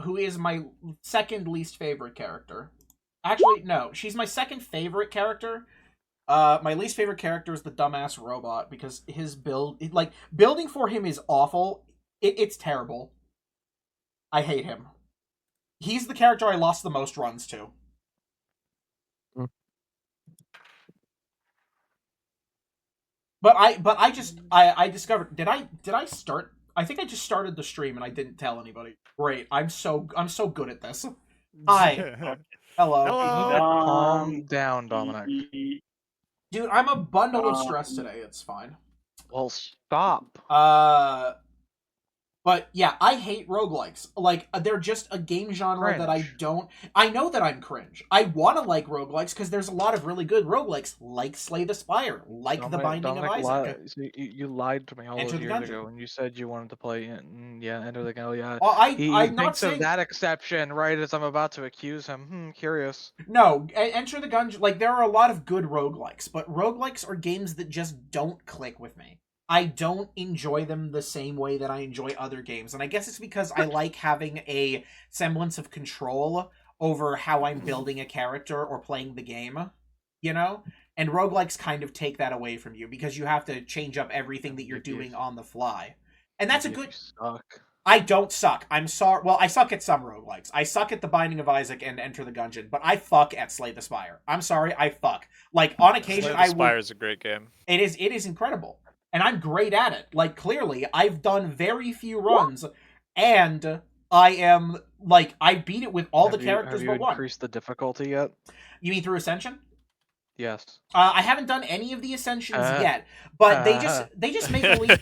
who is my second least favorite character. Actually, no, she's my second favorite character. My least favorite character is the dumbass robot because his building for him is awful. It's terrible. I hate him. He's the character I lost the most runs to. Hmm. But I discovered did I start I think I just started the stream and I didn't tell anybody. Great. I'm so good at this. Hi. Hello. Calm Um, down, Dominic. Dude, I'm a bundle of stress today. It's fine. Well, stop. But yeah, I hate roguelikes. Like, they're just a game genre that I Cringe. don't... I know that I'm cringe. I want to like roguelikes because there's a lot of really good roguelikes, like Slay the Spire, like The Binding of Isaac. You lied to me all Enter those the years Gungeon. ago when you said you wanted to play Enter the Gungeon. Yeah. Well, He I'm not thinks saying... of that exception right as I'm about to accuse him. Curious. No, Enter the Gungeon... Like, there are a lot of good roguelikes, but roguelikes are games that just don't click with me. I don't enjoy them the same way that I enjoy other games. And I guess it's because I like having a semblance of control over how I'm building a character or playing the game, you know? And roguelikes kind of take that away from you because you have to change up everything that you're doing on the fly. And that's a You good... suck. I don't suck. I'm sorry. Well, I suck at some roguelikes. I suck at The Binding of Isaac and Enter the Gungeon, but I fuck at Slay the Spire. I'm sorry, I fuck. Like, on occasion, Slay the Spire is a great game. It is incredible. And I'm great at it. Like, clearly, I've done very few runs, and I am, like, I beat it with all the characters but one. Have you increased the difficulty yet? You mean through Ascension? Yes. I haven't done any of the Ascensions yet, but they just make elite...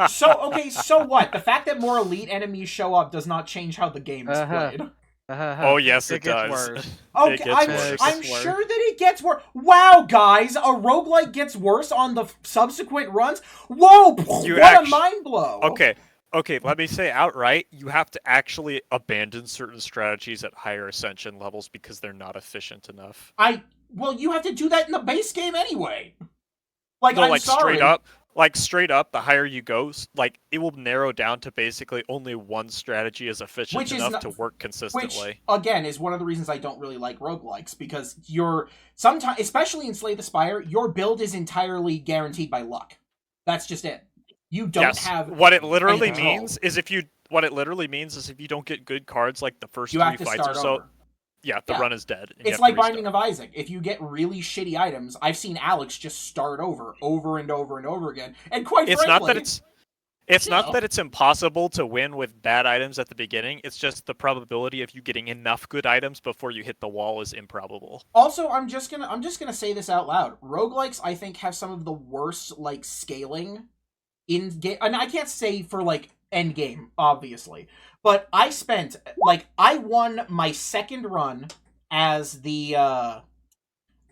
So what? The fact that more elite enemies show up does not change how the game is played. Oh, yes, it gets does. worse. Okay, I'm worse. sure that it gets worse. Wow, guys, a roguelike gets worse on the subsequent runs? Whoa, what a mind blow. Okay, let me say outright, you have to actually abandon certain strategies at higher ascension levels because they're not efficient enough. Well, you have to do that in the base game anyway. Like, No, I'm like sorry. straight up, the higher you go, like it will narrow down to basically only one strategy is efficient enough to work consistently. Which, again, is one of the reasons I don't really like roguelikes, because sometimes, especially in Slay the Spire, your build is entirely guaranteed by luck. That's just it. You don't have what it literally control. means is if you don't get good cards like the first you 3 have to fights start or so. over. Yeah, the run is dead. It's like Binding of Isaac. If you get really shitty items, I've seen Alex just start over and over and over again. And quite it's frankly... It's not that it's impossible to win with bad items at the beginning. It's just the probability of you getting enough good items before you hit the wall is improbable. Also, I'm just gonna say this out loud. Roguelikes, I think, have some of the worst, like, scaling in game. And I can't say for, like, end game, obviously. But I won my second run as the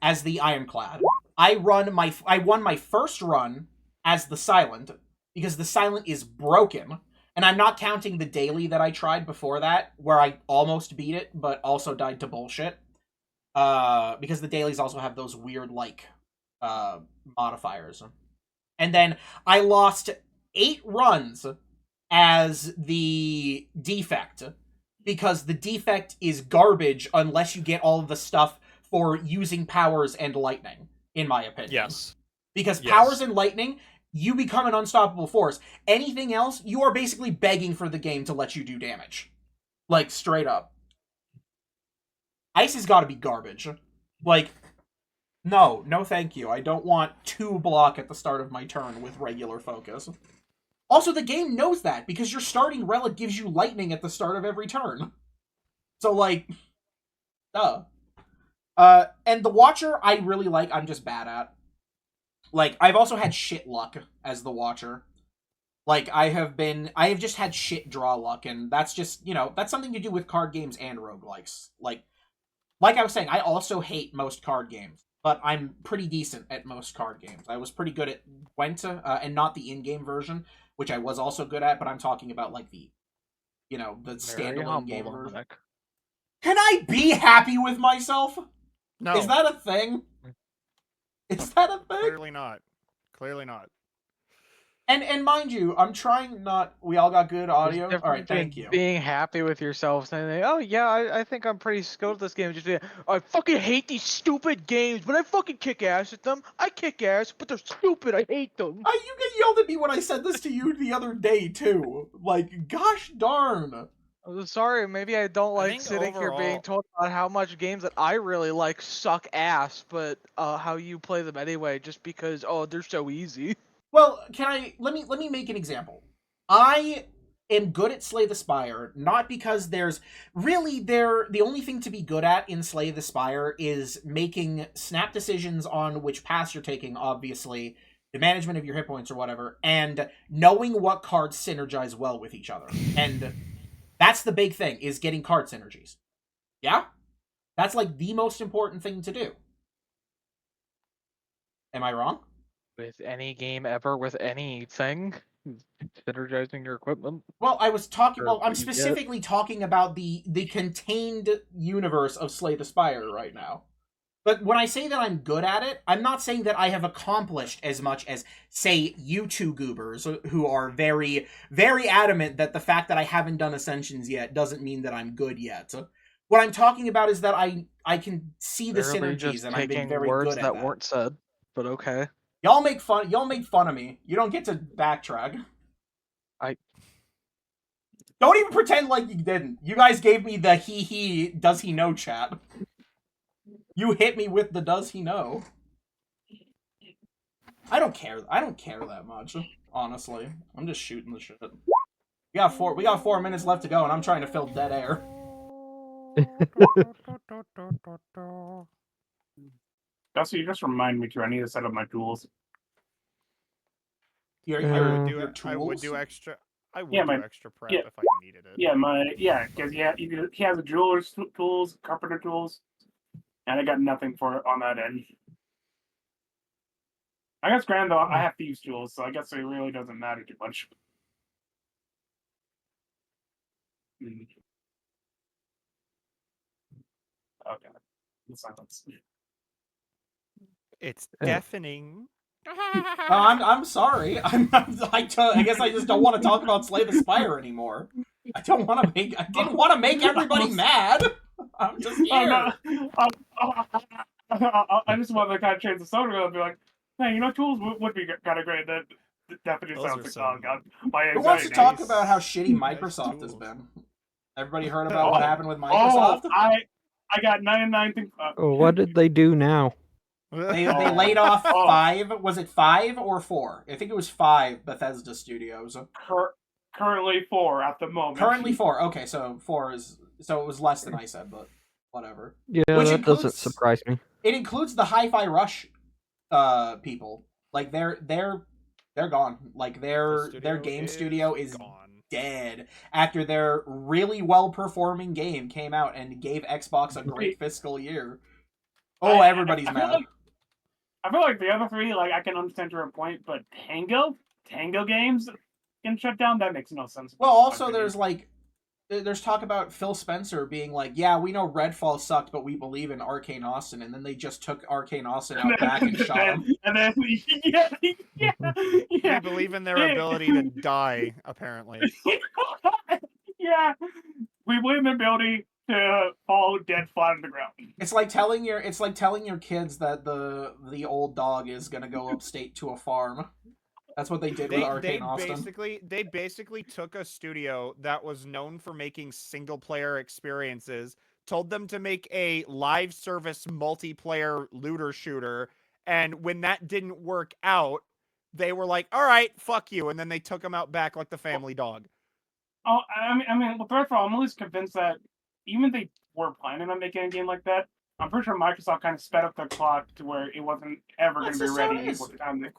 Ironclad. I won my first run as the Silent, because the Silent is broken. And I'm not counting the daily that I tried before that, where I almost beat it, but also died to bullshit. Because the dailies also have those weird, like, modifiers. And then I lost 8 runs as the Defect, because the Defect is garbage unless you get all of the stuff for using powers and lightning, in my opinion. Yes. Because powers and lightning, you become an unstoppable force. Anything else, you are basically begging for the game to let you do damage. Like, straight up. Ice has got to be garbage. Like, no thank you. I don't want 2 block at the start of my turn with regular focus. Also, the game knows that, because your starting relic gives you lightning at the start of every turn. So, like, duh. And the Watcher, I really like, I'm just bad at. Like, I've also had shit luck as the Watcher. Like, I have just had shit draw luck, and that's just, that's something to do with card games and roguelikes. Like I was saying, I also hate most card games, but I'm pretty decent at most card games. I was pretty good at Gwent, and not the in-game version, which I was also good at, but I'm talking about, like, the standalone game version. Can I be happy with myself? No. Is that a thing? Is that a thing? Clearly not. Clearly not. And mind you, I'm trying not. We all got good There's a audio. All difference right, between thank you. being happy with yourself, saying, "Oh yeah, I think I'm pretty skilled at this game." Just being, I fucking hate these stupid games, but I fucking kick ass at them. I kick ass, but they're stupid. I hate them. You get yelled at me when I said this to you the other day too. Like, gosh darn. I'm sorry, maybe I don't like think sitting here being overall- told about how much games that I really like suck ass, but how you play them anyway, just because they're so easy. Well, let me make an example. I am good at Slay the Spire, not because the only thing to be good at in Slay the Spire is making snap decisions on which path you're taking, obviously, the management of your hit points or whatever, and knowing what cards synergize well with each other. And that's the big thing, is getting card synergies. Yeah? That's like the most important thing to do. Am I wrong? With any game ever, with anything, synergizing your equipment. Well, I'm what you specifically talking about the contained universe of Slay the Spire right now. But when I say that I'm good at it, I'm not saying that I have accomplished as much as, say, you two goobers, who are very, very adamant that the fact that I haven't done Ascensions yet doesn't mean that I'm good yet. What I'm talking about is that I can see the Barely synergies, just and I've been taking very words good at that weren't said, but okay. Y'all make fun of me. You don't get to backtrack. Don't even pretend like you didn't. You guys gave me the he does he know chat. You hit me with the does he know. I don't care that much, honestly. I'm just shooting the shit. We got 4 minutes left to go, and I'm trying to fill dead air. Dusty, you just remind me to. I need to set up my tools. Your I would tools? do extra. I would Yeah, do my- extra prep yeah. if I needed it. Yeah, because he has a jeweler's tools, carpenter tools, and I got nothing for it on that end. I guess grand though, I have thieves tools, so I guess it really doesn't matter too much. Okay, silence. It's deafening. I'm sorry. I guess I just don't want to talk about Slay the Spire anymore. I didn't want to make everybody mad. I'm just here. I just want to kind of change the subject and be like, hey, tools would be kind of great. That definitely Those sounds are like, some oh god, my Who wants to anxiety. talk about how shitty Nice Microsoft has tools. been? Everybody heard about what happened with Microsoft? Oh, I got 99 things. What did they do now? They laid off 5. Was it 5 or 4? I think it was 5 Bethesda studios. Currently 4 at the moment. Currently 4. Okay, so 4 is it was less than I said, but whatever. Yeah, Which that doesn't includes- surprise me. It includes the Hi-Fi Rush people. Like they're gone. Like their game studio is gone. dead after their really well performing game came out and gave Xbox a great fiscal year. Oh, everybody's mad. I feel like the other 3, like I can understand your point, but Tango games can shut down. That makes no sense. Well, also there's talk about Phil Spencer being like, yeah, we know Redfall sucked, but we believe in Arcane Austin, and then they just took Arcane Austin out back and shot him. And then yeah. We believe in their ability to die, apparently. Yeah, we believe in the ability to fall dead flat on the ground. It's like telling your kids that the old dog is gonna go upstate to a farm. That's what they did with Arcane Austin. They basically took a studio that was known for making single player experiences, told them to make a live service multiplayer looter shooter, and when that didn't work out, they were like, "All right, fuck you," and then they took them out back like the family dog. Oh, I mean, with Redfall, I'm always convinced that even if they were planning on making a game like that, I'm pretty sure Microsoft kind of sped up the clock to where it wasn't ever going to be ready with the time. Of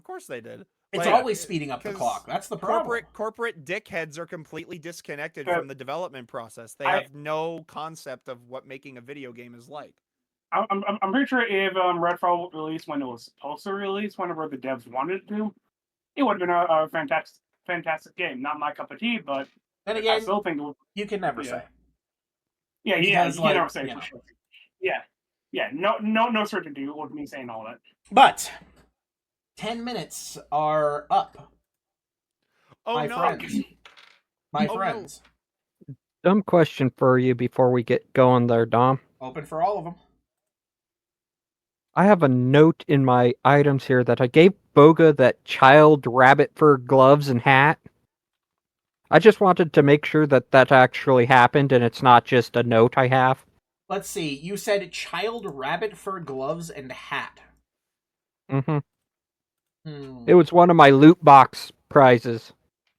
course they did. It's Like, always speeding up the 'cause clock. That's the problem. Corporate dickheads are completely disconnected Yeah. from the development process. They I- have no concept of what making a video game is like. I'm pretty sure if Redfall released when it was supposed to release, whenever the devs wanted it to, it would have been a fantastic game. Not my cup of tea, but Then I again, still think it would. you can never Yeah. say. Yeah, Because, you like, can never say you for know. sure. Yeah, no certainty with me saying all that. But 10 minutes are up. Oh My no! friends. My Oh, no. friends. Dumb question for you before we get going there, Dom. Open for all of them. I have a note in my items here that I gave Boga that child rabbit fur gloves and hat. I just wanted to make sure that that actually happened and it's not just a note I have. Let's see. You said child rabbit fur gloves and hat. Hmm. Hmm. It was one of my loot box prizes.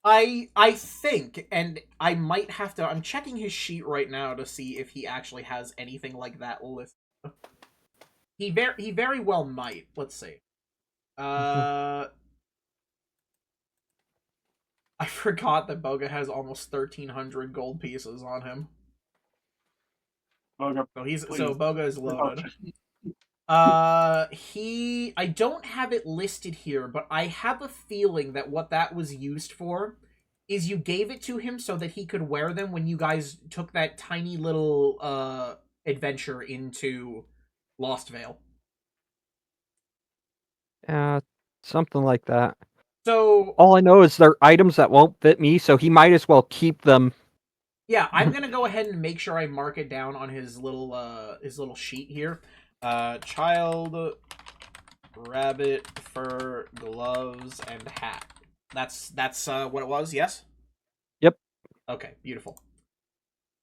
I think, and I might have to. I'm checking his sheet right now to see if he actually has anything like that listed. He very well might. Let's see. I forgot that Boga has almost 1,300 gold pieces on him. Boga, So Boga is loaded. Oh, I don't have it listed here, but I have a feeling that what that was used for is you gave it to him so that he could wear them when you guys took that tiny little adventure into Lost Vale. Something like that. So All I know is they're items that won't fit me, so he might as well keep them. yeah, I'm gonna go ahead and make sure I mark it down on his little sheet here. Child rabbit fur gloves and hat. That's what it was. Yes. Yep. Okay. Beautiful.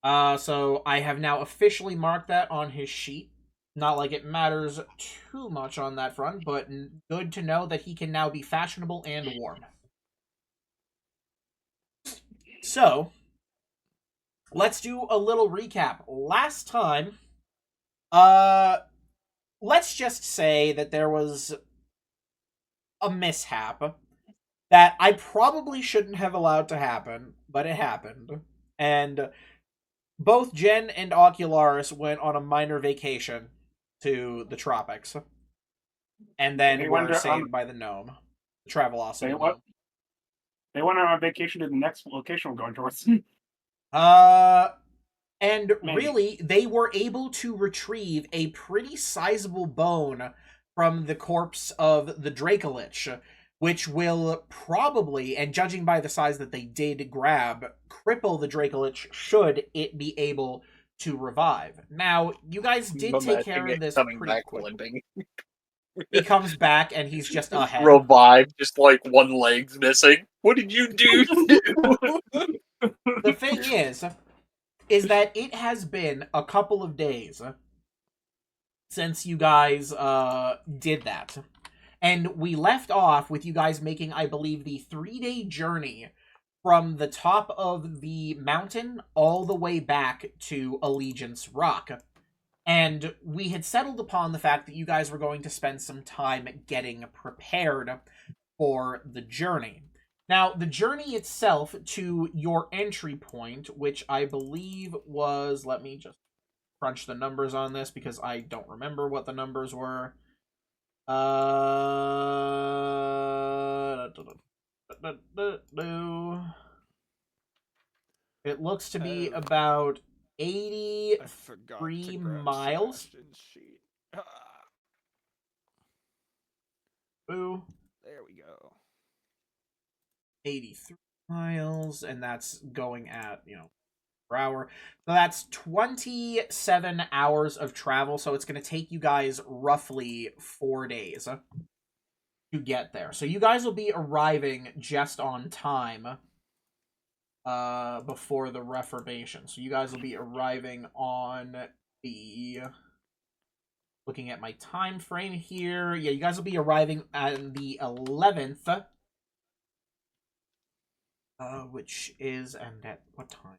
So I have now officially marked that on his sheet. Not like it matters too much on that front, but good to know that he can now be fashionable and warm. So, let's do a little recap. Last time, let's just say that there was a mishap that I probably shouldn't have allowed to happen, but it happened. And both Jen and Ocularis went on a minor vacation to the tropics. And then They were went saved by the gnome. The Travelocity They gnome. went. They went on vacation to the next location we're going towards. And Maybe. really, they were able to retrieve a pretty sizable bone from the corpse of the Dracolich, which will probably, and judging by the size that they did grab, cripple the Dracolich should it be able to revive. Now, you guys did take care of this coming pretty back quickly. limping. He comes back and he's just ahead. Revived, just like one leg's missing. What did you do? The thing is that it has been a couple of days since you guys did that. And we left off with you guys making, I believe, the 3-day journey from the top of the mountain all the way back to Allegiance Rock. And we had settled upon the fact that you guys were going to spend some time getting prepared for the journey. Now, the journey itself to your entry point, which I believe was... Let me just crunch the numbers on this because I don't remember what the numbers were. It looks to be about 83 miles. Boo. There we go. 83 miles, and that's going at, per hour. So that's 27 hours of travel, so it's going to take you guys roughly 4 days to get there. So you guys will be arriving just on time before the Reformation. So you guys will be arriving on the... Looking at my time frame here. Yeah, you guys will be arriving on the 11th. Which is, and at what time?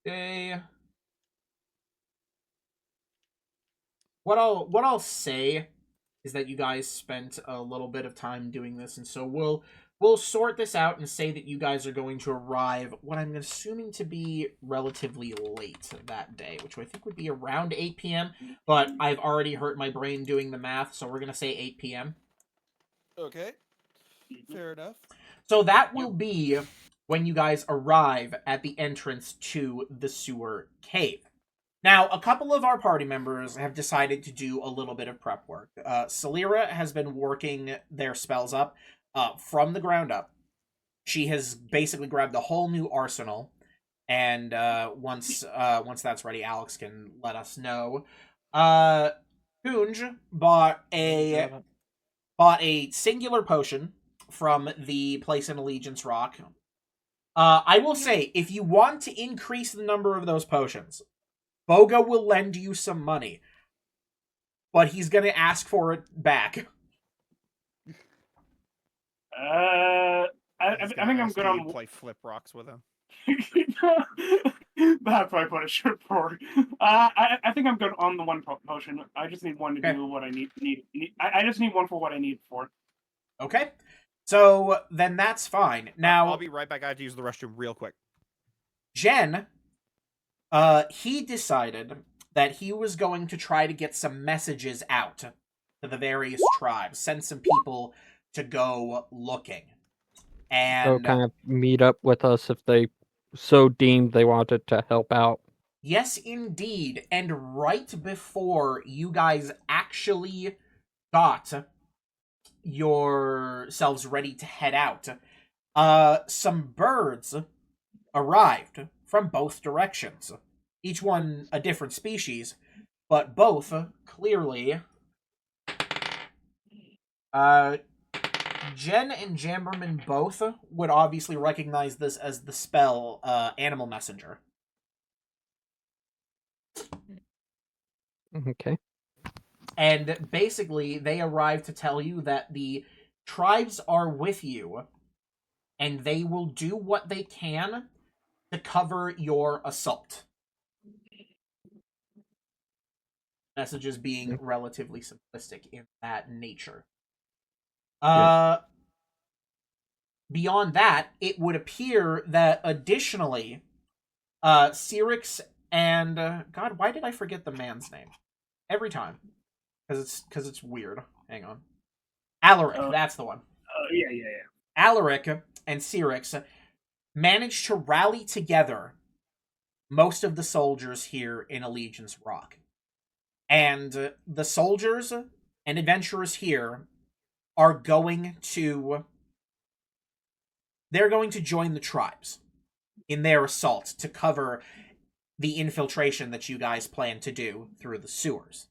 Day. What I'll say is that you guys spent a little bit of time doing this, and so we'll sort this out and say that you guys are going to arrive what I'm assuming to be relatively late that day, which I think would be around 8 p.m., but I've already hurt my brain doing the math, so we're going to say 8 p.m. Okay. Fair enough. So that will be when you guys arrive at the entrance to the sewer cave. Now, a couple of our party members have decided to do a little bit of prep work. Salira has been working their spells up from the ground up. She has basically grabbed a whole new arsenal, and once that's ready, Alex can let us know. Kunj bought a singular potion from the place in Allegiance Rock. I will say, if you want to increase the number of those potions, Boga will lend you some money, but he's gonna ask for it back. I He's think gonna I'm ask good you on. to play flip rocks with him. That's probably what I should for. I think I'm good on the one potion. I just need one to Okay. do what I need. I just need one for what I need for. Okay, so then that's fine. Now, I'll be right back. I have to use the restroom real quick. Jen, he decided that he was going to try to get some messages out to the various tribes, send some people to go looking. And So kind of meet up with us if they so deemed they wanted to help out. yes, indeed. And right before you guys actually got yourselves ready to head out, some birds arrived from both directions. Each one a different species, but both clearly. Jen and Jamberman both would obviously recognize this as the spell Animal Messenger. Okay. And basically, they arrive to tell you that the tribes are with you, and they will do what they can to cover your assault. Messages being relatively simplistic in that nature. Beyond that, it would appear that additionally, Cyrix and God, why did I forget the man's name every time? Because it's weird. Hang on, Alaric. That's the one. Yeah. Alaric and Cyrix managed to rally together most of the soldiers here in Allegiance Rock, and the soldiers and adventurers here are going to join the tribes in their assault to cover the infiltration that you guys plan to do through the sewers.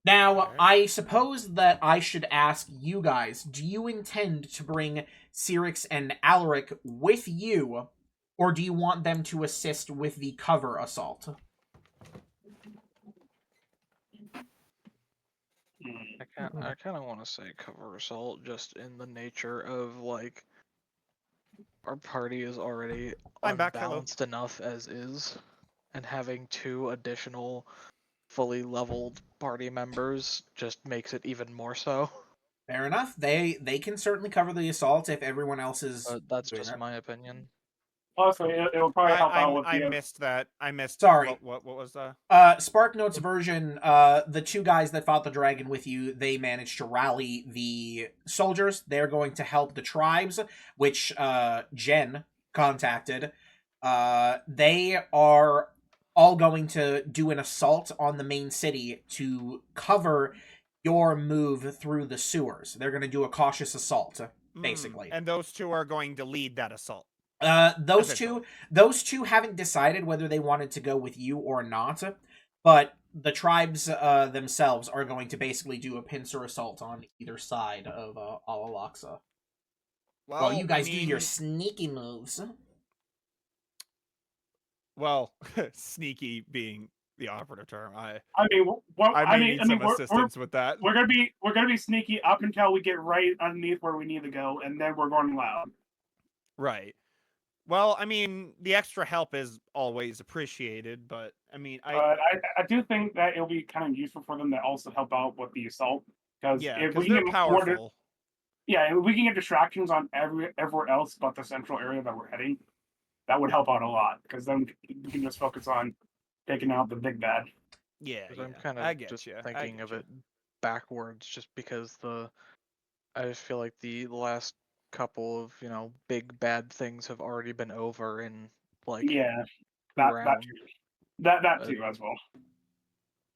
Now, I suppose that I should ask you guys, do you intend to bring Cyrix and Alaric with you, or do you want them to assist with the cover assault? I kind of want to say cover assault, just in the nature of like our party is already I'm back, hello. unbalanced enough as is, and having 2 additional fully leveled party members just makes it even more so. Fair enough. They can certainly cover the assault if everyone else is. But that's doing just it. my opinion. Also, it'll probably help out with I the. missed that. I missed. Sorry. What was Spark Notes version, the 2 guys that fought the dragon with you, they managed to rally the soldiers. They're going to help the tribes, which Jen contacted. They are all going to do an assault on the main city to cover your move through the sewers. They're going to do a cautious assault, basically. And those 2 are going to lead that assault. Those two haven't decided whether they wanted to go with you or not, but the tribes themselves are going to basically do a pincer assault on either side of Alalaxa. Well, you guys do your sneaky moves. Well, sneaky being the operative term. I need some assistance with that. We're gonna be sneaky up until we get right underneath where we need to go, and then we're going loud. Right. Well, I mean, the extra help is always appreciated, but I mean, I do think that it'll be kind of useful for them to also help out with the assault, because if we they're can powerful. if we can get distractions on everywhere else but the central area that we're heading, that would help out a lot, because then we can just focus on taking out the big bad. Yeah, I'm kind of just thinking of it backwards, just because I just feel like the last couple of big bad things have already been over in like that round. That too as well.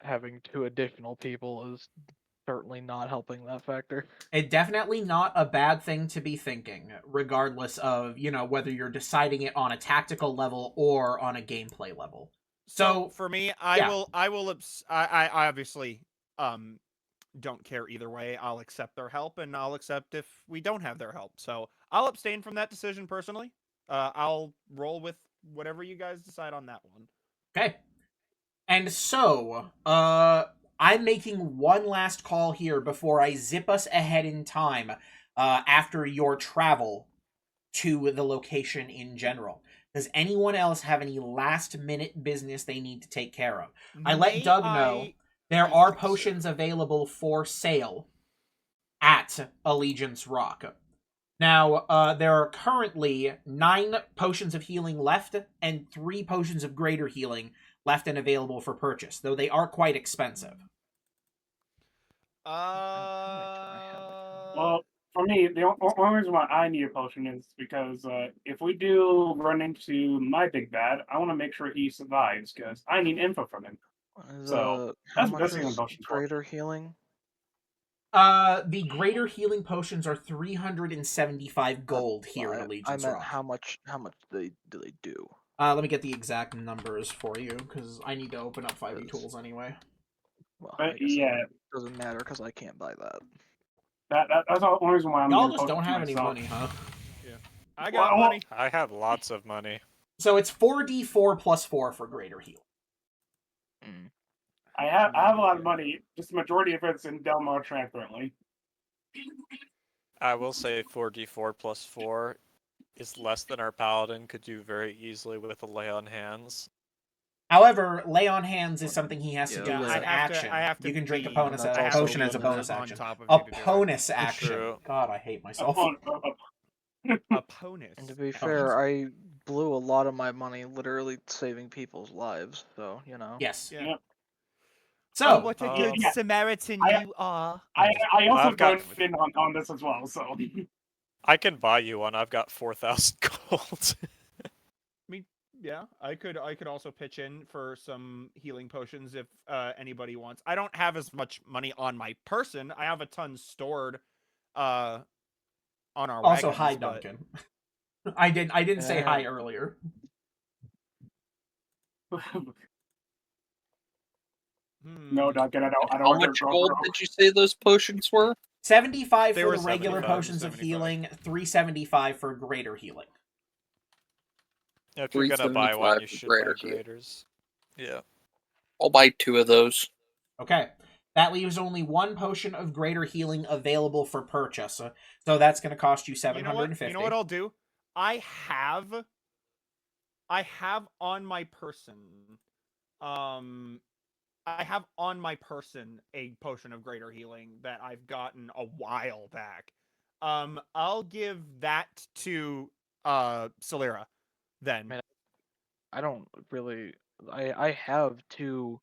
Having 2 additional people is certainly not helping that factor. It's definitely not a bad thing to be thinking, regardless of, whether you're deciding it on a tactical level or on a gameplay level. So, for me, yeah. I obviously don't care either way. I'll accept their help, and I'll accept if we don't have their help. So I'll abstain from that decision personally. I'll roll with whatever you guys decide on that one. Okay. And so, I'm making one last call here before I zip us ahead in time after your travel to the location in general. Does anyone else have any last-minute business they need to take care of? I let Doug know there are potions available for sale at Allegiance Rock. Now, there are currently 9 potions of healing left and 3 potions of greater healing left and available for purchase, though they are quite expensive. Well, for me, the only reason why I need a potion is because if we do run into my big bad, I want to make sure he survives because I need info from him. So, how that's much the best thing is in potions for. greater healing? The greater healing potions are 375 gold here in I Allegiance meant Rock. how much do they do? Let me get the exact numbers for you, because I need to open up 5e tools anyway. Well, But I guess yeah. it doesn't matter because I can't buy that. That's the only reason why I'm Y'all using just don't potions have any myself. money, huh? I got money. I have lots of money. So it's 4d4 plus 4 for greater heal. I have a lot of money. Just the majority of it's in Del Mar Tran currently. I will say 4d4 plus 4 is less than our paladin could do very easily with a lay on hands. However, lay on hands is something he has to do Yeah, as I an have to- action. I have to you can drink a be- bonus I have a to potion be as a on bonus on action. top of A you to do it. bonus action. True. God, I hate myself. Opponents. And to be fair, I blew a lot of my money literally saving people's lives. So Yes. Yeah. Yep. So, what a good good Samaritan you are. I also I've got- joined in on this as well, so. I can buy you one. I've got 4,000 gold. Yeah, I could also pitch in for some healing potions if anybody wants. I don't have as much money on my person. I have a ton stored on our also, wagons, hi, but- Duncan. I didn't say hi earlier. No, Duncan, I don't How want much your gold did you say those potions were? 75 They for were the regular 75, potions of 75. healing, 375 for greater healing. If you're gonna buy 375 one, you for should greater buy heal. graders. Yeah. I'll buy 2 of those. Okay. That leaves only 1 potion of greater healing available for purchase. So that's going to cost you 750. You know what I'll do? I have on my person a potion of greater healing that I've gotten a while back. I'll give that to Solera then. Man, I don't really. I have 2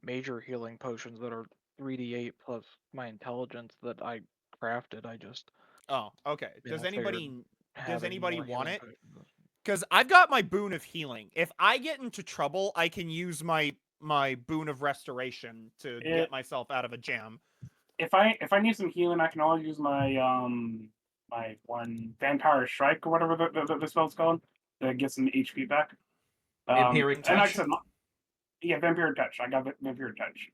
major healing potions that are 3d8 plus my intelligence that I crafted. I just. Oh, okay. Does anybody having more want healing it? potions- Because I've got my boon of healing. If I get into trouble, I can use my boon of restoration to get myself out of a jam. If I need some healing, I can always use my my one Vampire Strike or whatever the spell's called to get some HP back. Vampiric And like I Touch? said, Vampire Touch. I got Vampire Touch.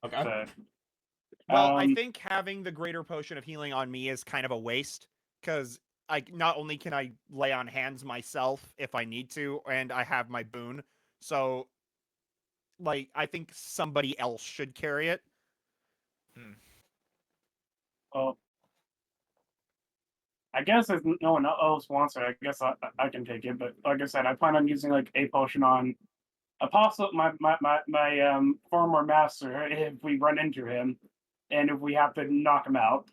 Okay. So, Well, I think having the greater potion of healing on me is kind of a waste because not only can I lay on hands myself if I need to, and I have my boon, so I think somebody else should carry it. well, I guess if no one else wants it, I guess I can take it. But like I said, I plan on using like a potion on Apostle, my former master, if we run into him, and if we have to knock him out,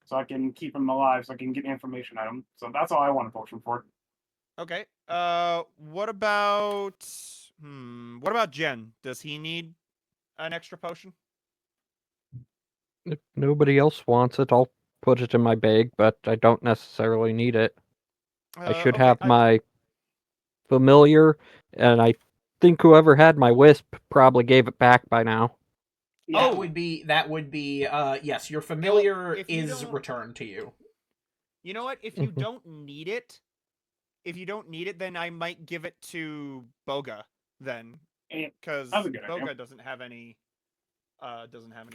so I can keep him alive, so I can get information out of him. So that's all I want a potion for. Okay. What about Jen? Does he need an extra potion? If nobody else wants it, I'll put it in my bag, but I don't necessarily need it. I should okay, have my familiar, and I think whoever had my wisp probably gave it back by now. Yeah. That would be yes, your familiar if you is don't- returned to you. You know what? If you Mhm. don't need it, then I might give it to Boga then, Yeah, because that's a good idea. Boga doesn't have any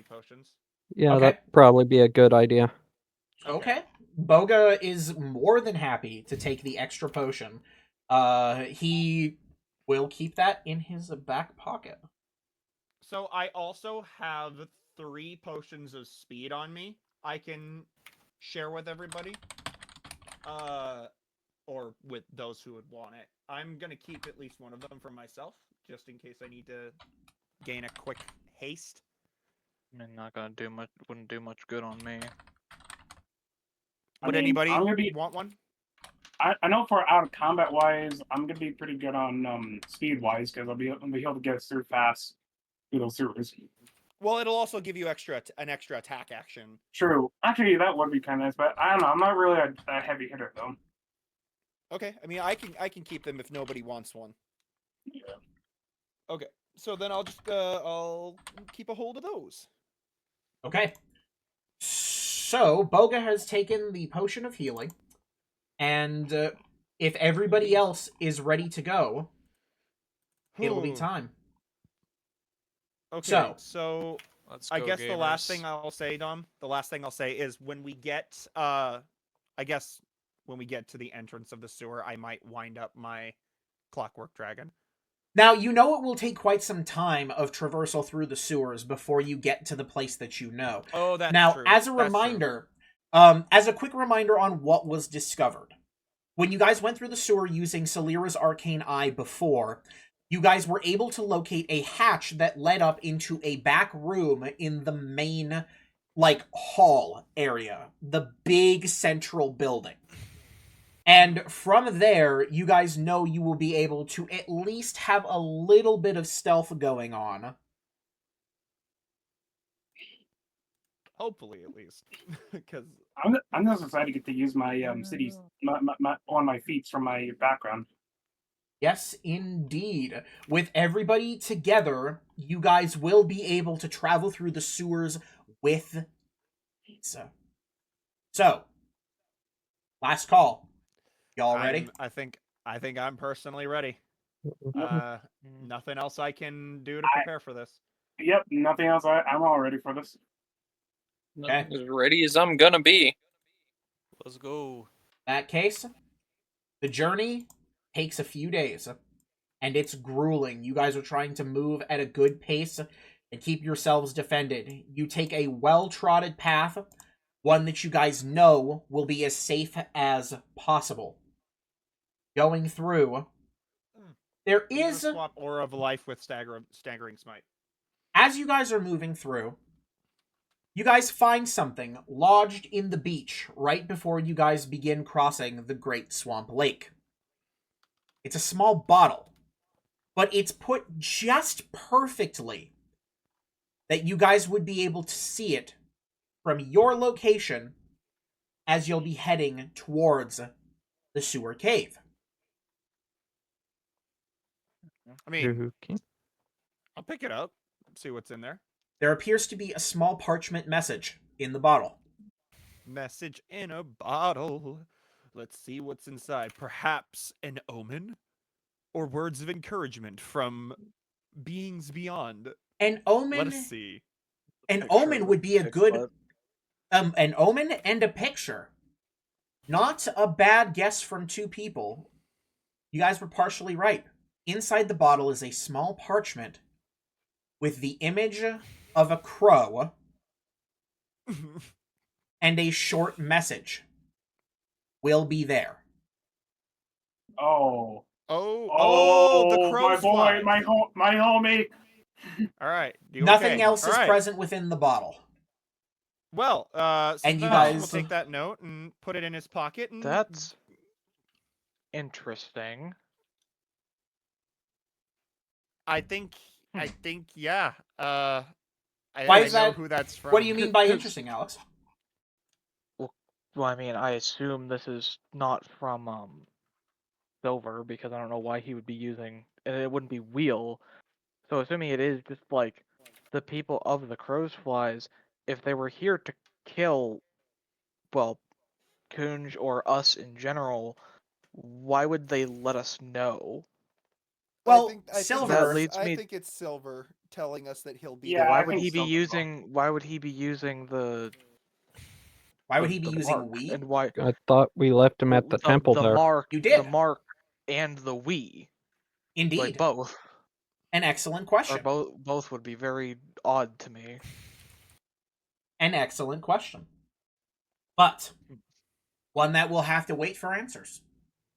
potions. Yeah, Okay. that'd probably be a good idea. Okay. Boga is more than happy to take the extra potion. He will keep that in his back pocket. So I also have 3 potions of speed on me. I can share with everybody. Or with those who would want it. I'm gonna keep at least one of them for myself, just in case I need to gain a quick haste. I mean, not gonna do much. Wouldn't do much good on me. Would mean, anybody I'm gonna be- want one? I know for out of combat wise, I'm gonna be pretty good on speed wise because I'll be able to get us through fast through those sewers. Well, it'll also give you an extra attack action. True. Actually, that would be kind of nice, but I don't know. I'm not really a heavy hitter though. Okay, I mean I can keep them if nobody wants one. Yeah. Okay, so then I'll just I'll keep a hold of those. Okay. So Boga has taken the potion of healing, and if everybody else is ready to go, it will be time. Okay, so Let's I go, guess the last gamers. thing I'll say, Dom, the last thing I'll say is when we get I guess when we get to the entrance of the sewer, I might wind up my Clockwork Dragon. Now, you know it will take quite some time of traversal through the sewers before you get to the place that you know. Oh, that's Now, true. as a That's true. reminder, as a quick reminder on what was discovered. When you guys went through the sewer using Salira's Arcane Eye before, you guys were able to locate a hatch that led up into a back room in the main, like, hall area. The big central building. And from there, you guys know you will be able to at least have a little bit of stealth going on. Hopefully, at least, because I'm just excited to get to use my cities, my on my feats from my background. Yes, indeed. With everybody together, you guys will be able to travel through the sewers with pizza. So, last call. Y'all ready? I think I'm personally ready. Mm. Nothing else I can do to prepare for this. Yep, nothing else. I'm all ready for this. Okay. As ready as I'm gonna be. Let's go. In that case, the journey takes a few days, and it's grueling. You guys are trying to move at a good pace and keep yourselves defended. You take a well-trodden path, one that you guys know will be as safe as possible. Going through, there I'm gonna is, swap Aura of Life with Staggering Smite. as you guys are moving through, you guys find something lodged in the beach right before you guys begin crossing the Great Swamp Lake. It's a small bottle, but it's put just perfectly that you guys would be able to see it from your location as you'll be heading towards the sewer cave. I mean, Okay. I'll pick it up, see what's in there. There appears to be a small parchment message in the bottle. Message in a bottle. Let's see what's inside. Perhaps an omen? Or words of encouragement from beings beyond. An Let omen, us see. an Picture omen of would be a Bigfoot. good an omen and a picture. Not a bad guess from two people. You guys were partially right. Inside the bottle is a small parchment with the image of a crow and a short message. Will be there. Oh, the crow my boy, fly. my homie. All right. You Nothing okay? else All is right. present within the bottle. Well, And you Sylvain guys- will take that note and put it in his pocket. And That's interesting. I think, yeah. Why I is know that- who that's from. What do you mean by Cause- interesting, Alex? Well, I mean, I assume this is not from Silver because I don't know why he would be using and it wouldn't be wheel. So assuming it is just like the people of the crow's flies, if they were here to kill, well, Kunj or us in general, why would they let us know? Well, I think Silver. That it's- leads I me- think it's Silver telling us that he'll be Yeah, there. Why I would think he be so as well. using? Why would he be using the? Why would the- he be the using mark? we? And why? I thought we left him at the temple the there. mark. You The did. mark and the we. Indeed. Like both. An excellent Or question. both would be very odd to me. An excellent question. But one that will have to wait for answers.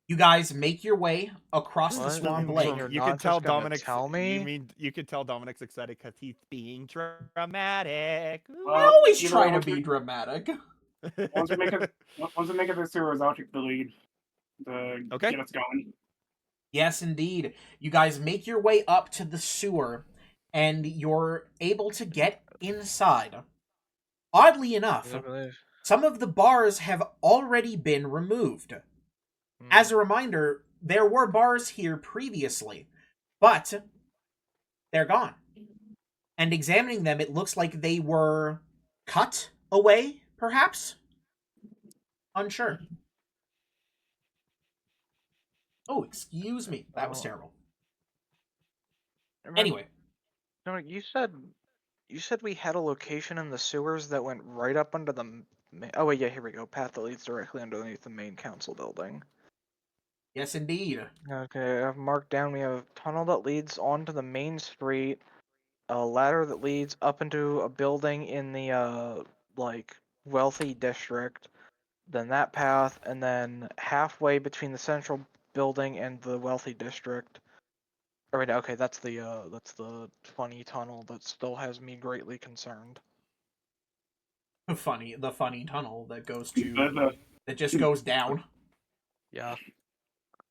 You guys make your way across the What? Swamp So Lake. you're You not can tell just gonna Dominic's. tell me? You can tell Dominic's excited because he's being dramatic. I Well, always you know, try to once be we- dramatic. Once we make it to sewers, I'll take the lead to Okay. get us going. Yes, indeed. You guys make your way up to the sewer, and you're able to get inside. Oddly enough, I believe. some of the bars have already been removed. As a reminder, there were bars here previously, but they're gone. And examining them, it looks like they were cut away, perhaps? Unsure. Oh, excuse me. That was Oh. terrible. Remember- Anyway, No, you said we had a location in the sewers that went right up under the. Oh wait, yeah, here we go. Path that leads directly underneath the main council building. yes, indeed. Okay, I've marked down. We have a tunnel that leads onto the main street, a ladder that leads up into a building in the like wealthy district, then that path, and then halfway between the central building and the wealthy district. All right, okay, that's the funny tunnel that still has me greatly concerned. The funny tunnel that goes to The- that just goes down. Yeah.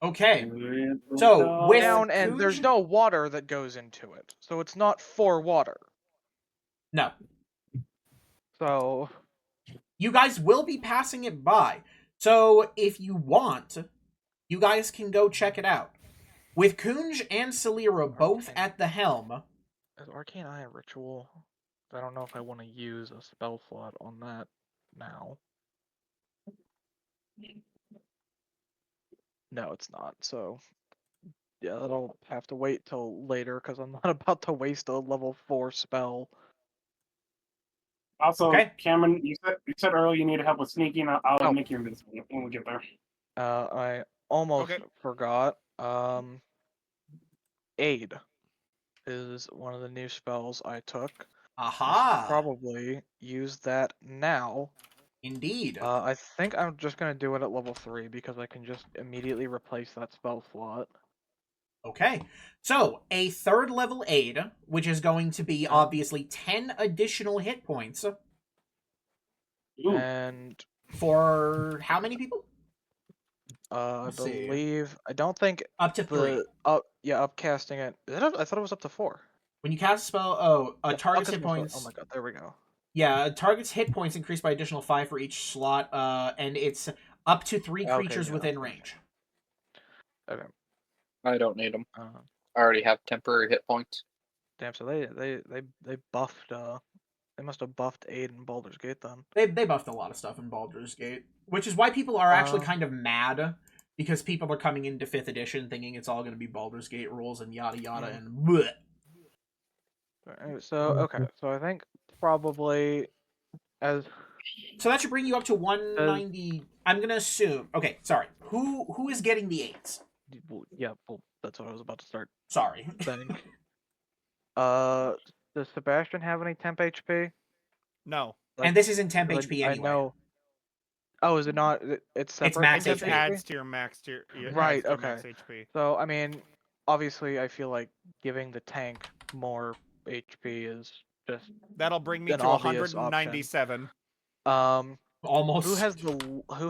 Okay. the- So, with Down, and there's Kuj- no water that goes into it, so it's not for water. No. So You guys will be passing it by. So if you want, you guys can go check it out. With Kunj and Celira both at the helm, is Arcane Eye a ritual? I don't know if I want to use a spell slot on that now. No, it's not. So yeah, that'll have to wait till later because I'm not about to waste a level 4 spell. Also, Okay. Cameron, you said earlier you need help with sneaking. I'll Oh. make you invincible when we get there. I almost Okay. forgot. Aid is one of the new spells I took. aha, Probably use that now. indeed. I think I'm just gonna do it at level 3 because I can just immediately replace that spell slot. Okay, so a third level aid, which is going to be obviously 10 additional hit points Ooh. And for how many people? I Let's see. believe I don't think Up to 3. the upcasting it. Is it I thought it was up to 4. When you cast a spell, a Yeah, target's hit upcasting spell- points. Oh my god, there we go. Yeah, a target's hit points increase by additional 5 for each slot, and it's up to 3 Okay, creatures yeah, within okay. range. Okay. I don't need them. Uh, I already have temporary hit points. damn. So they buffed. They must have buffed Aid in Baldur's Gate then. They buffed a lot of stuff in Baldur's Gate, which is why people are actually Uh, kind of mad, because people are coming into 5th edition thinking it's all going to be Baldur's Gate rules and yada yada Mhm. and bleh. So okay. So I think probably as So that should bring you up to 190. I'm going to assume. Okay, sorry. Who is getting the 8s? well, yeah. Well, that's what I was about to start Sorry. saying. Does Sebastian have any temp HP? No, And this isn't temp Like, HP I anyway. know. Oh, is it not? It's separate. from max it just HP. temp adds to your max Right, adds to your max okay. HP. So I mean, obviously, I feel like giving the tank more HP is just That'll bring me an to obvious 197. Almost. who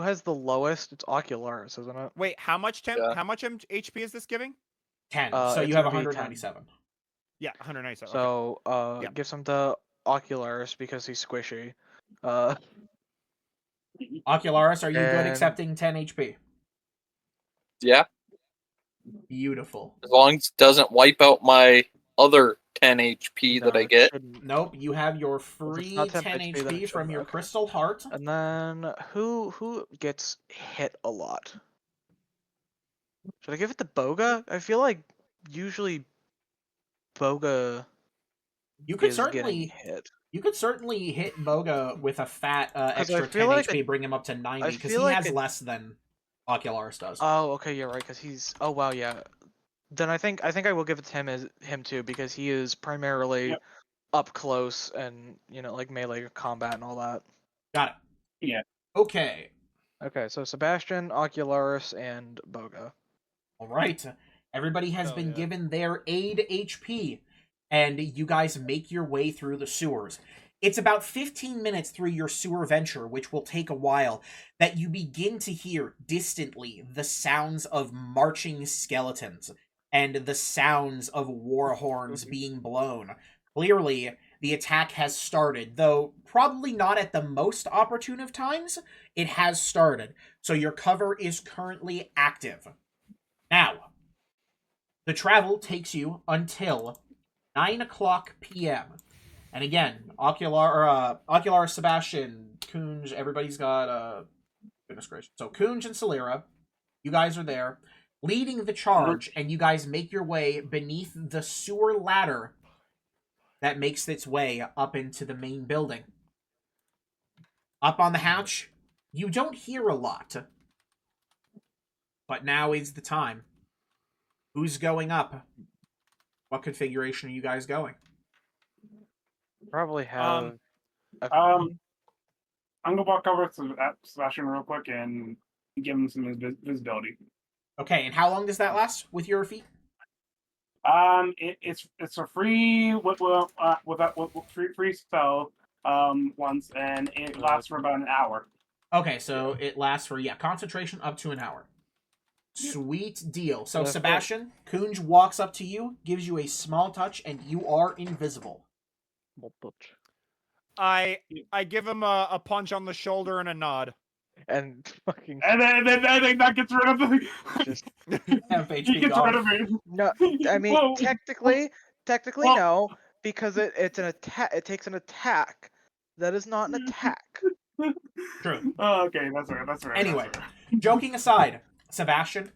has the lowest? It's Ocularis, isn't it? Wait, how much Yeah. HP is this giving? 10. So it's you have gonna be 197. Yeah, 197. okay. So Yeah. give some to Ocularis because he's squishy. Ocularis, are you good And- accepting 10 HP? Yeah. Beautiful. As long as it doesn't wipe out my other 10 HP that No, I it get. shouldn't. Nope, you have your it's free not 10 10 HP, then HP it from shouldn't. your Okay. Crystal Heart. And then who gets hit a lot? Should I give it to Boga? I feel like usually Boga You could is getting certainly hit. hit Boga with a fat 'Cause I extra feel 10 like HP, bring him up to 90, because feel he like has it- less than Ocularis does. Oh, okay, you're right. Because he's. Oh wow, yeah. Then I think I will give it to him too because he is primarily Yep. up close and like melee combat and all that. Got it. Yeah. Okay. Okay, so Sebastian, Ocularis, and Boga. All right. Everybody has Hell been yeah. given their aid HP, and you guys make your way through the sewers. It's about 15 minutes through your sewer venture, which will take a while, that you begin to hear distantly the sounds of marching skeletons and the sounds of war horns being blown. Clearly, the attack has started, though probably not at the most opportune of times. It has started, so your cover is currently active. Now, the travel takes you until 9 o'clock p.m. And again, Ocular, Sebastian, Kunj, everybody's got, goodness gracious. So Kunj and Solera, you guys are there, leading the charge, and you guys make your way beneath the sewer ladder that makes its way up into the main building. Up on the hatch, you don't hear a lot. But now is the time. Who's going up? What configuration are you guys going? Probably have. I'm gonna walk over to Sebastian real quick and give him some visibility. Okay, and how long does that last with your feet? It's a free with free spell once, and it lasts for about an hour. Okay, so it lasts for concentration up to an hour. Sweet deal. So Yeah, Sebastian, Kunj walks up to you, gives you a small touch, and you are invisible. I give him a punch on the shoulder and a nod. And fucking. And then I think that gets rid of the. Just- Half he HP gets gone. rid of me. No, I mean Whoa. technically Well- no, because it's an attack. It takes an attack. That is not an attack. True. Oh, okay, that's right. That's right. Anyway, that's right. joking aside, Sebastian,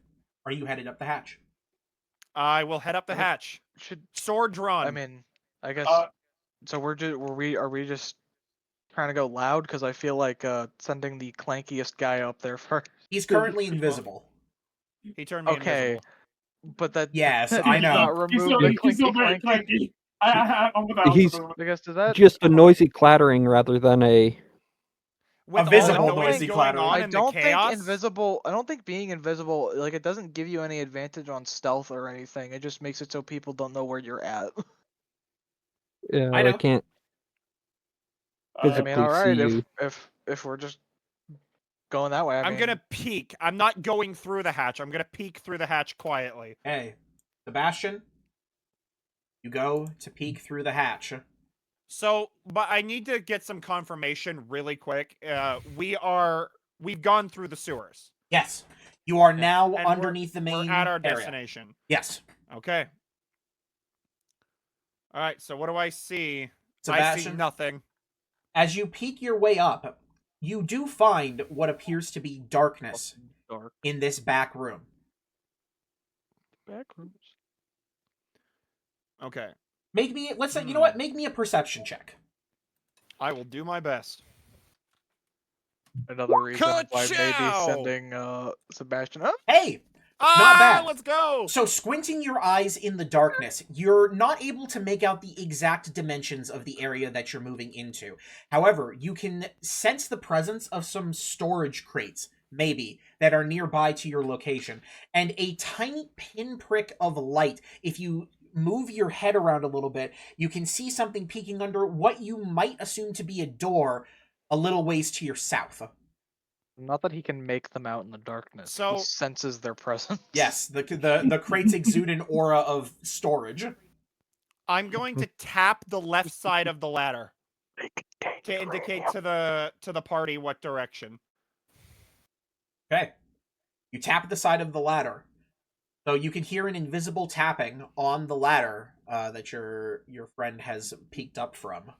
are you headed up the hatch? I will head up the hatch. Should Sword drawn. I mean? I guess. Uh, So are we just trying to go loud? Because I feel like sending the clankiest guy up there first. He's currently invisible. He turned me Okay, invisible. but that. Yes, that I does know. Not He's remove still, the he's still very clanky. clanky. I'm without. He's- I guess does that. Just a noisy clattering rather than a. With all visible the noise noisy going clattering. on I and the don't chaos, think invisible. I don't think being invisible, like, it doesn't give you any advantage on stealth or anything. It just makes it so people don't know where you're at. Yeah, I I know. can't I physically mean, all right, see you. if we're just going that way, I I'm mean, gonna peek. I'm not going through the hatch. I'm gonna peek through the hatch quietly. Hey, Sebastian, you go to peek through the hatch. So, but I need to get some confirmation really quick. We've gone through the sewers. Yes, you are now And underneath the main We're at our area. destination. Yes, Okay. All right. So what do I see? I see Sebastian, nothing. as you peek your way up, you do find what appears to be darkness dark in this back room. back rooms. Okay. Make me, let's say, you know what? Make me a perception check. I will do my best. Another reason why maybe Ka-chow! sending Sebastian up. Hey, Ah, bad. let's go. so squinting your eyes in the darkness, you're not able to make out the exact dimensions of the area that you're moving into. However, you can sense the presence of some storage crates, maybe, that are nearby to your location, and a tiny pinprick of light. If you move your head around a little bit, you can see something peeking under what you might assume to be a door a little ways to your south. Not that he can make them out in the darkness. So- he senses their presence. Yes, the crates exude an aura of storage. I'm going to tap the left side of the ladder to indicate to the party what direction. Okay. You tap the side of the ladder. So you can hear an invisible tapping on the ladder that your friend has peeked up from.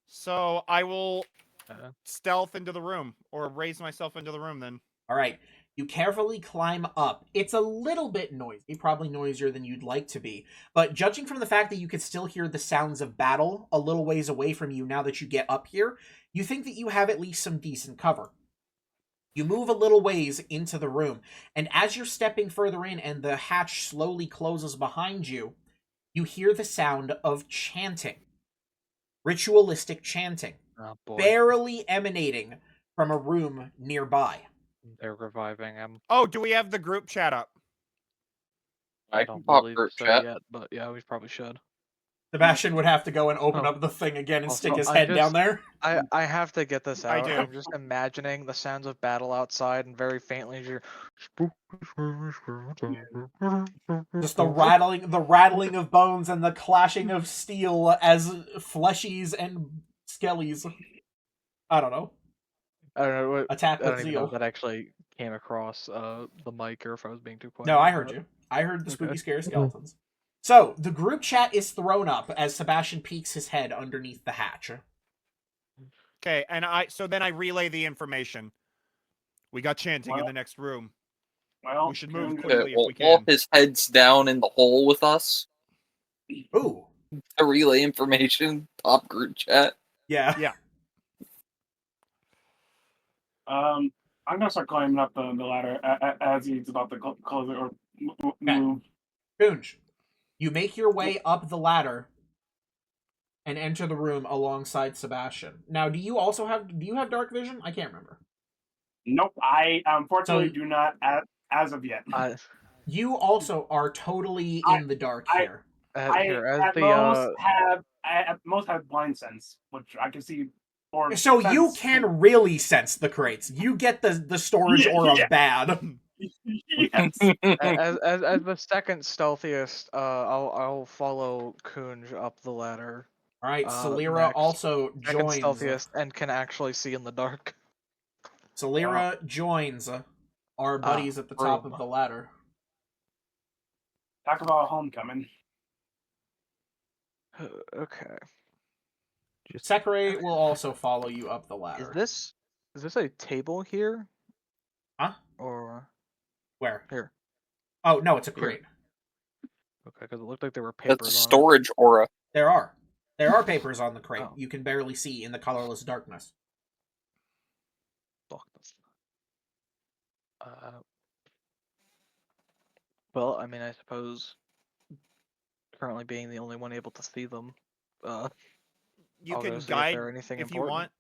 So I will Uh, stealth into the room or raise myself into the room then. All right. You carefully climb up. It's a little bit noisy, probably noisier than you'd like to be. But judging from the fact that you could still hear the sounds of battle a little ways away from you now that you get up here, you think that you have at least some decent cover. You move a little ways into the room, and as you're stepping further in and the hatch slowly closes behind you, you hear the sound of chanting. Ritualistic chanting, oh boy, barely emanating from a room nearby. they're reviving him. Oh, do we have the group chat up? I don't can pop believe group so chat. yet, but yeah, we probably should. Sebastian would have to go and open Oh. up the thing again and Also, stick his I head just- down there. I have to get this I out. do. I'm just imagining the sounds of battle outside, and very faintly, you're Just the rattling of bones and the clashing of steel as fleshies and skellies, I don't know, I don't know what. attack I don't with even know if zeal. that actually came across the mic or if I was being too quiet. No, I about heard it. you. I heard the spooky Okay. scary skeletons. So, the group chat is thrown up as Sebastian peeks his head underneath the hatch. Okay, and so then I relay the information. We got chanting in Well- the next room. Well, We should move Coon- quickly if Well, we while can. his head's down in the hole with us, Ooh, to relay information, top group chat. yeah. I'm gonna start climbing up the ladder as he's about to close it or move. Goonj, you make your way up the ladder and enter the room alongside Sebastian. Now, do you have dark vision? I can't remember. Nope, I unfortunately So- do not as of yet. You also are totally in the dark here. Here, as at the most have blind sense, which I can see. Or So you sense. can really sense the crates. You get the storage Yeah, aura yeah. bad. Yes. as the second stealthiest, I'll follow Kunj up the ladder. All right, Uh, Salira next. also Second joins. stealthiest and can actually see in the dark. Salira joins our buddies at the top room. of the ladder. Talk about homecoming. Okay. Sekre will also follow you up the ladder. Is this a table here? Huh? Or Where? here? Oh no, it's a Here. crate. Okay, because it looked like there were papers That's a on it. storage aura. There are papers on the crate. Oh. You can barely see in the colorless darkness. Fuck this. Well, I mean, I suppose currently being the only one able to see them, You I'll go can see if guide there are anything if you important. want.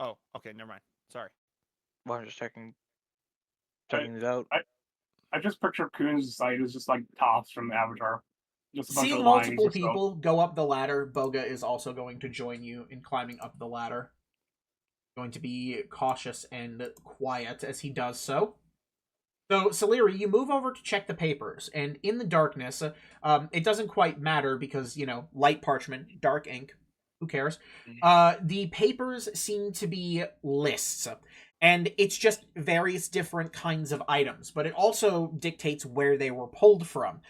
Oh, okay, never mind. Sorry. Well, I'm just checking it out. I just picture Coon's site as just like tops from the Avatar. Just a bunch Seeing of lines multiple or so. people go up the ladder, Boga is also going to join you in climbing up the ladder. Going to be cautious and quiet as he does so. So, Saliri, you move over to check the papers, and in the darkness, it doesn't quite matter because, light parchment, dark ink, who cares? The papers seem to be lists, and it's just various different kinds of items, but it also dictates where they were pulled from.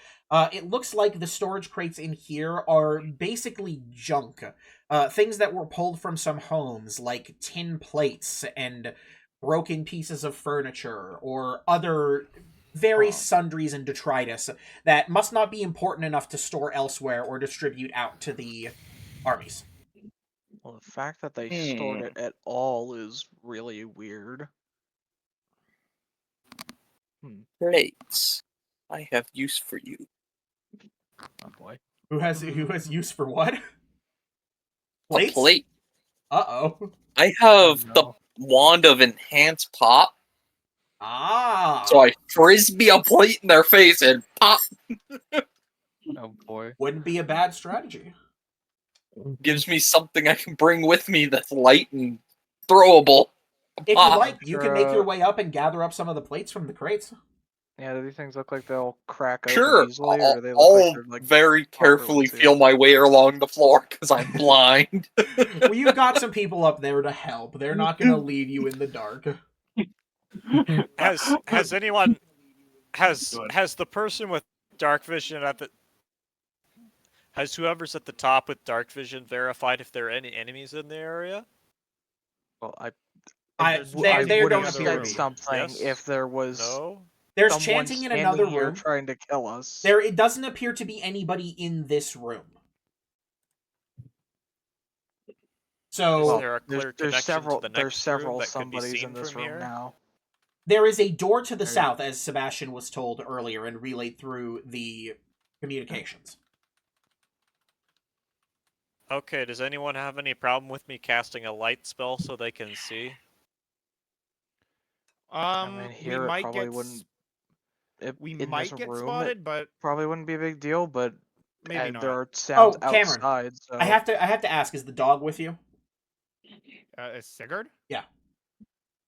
It looks like the storage crates in here are basically junk. Things that were pulled from some homes, like tin plates and broken pieces of furniture, or other various sundries and detritus that must not be important enough to store elsewhere or distribute out to the armies. Well, the fact that they stored it at all is really weird. Plates. I have use for you. Oh boy. Who has use for what? A Plates? plate. Uh-oh. I have the No. wand of enhanced pop, Ah. so I frisbee a plate in their face and pop. Oh boy. Wouldn't be a bad strategy. Gives me something I can bring with me that's light and throwable. If you Pop. like, you can make your way up and gather up some of the plates from the crates. Yeah, do these things look like they'll crack open Sure, easily, or I'll, do they look like they're like very carefully sealed? feel my way along the floor because I'm blind. Well, you've got some people up there to help. They're not going to leave you in the dark. Has anyone Has the person with dark vision has whoever's at the top with dark vision verified if there are any enemies in the area? Well, There's they would don't have appear to said be. something Yes? if there was No. There's someone chanting in standing another here room. trying to kill us. It doesn't appear to be anybody in this room. So Is there a clear connection to the next there's several room that could be somebodies seen in this from room here? now. there is a door to the There- south, as Sebastian was told earlier and relayed through the communications. Okay, does anyone have any problem with me casting a light spell so they can see? mean, here We it might probably get wouldn't. we in might this get room, spotted, but It probably wouldn't be a big deal, but maybe not. there are sounds Cameron, outside. So I have to ask: is the dog with you? Is Sigurd? Yeah.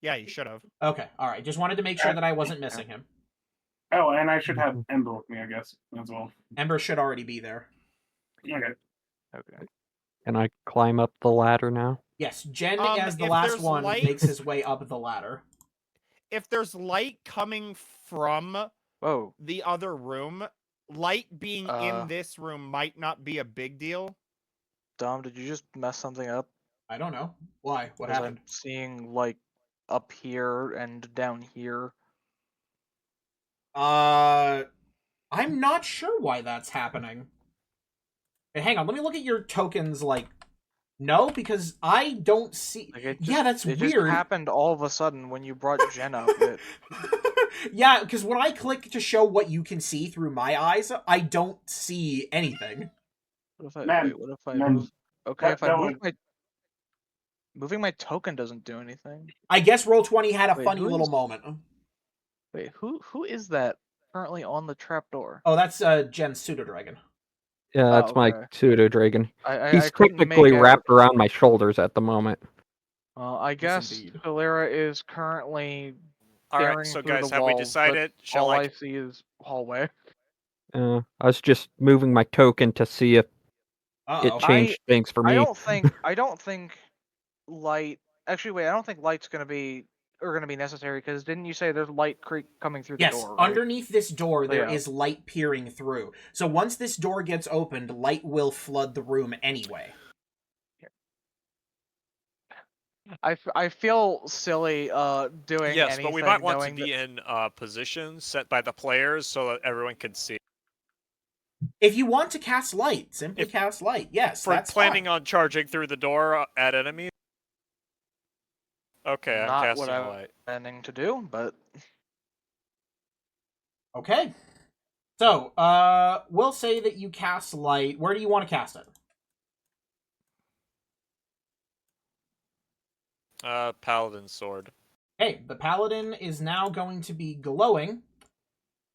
Yeah, you should have. Okay, all right. Just wanted to make sure that I wasn't missing him. Oh, and I should have Ember with me, I guess, as well. Ember should already be there. Okay. Okay. Can I climb up the ladder now? Yes, Jen, as the If last there's one, light- makes his way up the ladder. If there's light coming from Whoa. the other room, light being Uh, in this room might not be a big deal. Dom, did you just mess something up? I don't know why. What 'Cause happened? I'm seeing like up here and down here. I'm not sure why that's happening. Hey, hang on, let me look at your tokens. Like, no, because I don't see. Like Yeah, that's it weird. just happened all of a sudden when you brought Jen up. Yeah, because when I click to show what you can see through my eyes, I don't see anything. What if I Man, wait? What if I man, move? Okay, that- if I that move one- moving my token doesn't do anything. I guess Roll20 had a Wait, funny who little is- moment. Wait, who is that currently on the trapdoor? Oh, that's Jen's pseudo dragon. Yeah, that's my okay. pseudo dragon. I He's couldn't technically make out- wrapped around my shoulders at the moment. I guess indeed. Valera is currently All staring right, so through guys, the have we walls, but decided? Shall all I? I see is hallway. I was just moving my token to see if Uh-oh. it changed things for me. I don't think light. Actually, wait. I don't think light's gonna be necessary because didn't you say there's light coming through the Yes, door? Right? underneath this door, there is yeah. light peering through. So once this door gets opened, light will flood the room anyway. I feel silly doing Yes, anything. but we might want to knowing be in positions set by the players so that everyone can see. If you want to cast light, simply cast light. Yes, For that's planning fine. on charging through the door at enemies. Okay, I'm Not casting what I'm light. planning to do, but Okay. So, we'll say that you cast light. Where do you want to cast it? Paladin sword. Okay, the paladin is now going to be glowing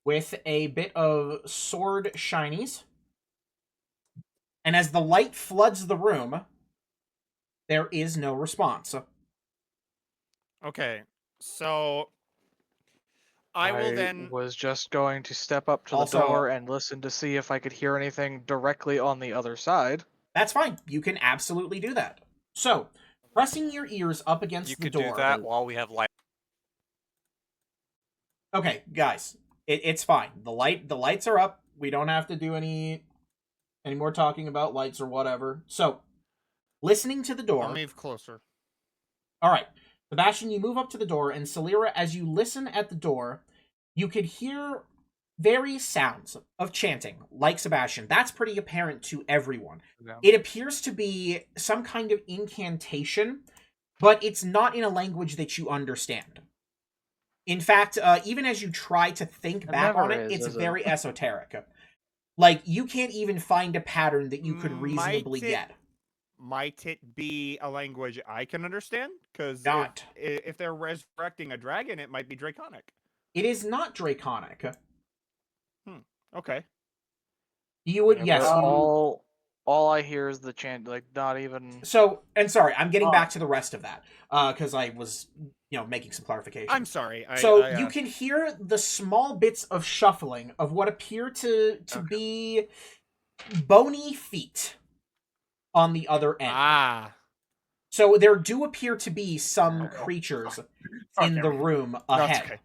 with a bit of sword shinies. And as the light floods the room, there is no response. Okay, so I will then. was just going to step up to Also- the door and listen to see if I could hear anything directly on the other side. That's fine. You can absolutely do that. So, pressing your ears up against You the could door. do that while we have light. Okay, guys, it's fine. The lights are up. We don't have to do any more talking about lights or whatever. So, listening to the door. I'll move closer. All right, Sebastian, you move up to the door, and Celira, as you listen at the door, you could hear various sounds of chanting, like Sebastian. That's pretty apparent to everyone. Yeah. It appears to be some kind of incantation, but it's not in a language that you understand. In fact, even as you try to think It back never on it, is it's it? very esoteric. Like, you can't even find a pattern that you could Might reasonably it- get. Might it be a language I can understand? Because Not. if they're resurrecting a dragon, it might be Draconic. It is not Draconic. Okay. You would, yes. but all I hear is the chant, like not even. So, and sorry, I'm getting back to the rest of that, because I was, making some clarification. I'm sorry. So you can hear the small bits of shuffling of what appear to be bony feet on the other end. So there do appear to be some creatures in the room That's ahead. okay.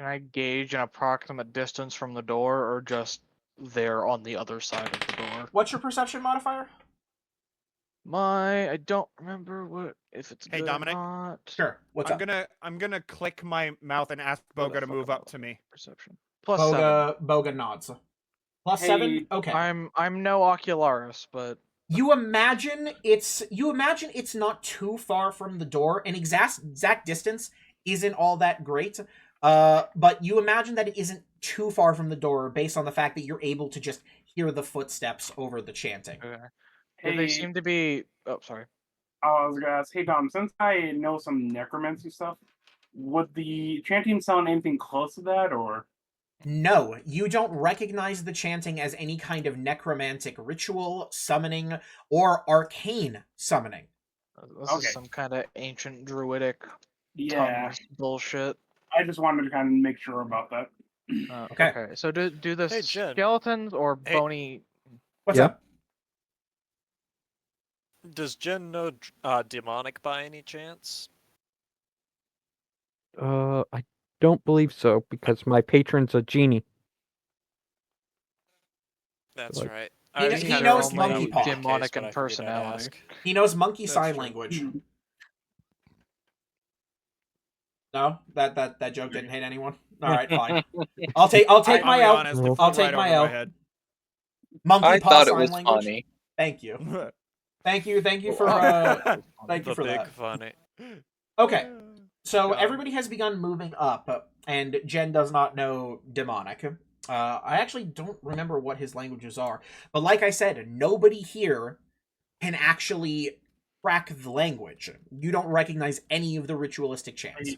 Can I gauge an approximate distance from the door, or just there on the other side of the door? What's your perception modifier? I don't remember what if it's Hey, good Dominic? or not. Sure. What's up? I'm gonna click my mouth and ask What the Boga to fuck move am up I to me. Perception. +7. Boga nods. Plus Hey, 7? Okay. I'm no Ocularis, but You imagine it's not too far from the door. An exact distance isn't all that great. But you imagine that it isn't too far from the door based on the fact that you're able to just hear the footsteps over the chanting. okay. Hey, They seem to be. Oh, sorry. I was gonna ask, hey Dom, since I know some necromancy stuff, would the chanting sound anything close to that, or? No, you don't recognize the chanting as any kind of necromantic ritual, summoning, or arcane summoning. This Okay. is some kind of ancient druidic Yeah, tongues bullshit. I just wanted to kind of make sure about that. Okay. Okay. So do the Hey, Jen. skeletons or Hey. bony? What's Yeah. up? Does Jen know demonic by any chance? I don't believe so because my patron's a genie. That's Like- right. He was kn- kinda he knows hoping that monkey would be paw. the case, Demonic but in I figured I'd personality. ask. He knows monkey That's sign true. language. No, that joke didn't hit anyone. All right, fine. I'll take I'll my be L. honest, it I'll flew take right my over L. head. Monkey I paw thought it sign was language. funny. Thank you. Thank you for thank you The for big that. funny. Okay. So Done. everybody has begun moving up, and Jen does not know demonic. I actually don't remember what his languages are, but like I said, nobody here can actually crack the language. You don't recognize any of the ritualistic chants.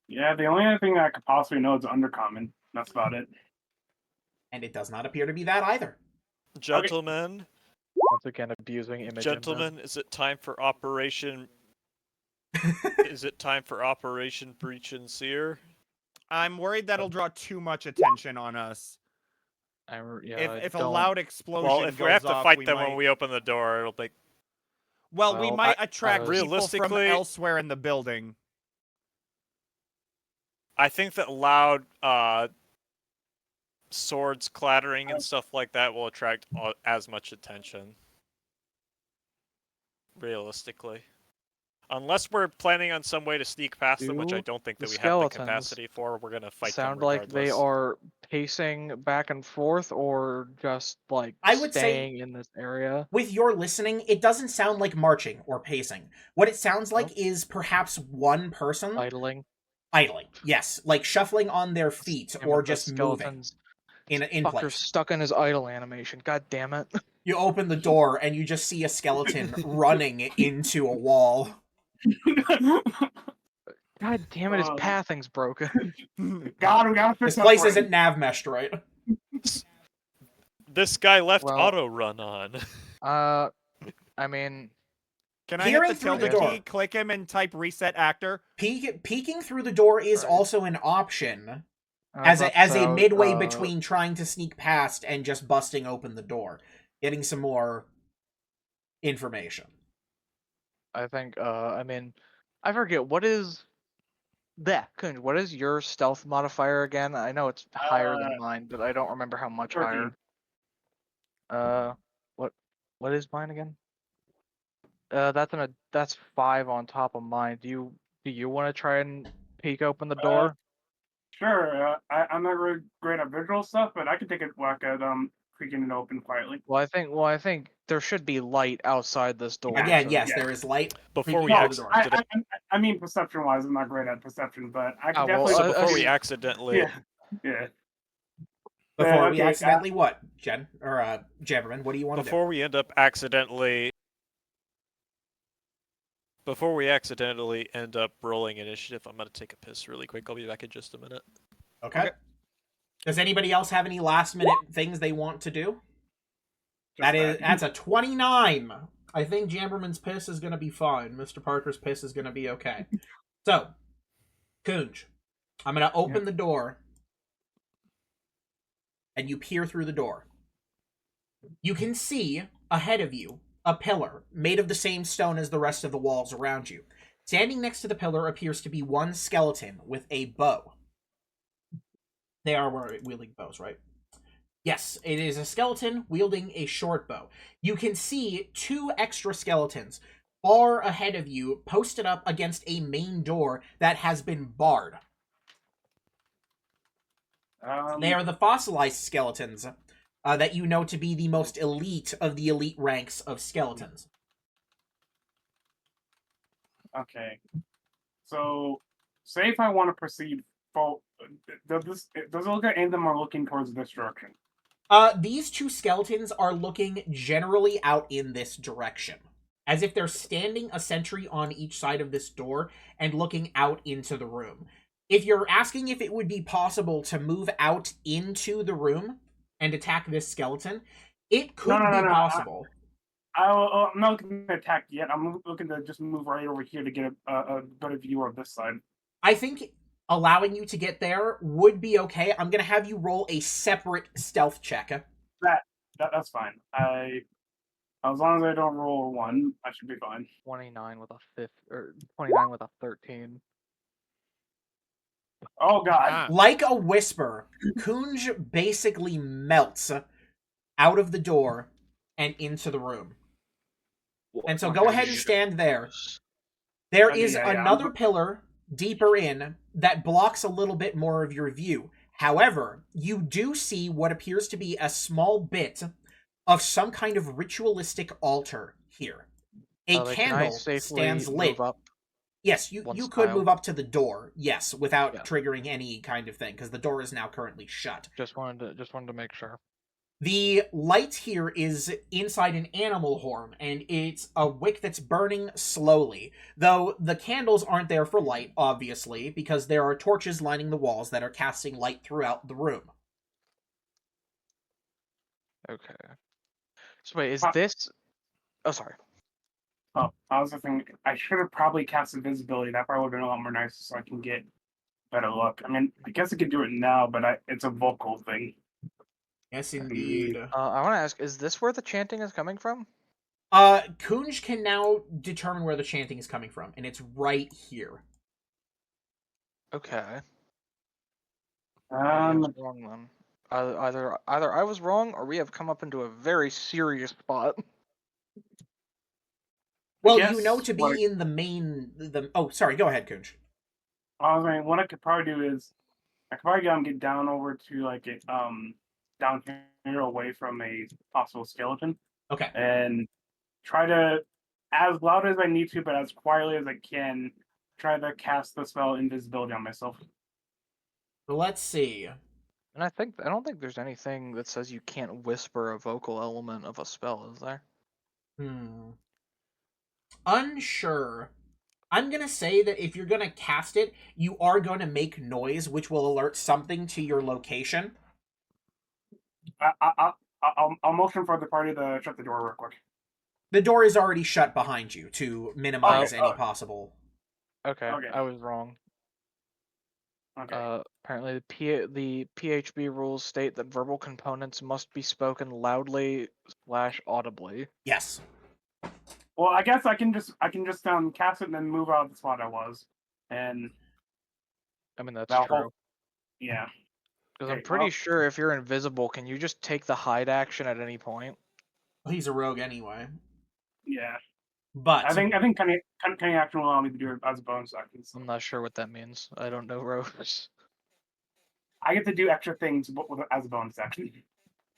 Yeah, the only other thing I could possibly know is Undercommon. That's about it. And it does not appear to be that either. Gentlemen, Once again, abusing image. gentlemen, is it time for Operation? Is it time for Operation Breach and Sear? I'm worried that'll draw too much attention on us. If a don't- loud explosion Well, if we goes have to off, fight we them might... when we open the door, it'll be. Well, we Well, might attract people from realistically- elsewhere in the building. I think that loud swords clattering and stuff like that will attract as much attention. Realistically. Unless we're planning on some way to sneak past them, which I Do don't think the that we have the skeletons capacity for, we're gonna fight sound them like regardless. they are pacing back and forth, or just like I would say- staying in this area. With your listening, it doesn't sound like marching or pacing. What it sounds like is perhaps one person Idling. idling. Yes, like shuffling on their feet Damn or it, the just moving skeletons. in Fucker's place. stuck in his idle animation. God damn it. You open the door and you just see a skeleton running into a wall. God damn it, his Oh. pathing's broken. God, we gotta fix This that place brain. isn't nav meshed, right? This guy left Well- auto run on. I mean, Can I hit Peering the through tilde the door. key, click him, and type reset actor? Peeking through the door is Right. also an option I as was a about to, midway between trying to sneak past and just busting open the door, getting some more information. I think, I mean, I forget, what is that? Kunj, what is your stealth modifier again? I know it's higher than mine, but I don't remember how much 13. higher. What is mine again? That's 5 on top of mine. Do you want to try and peek open the door? Sure, I'm not really great at visual stuff, but I can take a whack at creaking it open quietly. Well, I think there should be light outside this door. Again, so- yes, there is light. Before we peeking No, through the act- door. I mean, perception-wise, I'm not great at perception, but I can Ah, well, definitely. So before we okay. accidentally, Yeah. Yeah. Before we okay, accidentally what, Jen or Jabberman? What do you want to do? before we end up accidentally, before we accidentally end up rolling initiative, I'm gonna take a piss really quick. I'll be back in just a minute. Okay. Does anybody else have any last minute things they want to do? That's a 29. I think Jamberman's piss is gonna be fine. Mr. Parker's piss is gonna be okay. So, Kunj, I'm gonna open the door, and you peer through the door. You can see ahead of you a pillar made of the same stone as the rest of the walls around you. Standing next to the pillar appears to be one skeleton with a bow. They are wielding bows, right? Yes, it is a skeleton wielding a short bow. You can see 2 extra skeletons far ahead of you, posted up against a main door that has been barred. They are the fossilized skeletons that you know to be the most elite of the elite ranks of skeletons. Okay. So, say if I want to proceed, does it look like any of them are looking towards this direction? These 2 skeletons are looking generally out in this direction, as if they're standing a sentry on each side of this door and looking out into the room. If you're asking if it would be possible to move out into the room and attack this skeleton, it could be possible. I'm not looking to attack yet. I'm looking to just move right over here to get a better view of this side. I think allowing you to get there would be okay. I'm going to have you roll a separate stealth check. That's fine. As long as I don't roll a 1, I should be fine. 29 with a 13. Oh god. Ah, Like a whisper, Kunj basically melts out of the door and into the room. And so go ahead and stand there. There is another pillar deeper in that blocks a little bit more of your view. However, you do see what appears to be a small bit of some kind of ritualistic altar here. A candle stands lit. Yes, you could move up to the door, yes, without triggering any kind of thing, because the door is now currently shut. Just wanted to make sure. The light here is inside an animal horn, and it's a wick that's burning slowly. Though the candles aren't there for light, obviously, because there are torches lining the walls that are casting light throughout the room. Okay. So wait, is this... Oh, sorry. Oh, I was thinking I should have probably cast invisibility. That probably would have been a lot more nice, so I can get better look. I mean, I guess I could do it now, but it's a vocal thing. Yes, indeed. I want to ask, is this where the chanting is coming from? Kunj can now determine where the chanting is coming from, and it's right here. Okay. I was wrong then. Either I was wrong, or we have come up into a very serious spot. Well, you know to be in the main... Oh, sorry, go ahead, Kunj. I was saying, what I could probably do is, I could probably get down over to, like, down here away from a possible skeleton. Okay. And try to, as loud as I need to, but as quietly as I can, try to cast the spell invisibility on myself. Let's see. And I don't think there's anything that says you can't whisper a vocal element of a spell, is there? Unsure. I'm gonna say that if you're gonna cast it, you are gonna make noise, which will alert something to your location. I'll motion for the party to shut the door real quick. The door is already shut behind you to minimize any possible... Okay, I was wrong. Okay. Apparently, the PHB rules state that verbal components must be spoken loudly / audibly. Yes. Well, I guess I can just cast it and then move out of the spot I was, and I mean that's true. Yeah. Because I'm pretty sure if you're invisible, can you just take the hide action at any point? Well, he's a rogue anyway. Yeah. But I think cunning action will allow me to do it as a bonus action. I'm not sure what that means. I don't know rogues. I get to do extra things as a bonus action.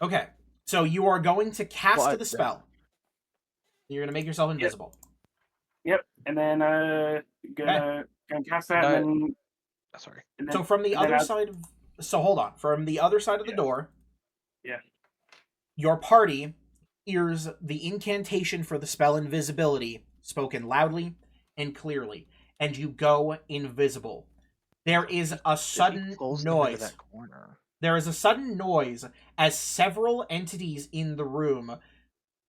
Okay, so you are going to cast the spell. You're going to make yourself invisible. Yep, and then gonna cast that. And then, sorry. And then, so from the other side of... So hold on. From the other side of the door... Yeah. Your party hears the incantation for the spell invisibility spoken loudly and clearly, and you go invisible. There is a sudden noise. There is a sudden noise as several entities in the room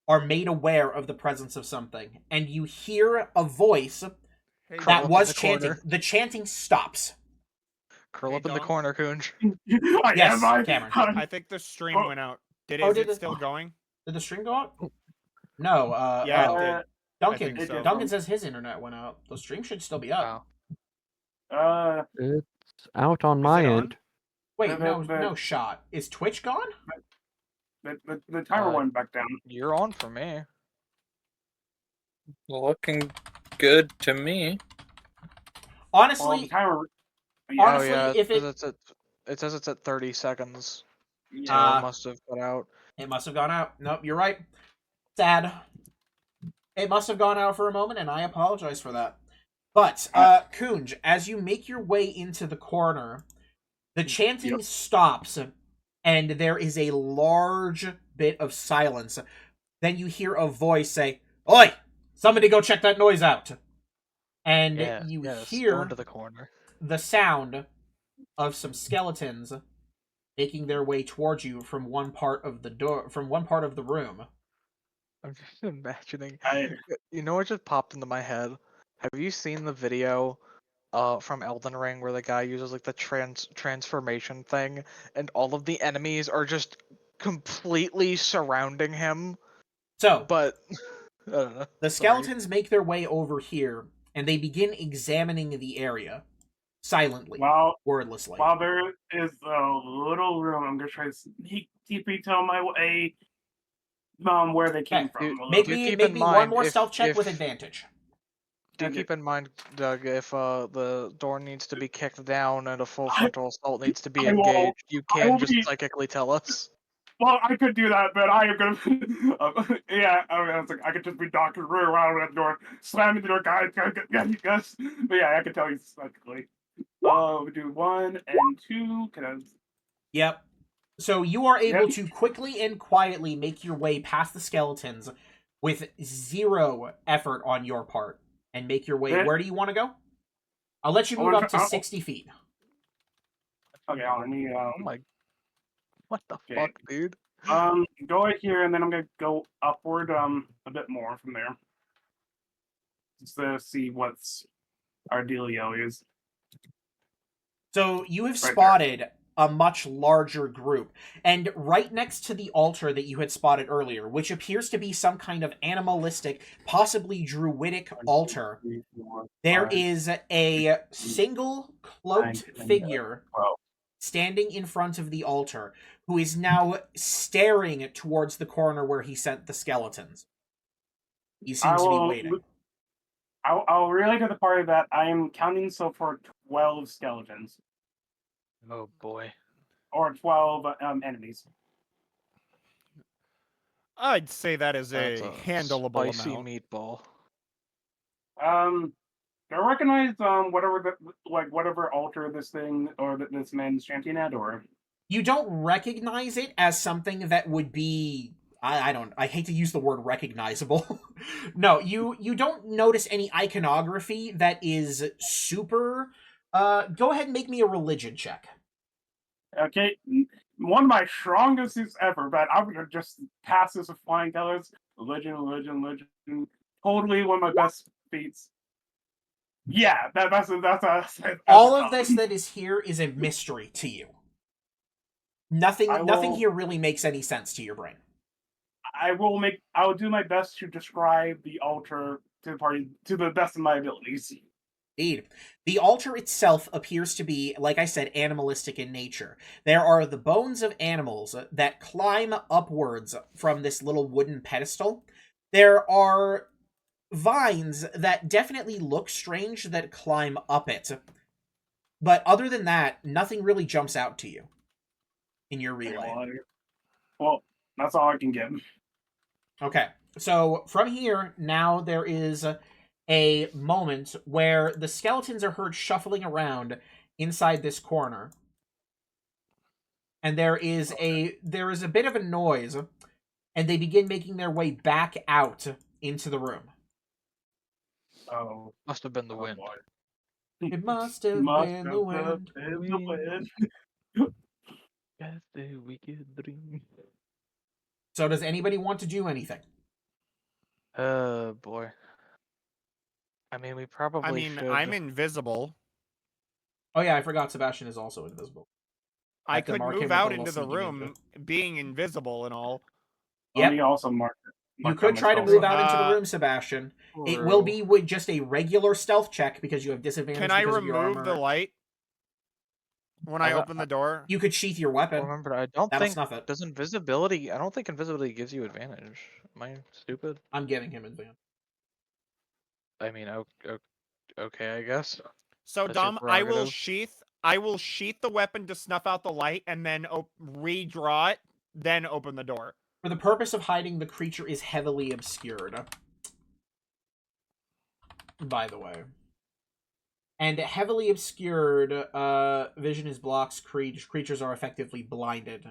are made aware of the presence of something, and you hear a voice that was chanting. The chanting stops. Curl up in the corner, Kunj. Yes, Cameron. I think the stream went out. Is it still going? Did the stream go out? No. Yeah, it did. Duncan, think so. Duncan says his internet went out. The stream should still be up. Wow. It's out on Is my it on? end. Wait, The- no shot. Is Twitch gone? The timer went back down. You're on for me. Looking good to me. Well, Honestly, the timer. Honestly, oh yeah, if it- it says it's at 30 seconds. So Ah. it must have cut out. it must have gone out. Nope, you're right. Sad. It must have gone out for a moment, and I apologize for that. But, Kunj, as you make your way into the corner, the chanting stops, and there is a large bit of silence. Then you hear a voice say, "Oi! Somebody go check that noise out!" And you Go hear into the corner. the sound of some skeletons making their way towards you from one part of the room. I'm just imagining. I- You know what just popped into my head? Have you seen the video from Elden Ring where the guy uses like the transformation thing and all of the enemies are just completely surrounding him? So, But I don't know. the Sorry. skeletons make their way over here, and they begin examining the area silently, wordlessly. While there is a little room, I'm gonna try to sneak TP tell my way where they came Okay, from. a Make little me, keep make in me one mind more if- stealth check with if- advantage. Do Okay. keep in mind, Doug, if the door needs to be kicked down and a full frontal assault needs to be I will- engaged, you I can will just be- psychically tell us. Well, I could do that, but I am gonna. Yeah, I was like, I could just be Doctor Rue around at the door, slamming the door, guys. Yes. But yeah, I can tell you psychically. We do 1 and 2. Can I? Yep. So you are able Yep. to quickly and quietly make your way past the skeletons with 0 effort on your part and make your way. Yeah. Where do you want to go? I'll let you I move wanna up to try- 60 feet. Okay, let me Oh my! What the Okay. fuck, dude? go right here, and then I'm gonna go upward a bit more from there, just to see what's our dealio is. So you have there. spotted a much larger group, and right next to the altar that you had spotted earlier, which appears to be some kind of animalistic, possibly druidic altar, 3, 4, there 5, is a single cloaked 9, 10, figure 12. standing in front of the altar, who is now staring towards the corner where he sent the skeletons. He seems to be waiting. I'll relay to the party that I am counting so far 12 skeletons Oh boy. or 12 enemies. I'd say that is That's a a handleable spicy amount. meatball. Do I recognize whatever altar this thing or this man's chanting at, or You don't recognize it as something that would be I hate to use the word recognizable. No, you don't notice any iconography that is super go ahead and make me a religion check. okay, one of my strongest is ever, but I'm gonna just pass this with flying colors. Religion. Totally one of my best feats. Yeah, that's All of this that is here is a mystery to you. Nothing I nothing will- here really makes any sense to your brain. I will do my best to describe the altar to the party to the best of my abilities. Indeed. The altar itself appears to be, like I said, animalistic in nature. There are the bones of animals that climb upwards from this little wooden pedestal. There are vines that definitely look strange that climb up it. But other than that, nothing really jumps out to you in your relay. Well, that's all I can give. Okay, so from here, now there is a moment where the skeletons are heard shuffling around inside this corner. And there is a bit of a noise, and they begin making their way back out into the room. Oh, Must have been the wind. boy. It must have Must been have the wind. been the wind. That's the wicked dream. So does anybody want to do anything? Oh boy. I mean, we probably I mean, should. I'm invisible. Oh yeah, I forgot Sebastian is also invisible. I have to could mark him move with a out little into the sneaky room, being invisible and all. Yep. Let me also mark it. You mark could down try to myself. move out into the Uh, room, Sebastian. It will be with just a regular stealth check because you have disadvantage Can I because of your remove armor. the light when I I- open the door? You could sheath your weapon. Remember, I don't That'll think snuff it. does invisibility. I don't think invisibility gives you advantage. Am I stupid? I'm giving him advantage. I mean, okay, I guess. So That's your Dom, I will prerogative. sheath the weapon to snuff out the light and then redraw it, then open the door. For the purpose of hiding, the creature is heavily obscured. By the way. And heavily obscured, vision is blocked, creatures are effectively blinded.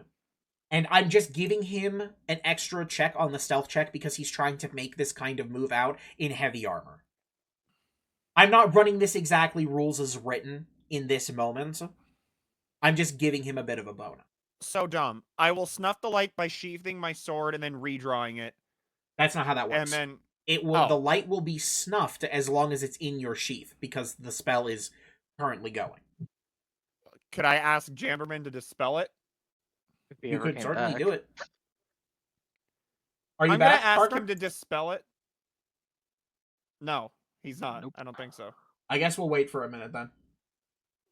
And I'm just giving him an extra check on the stealth check because he's trying to make this kind of move out in heavy armor. I'm not running this exactly rules as written in this moment. I'm just giving him a bit of a bonus. So Dom, I will snuff the light by sheathing my sword and then redrawing it. That's not how that works. And then It will. Oh. The light will be snuffed as long as it's in your sheath because the spell is currently going. could I ask Jamberman to dispel it? If he You ever could came certainly back. do it. Are you I'm back, gonna ask Parker? him to dispel it. No, he's not. Nope. I don't think so. I guess we'll wait for a minute then.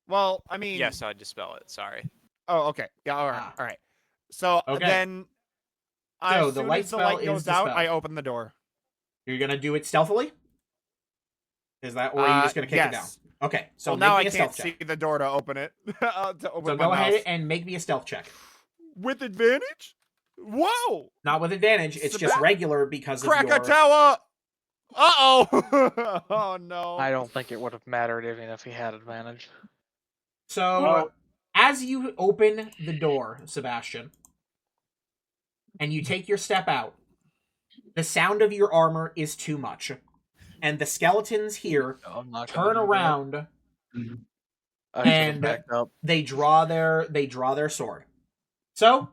Well, I mean, Yes, I'd dispel it. Sorry. Oh, okay. Yeah. All right. Ah. All right. So Okay. then, So, as the soon light as the spell light is goes out, dispelled. I open the door. You're gonna do it stealthily? Is that, or are you just gonna kick it down? yes. Okay, so Well, make now me I a can't stealth see check. the door to open it. To open So my go ahead mouse. and make me a stealth check. With advantage. Whoa! Not with advantage, it's just Seba- regular because of your... Krakatoa! Uh-oh! Oh no! I don't think it would have mattered even if he had advantage. So, Well- as you open the door, Sebastian, and you take your step out, the sound of your armor is too much. And the skeletons here I'm not gonna turn do that. around, I should've and- backed up. they draw their sword. So,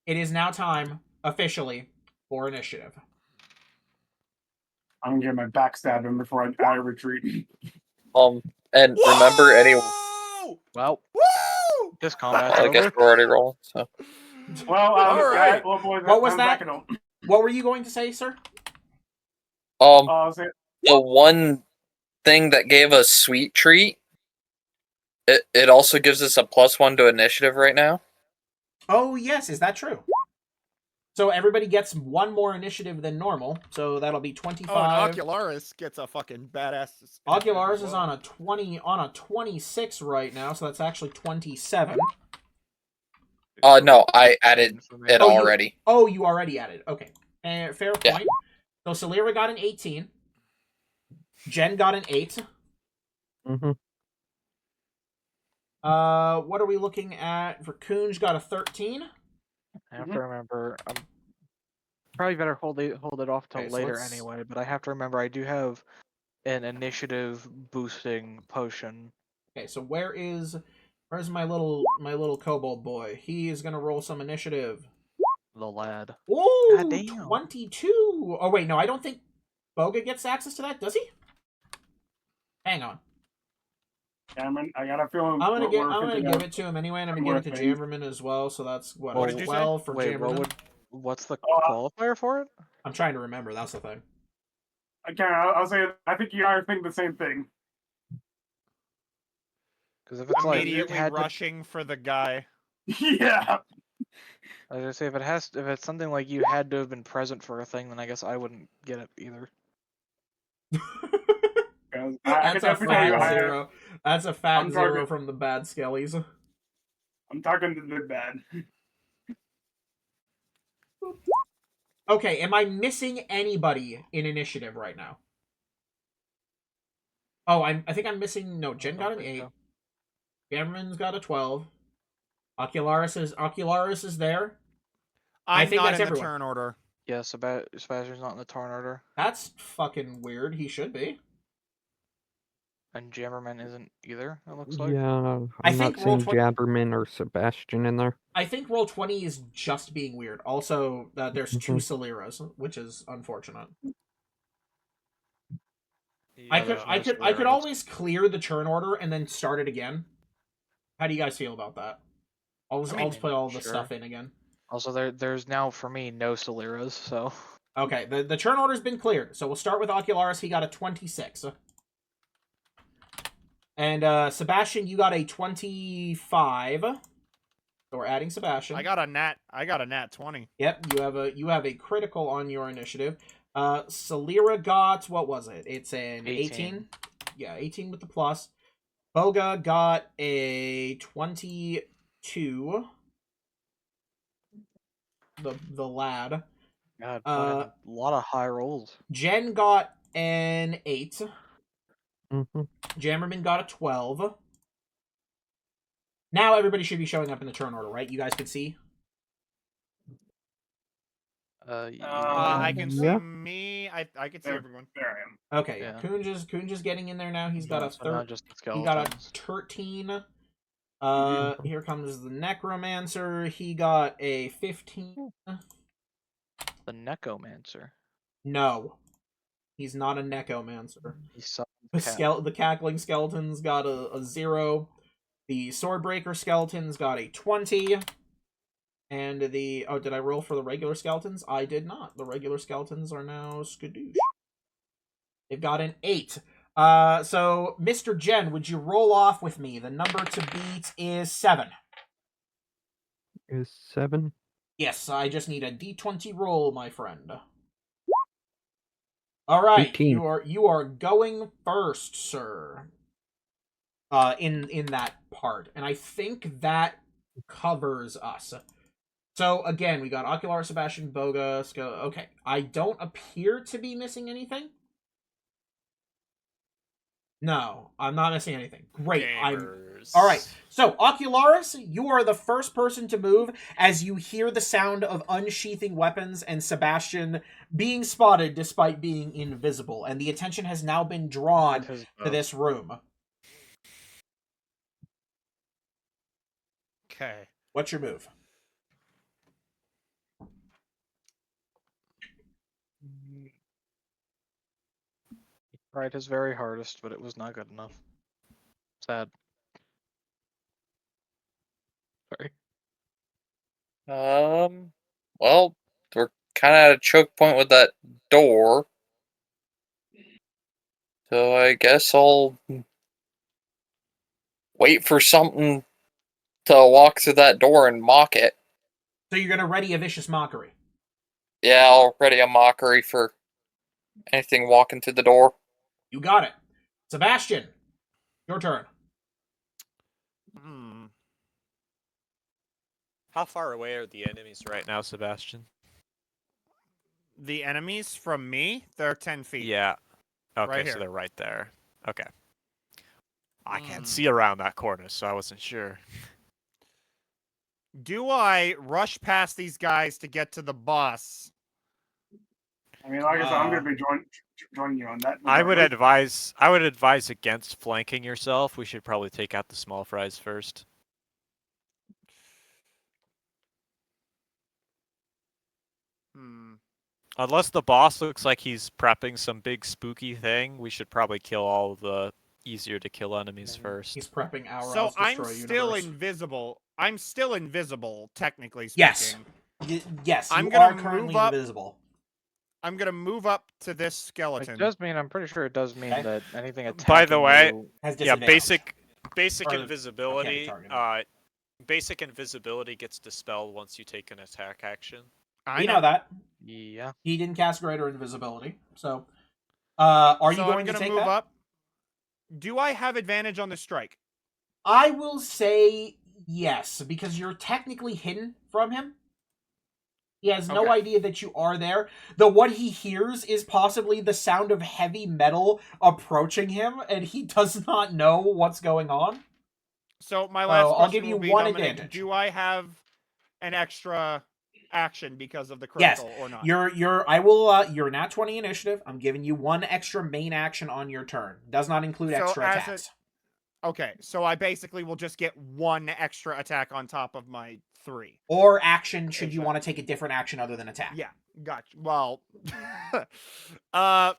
it is now time, officially, for initiative. I'm gonna get my backstab him before I retreat. And remember, anyone. Whoa! Well, Woo! this combat's I guess over. we're already rolling. So Well, All right. well, boys, What was I'm that? backing up. What were you going to say, sir? So- the one thing that gave us Sweet Treat, it also gives us a +1 to initiative right now. Oh, yes, is that true? So everybody gets one more initiative than normal, so that'll be 25. Oh, and Ocularis gets a fucking badass. Ocularis is on a 26 right now, so that's actually 27. No, I added it Oh, you- already. Oh, you already added. Okay. Fair Yeah. point. So Celera got an 18. Jen got an 8. Mm-hmm. What are we looking at? Verkunj got a 13. I have to remember. I'm probably better hold it off till Okay, so later let's- anyway. But I have to remember I do have an initiative boosting potion. Okay, so where's my little kobold boy? He is gonna roll some initiative. The lad. Ooh, Goddamn. 22. Oh wait, no, I don't think Boga gets access to that, does he? Hang on. Cameron, I got a feeling. I'm gonna we're give it to him anyway, and I'm gonna give it to Jamberman as well. So that's what, What did you say? 12 for Wait, Jamberman. what's the Oh, qualifier for it? I'm trying to remember. That's the thing. Okay, I'll say. I think you and I think the same thing. Because if it's like it Immediately had to, rushing for the guy. Yeah. I was gonna say if it's something like you had to have been present for a thing, then I guess I wouldn't get it either. I That's could a definitely tell you fat higher. zero. That's a fat I'm zero target- from the bad skellies. I'm talking to the bad. Okay, am I missing anybody in initiative right now? Oh, I think I'm missing. No, Jen got an 8. Jamberman's got a 12. Ocularis is there. I I'm think not that's in everyone. the turn order. Yeah, Sebastian's not in the turn order, That's fucking weird. He should be. and Jammerman isn't either. It looks like. Yeah, I I'm think not roll seeing 20 Jabberman or Sebastian in there. I think roll 20 is just being weird. Also, there's 2 Celeras, which is unfortunate. I could always clear the turn order and then start it again. How do you guys feel about that? I'll just put all the sure. stuff in again. Also, there's now for me no Celeras, so Okay, the turn order's been cleared, so we'll start with Ocularis. He got a 26. And Sebastian, you got a 25. So we're adding Sebastian. I got a nat 20. Yep, you have a critical on your initiative. Salira got, what was it? It's an 18. Yeah, 18 with the plus. Boga got a 22. The lad. God, a lot of high rolls. Jen got an 8. Mm-hmm. Jammerman got a 12. Now everybody should be showing up in the turn order, right? You guys can see? I can see Yeah. me. I can see There. everyone. There I am. Okay, Yeah. Kunj is getting in there now. He's got a So not 13. just the He got a skeletons. 13. Here comes the Necromancer. He got a 15. The Necromancer. No. He's not a Necromancer. He summons The Cackling Skeletons got a 0. The Swordbreaker Skeletons got a 20. And the... Oh, did I roll for the regular skeletons? I did not. The regular skeletons are now skadoosh. They've got an 8. So, Mr. Jen, would you roll off with me? The number to beat is 7. Is 7? Yes, I just need a d20 roll, my friend. All right, 18. you are going first, sir. In that part, and I think that covers us. So again, we got Ocular, Sebastian, Boga, Okay, I don't appear to be missing anything. No, I'm not missing anything. Great. All right. So, Ocularis, you are the first person to move as you hear the sound of unsheathing weapons and Sebastian being spotted despite being invisible, and the attention has now been drawn to this room. Okay. What's your move? He tried his very hardest, but it was not good enough. Sad. Sorry. Well, we're kind of at a choke point with that door. So I guess I'll wait for something to walk through that door and mock it. So you're going to ready a vicious mockery. Yeah, I'll ready a mockery for anything walking through the door. You got it. Sebastian, your turn. How far away are the enemies right now, Sebastian? The enemies from me, they're 10 feet. Yeah. Okay, Right so here. they're right there. Okay. I can't see around that corner, so I wasn't sure. Do I rush past these guys to get to the boss? I mean, like I said, I'm going to be joining you on that. I would regardless. advise against flanking yourself. We should probably take out the small fries first. Unless the boss looks like he's prepping some big spooky thing, we should probably kill all the easier to kill enemies first. He's prepping our So I'm Destroy still Universe. invisible. I'm still invisible, technically speaking. Yes. Yes, I'm you gonna are currently move up. invisible. I'm gonna move up to this It skeleton. does mean, I'm pretty sure it does mean Okay. that anything attacking By the way, you- Has Yeah, disadvantage. basic Or invisibility. targeted. Basic invisibility gets dispelled once you take an attack action. I You know that. Yeah. He didn't cast Greater Invisibility. So, are you So going I'm to gonna take move that? up. Do I have advantage on the strike? I will say yes, because you're technically hidden from him. He has no Okay. idea that you are there. Though what he hears is possibly the sound of heavy metal approaching him, and he does not know what's going on. So my last I'll question give you will be, one Dominic, advantage. do I have an extra action because of the Yes, critical or not? You're nat 20 initiative. I'm giving you one extra main action on your turn. Does not include So extra as attacks. Okay, so I basically will just get one extra attack on top of my 3. Or action should you Okay. want to take a different action other than attack. Yeah, gotcha. Well, More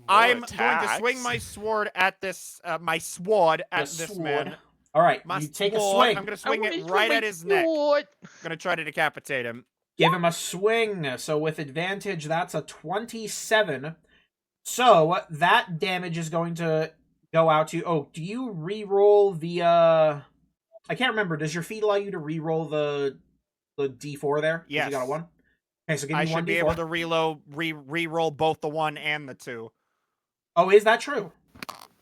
I'm going to attacks. swing my sword at this, my sword at The this sword. man. All right, My you take a sword, swing. I'm going to swing it right at his neck. I'm going to try to decapitate him. Give him a swing. So with advantage, that's a 27. So that damage is going to go out to... Oh, do you re-roll the... I can't remember. Does your feat allow you to re-roll the D4 there? 'Cause Yes. You got a 1? Okay, so give me I one should be D4. able to re-roll both the 1 and the 2. Oh, is that true?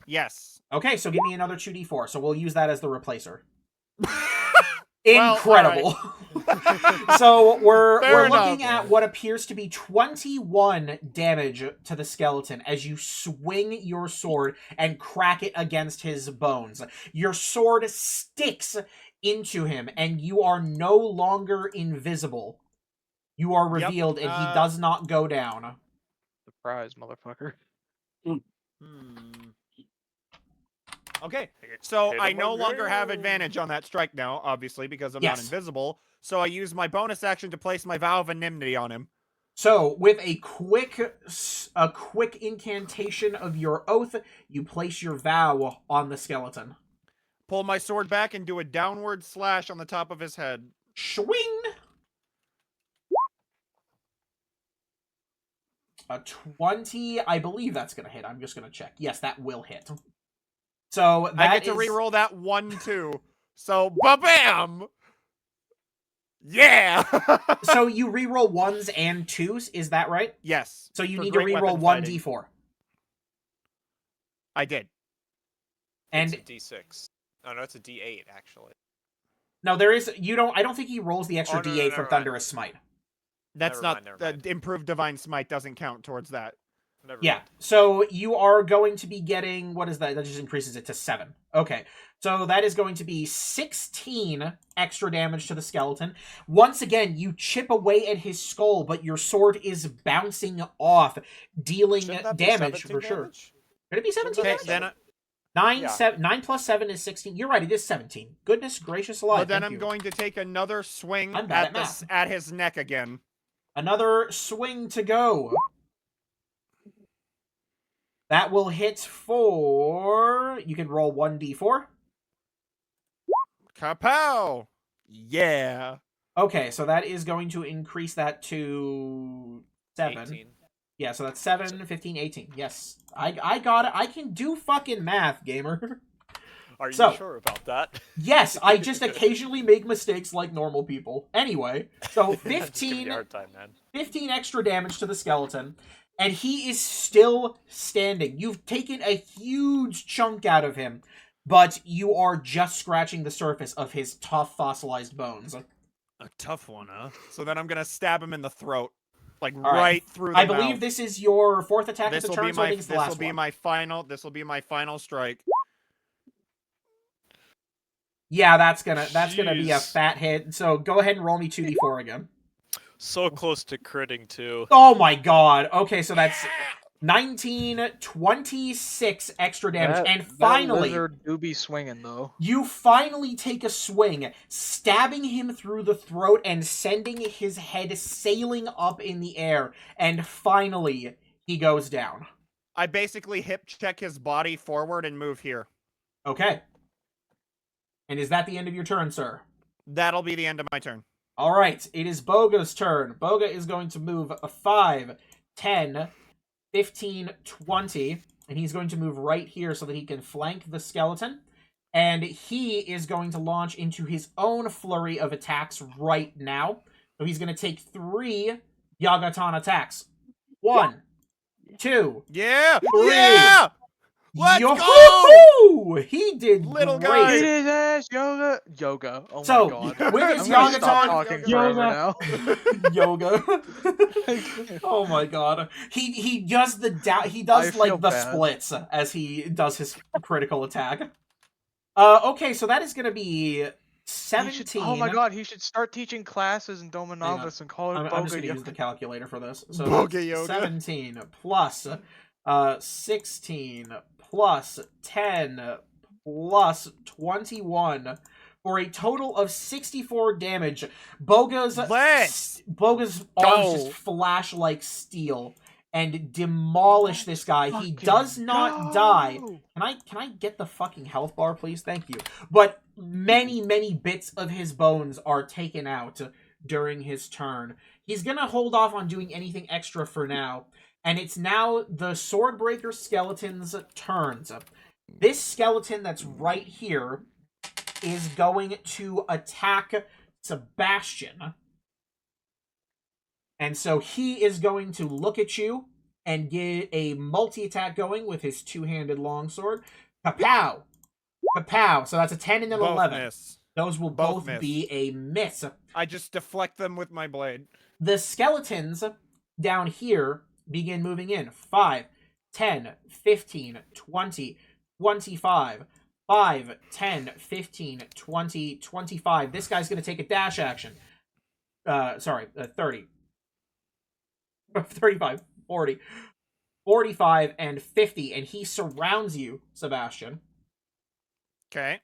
Yes. Okay, so give me another 2D4. So we'll use that as the replacer. Well, Incredible. So we're Fair looking enough. at what appears to be 21 damage to the skeleton as you swing your sword and crack it against his bones. Your sword sticks into him and you are no longer invisible. You are Yep, revealed and he does not go down. Surprise, motherfucker. Okay, so Hit I him no longer have again. advantage on that strike now, obviously, because I'm not Yes. invisible. So I use my bonus action to place my Vow of Enmity on him. So, with a quick incantation of your oath, you place your vow on the skeleton. Pull my sword back and do a downward slash on the top of his head. Swing! A 20, I believe that's going to hit. I'm just going to check. Yes, that will hit. So, that I get to is- re-roll that 1, too. So, ba-bam! Yeah! So, you re-roll 1s and 2s, is that right? Yes. So, you for need to great re-roll weapon 1 fighting. d4. I did. And It's a D6. Oh no, it's a D8 actually. no, there is, I don't think he rolls the extra Oh, no, d8 never for mind. Thunderous Smite. That's Never not... mind, never mind. improved Divine Smite doesn't count towards that. Never Yeah, mind. so you are going to be getting, what is that? That just increases it to 7. Okay, so that is going to be 16 extra damage to the skeleton. Once again, you chip away at his skull, but your sword is bouncing off, dealing Shouldn't that be damage 17 for sure. damage? Could it be 17 Okay, damage? then... 9 plus 7 is 16. You're right, it is 17. Goodness gracious alive. But then thank I'm you. going to take another swing I'm bad at at math. at his neck again. Another swing to go. That will hit for... You can roll 1d4. Kapow! Yeah. Okay, so that is going to increase that to 7. 18. Yeah, so that's 7, 15, 18. Yes. I got it. I can do fucking math, gamer. Are you So- sure about that? Yes, I just occasionally make mistakes like normal people. Anyway, so Just giving 15 you a hard time, man. 15 extra damage to the skeleton, and he is still standing. You've taken a huge chunk out of him, but you are just scratching the surface of his tough fossilized bones. A tough one, huh? So then I'm gonna stab him in the throat, like right. right through the I believe mouth. this is your 4th attack of This the will turn, be so I my think it's the this last will be one. my final this will be my final strike. Yeah, that's gonna be a Jeez. fat hit. So go ahead and roll me 2d4 again. So close to critting too. Oh my god. Okay, so that's 19, 26 extra damage, and That finally, lizard do be swinging though. you finally take a swing, stabbing him through the throat and sending his head sailing up in the air, and finally, he goes down. I basically hip check his body forward and move here. Okay. And is that the end of your turn, sir? That'll be the end of my turn. All right, it is Boga's turn. Boga is going to move a 5, 10, 15, 20, and he's going to move right here so that he can flank the skeleton. And he is going to launch into his own flurry of attacks right now. So he's going to take 3 Yagatan attacks. 1, 2, Yeah! 3. Yeah! Let's go! Yo-hoo-hoo! He did Little great. guy. Eat his ass, yoga. Oh So, my god. with I'm his gonna stop Yagaton talking forever now. yoga. Oh my god. He does the he I does feel like the bad. splits as he does his critical attack. Okay, so that is gonna be He 17. should, oh my god, he should start teaching classes in Hang on. Dominavis and call it I'm just Boga gonna Yoga. use the calculator for this. So Boga that's yoga. 17 plus 16 plus 10 plus 21 for a total of 64 damage. Boga's Let's arms go. just flash like steel and demolish this guy. He Fucking does not die. go! Can I get the fucking health bar, please? Thank you. But many bits of his bones are taken out during his turn. He's gonna hold off on doing anything extra for now, and it's now the Swordbreaker skeleton's turns. This skeleton that's right here is going to attack Sebastian. And so he is going to look at you and get a multi-attack going with his two-handed longsword. Kapow! Kapow! So that's a 10 and an Both 11. miss. Those will Both both miss. be a miss. I just deflect them with my blade. The skeletons down here begin moving in. 5, 10, 15, 20, 25. 5, 10, 15, 20, 25. This guy's going to take a dash action. 30. 35, 40, 45, and 50. And he surrounds you, Sebastian. Okay.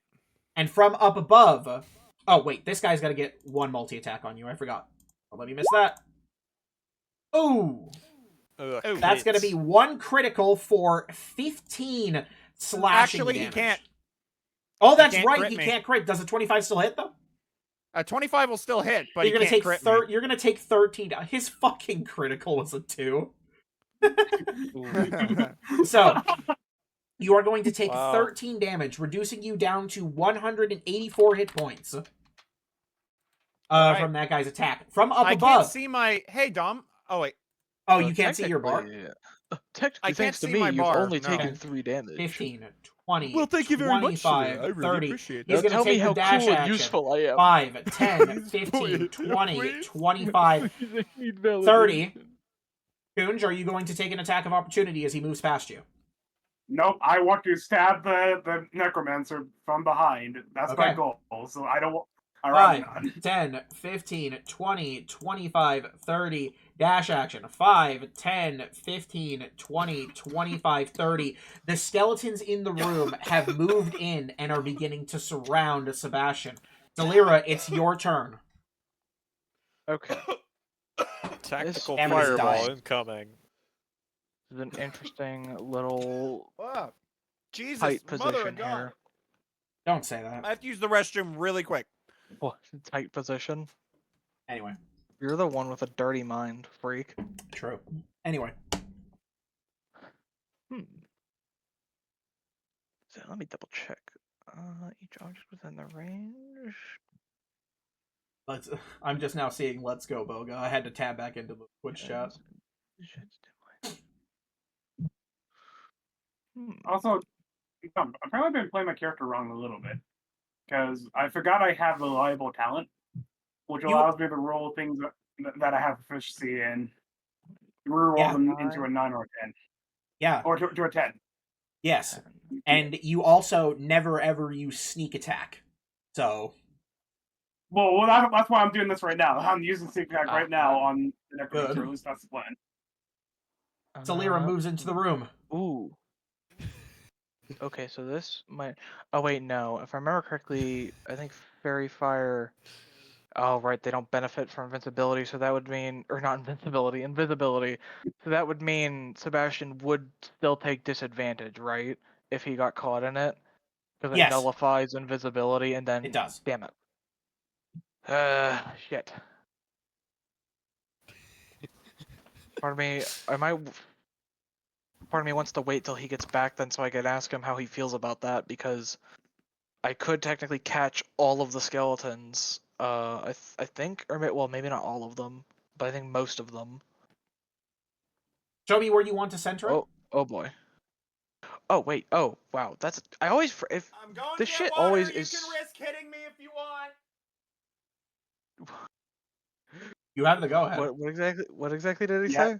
And from up above... Oh, wait. This guy's got to get one multi-attack on you. I forgot. Don't let me miss that. Ooh. Ugh, Ooh. That's going to be one critical for 15 slashing Actually, damage. he can't. Oh, that's can't right. crit He me. can't crit. Does a 25 still hit, though? A 25 will still hit, but you're he gonna can't take crit me. You're gonna take 13. His fucking critical was a 2. So you are going to take Wow. 13 damage, reducing you down to 184 hit points. Alright. From that guy's attack. From up I above. can't see my. Hey, Dom. Oh wait. Oh, you can't see your bar? Technically, I can't thanks to see me, my you've bar, only no. taken 3 damage. 15, 20, Well, thank you very much, sir. 25, I really 30. appreciate He's Now gonna tell me take how a dash cool and action. useful I am. 5, 10, Please, 15, please, 20, please. 25, Please, I need validation. 30. Kunj, are you going to take an attack of opportunity as he moves past you? Nope, I want to stab the necromancer from behind. That's my Okay. goal. So I don't want. All right, 5, 10, 15, 20, 25, 30. Dash action. 5, 10, 15, 20, 25, 30. The skeletons in the room have moved in and are beginning to surround Sebastian. Delira, it's your turn. Okay, Tactical Hammer is fireball dying. incoming. this is an interesting little Oh, Jesus, tight mother position of God. here. Don't say that. I have to use the restroom really quick. What? Tight position? Anyway, You're the one with a dirty mind, freak. true. Anyway, So let me double check. Each object within the range. I'm just now seeing Let's Go, Boga. I had to tab back into the Twitch chat. Also, apparently I've been playing my character wrong a little bit. Because I forgot I have reliable talent, which allows me to roll things that I have proficiency in. Reroll Yeah. them into a 9 or a 10. Yeah. Or to a 10. Yes. And you also never ever use sneak attack. So Well, that's why I'm doing this right now. I'm using Sneak Attack right now on the Necromancer. At least that's the plan. Salira moves into the room. Ooh. Okay, so this might. Oh wait, no. If I remember correctly, I think Fairy Fire. Oh right, they don't benefit from invincibility, so that would mean, or not invincibility, invisibility. So that would mean Sebastian would still take disadvantage, right? If he got caught in it, because it Yes. nullifies invisibility, and then It does. Damn it. Shit. Part of me, part of me wants to wait till he gets back then so I can ask him how he feels about that, because I could technically catch all of the skeletons. I think, or well, maybe not all of them, but I think most of them. Show me where you want to center it. Oh boy. Oh wait. Oh wow. That's I always if I'm going This to shit get water. always You is- can risk hitting me if you want. You have the go ahead. what exactly did he Yeah. say?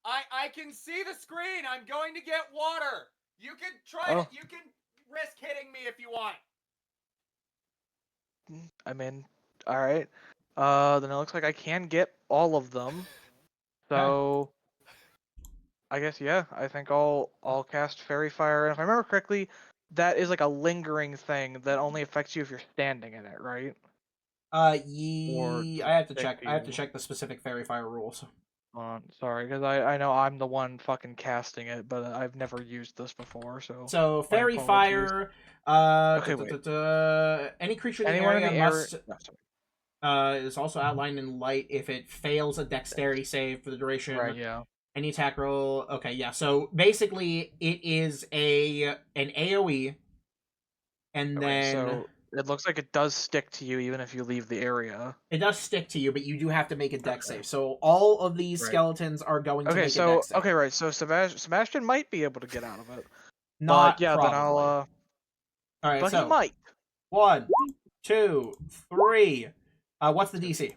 I can see the screen. I'm going to get water. You can try Oh. it. You can risk hitting me if you want. I mean, all right. Then it looks like I can get all of them. So, I guess yeah. I think I'll cast Fairy Fire. And if I remember correctly, that is like a lingering thing that only affects you if you're standing in it, right? Or I have to check. affect I have to you. check the specific Fairy Fire rules. Sorry, because I know I'm the one fucking casting it, but I've never used this before, so. So My Fairy apologies. Fire. Okay, wait. Any creature in the Anyone area in the area? must No, sorry. It's also outlined in light if it fails a dexterity save for the duration. Right, yeah. Any attack roll. Okay, yeah. So basically, it is an AOE, and Okay, then so it looks like it does stick to you even if you leave the area. it does stick to you, but you do have to make a dex save. So all of these Right. skeletons are going to Okay, make a so dex save. okay, right. So Sebastian might be able to get out of it. Not But yeah, probably. then I'll All right, but so he might. 1, 2, 3. What's the DC?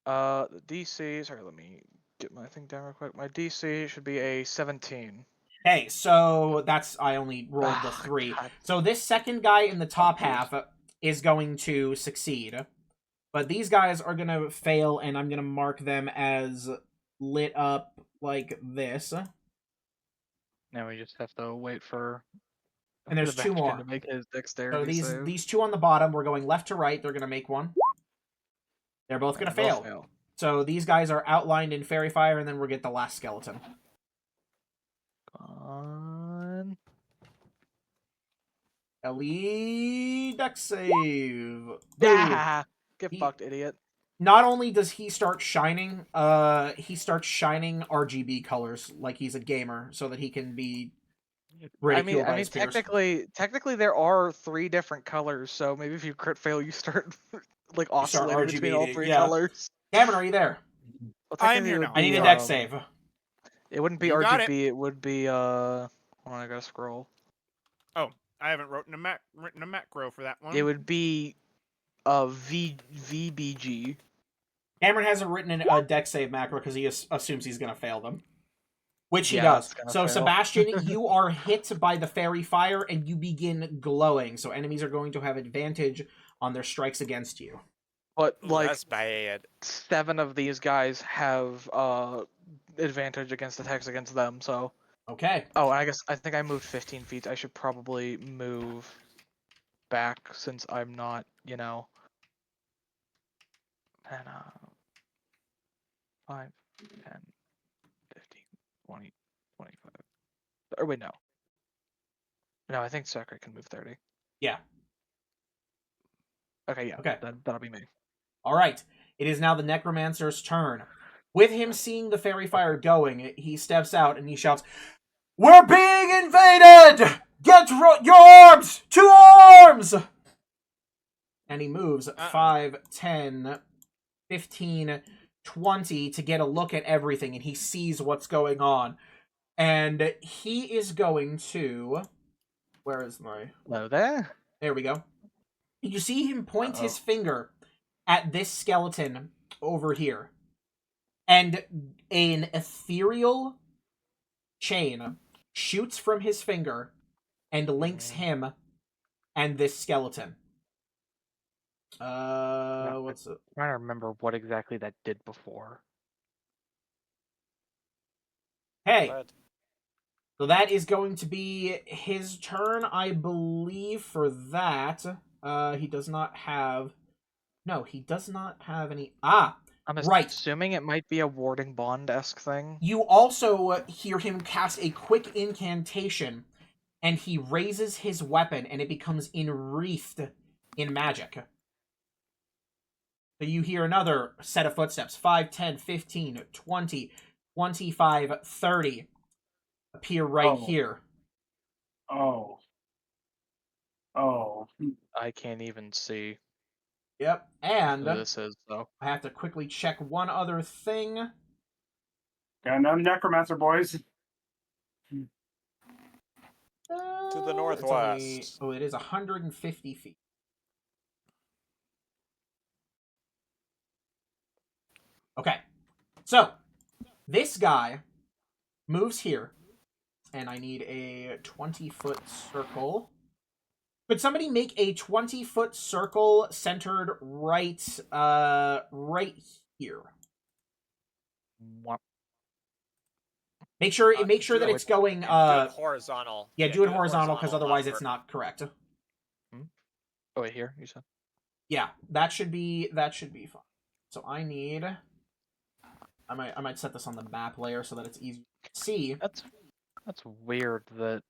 The DC, sorry, let me get my thing down real quick. My DC should be a 17. Hey, so that's I only rolled the Ah, 3. God. So this second guy in the top Okay. half is going to succeed. But these guys are going to fail, and I'm going to mark them as lit up like this. Now we just have to wait for And there's 2 more. to make his So dexterity save. these 2 on the bottom, we're going left to right. They're going to make one. They're both going to They'll fail. So these guys are outlined in Fairy Fire, and then we'll get the last skeleton. On. Ellie dex save. Boom. Yeah! Get He- fucked, idiot. Not only does he start shining, he starts shining RGB colors like he's a gamer, so that he can be ridiculed by his peers. technically there are 3 different colors, so maybe if you crit fail, you start like oscillating between all RGB, 3 yeah. colors. Cameron, are you there? Well, I technically am here it would now. I need be, a dex save. It wouldn't be You got it. RGB. It would be hold on, I gotta scroll. I haven't written a macro for that one. It would be VBG. Cameron hasn't written a dex save macro because he assumes he's going to fail them. Which he Yeah, does. it's gonna So, fail. Sebastian, you are hit by the fairy fire and you begin glowing. So, enemies are going to have advantage on their strikes against you. But Ooh, like that's bad. 7 of these guys have advantage against attacks against them. So Okay. oh, I think I moved 15 feet. I should probably move back since I'm not, you know. And 5, 10, 15, 20, 25. Or wait, no. No, I think Sakura can move 30. Yeah. Okay, yeah. Okay. That'll be me. All right. It is now the Necromancer's turn. With him seeing the fairy fire going, he steps out and he shouts, "We're being invaded! Get your arms! 2 arms!" And he moves 5, 10, 15, 20 to get a look at everything, and he sees what's going on. And he is going to... Where is my... Hello there. There we go. You see him point his finger at this skeleton over here. And an ethereal chain shoots from his finger and links him and this skeleton. What's it? I'm trying to remember what exactly that did before. Hey, Glad. so that is going to be his turn, I believe, for that. He does not have... No, he does not have any... Ah, I'm right. assuming it might be a warding bond-esque thing. You also hear him cast a quick incantation, and he raises his weapon, and it becomes enwreathed in magic. So you hear another set of footsteps. 5, 10, 15, 20, 25, 30 appear right here. Oh. I can't even see Yep, and who this is, though. I have to quickly check one other thing. Got no necromancer, boys. To the It's only- northwest. Oh, it is 150 feet. Okay, so this guy moves here, and I need a 20-foot circle. Could somebody make a 20-foot circle centered right here? What? Make sure that it's going. Do it horizontal. Yeah, do it horizontal because otherwise it's not correct. Oh wait, here you said. Yeah, that should be fine. So I need. I might set this on the map layer so that it's easy to see. That's weird that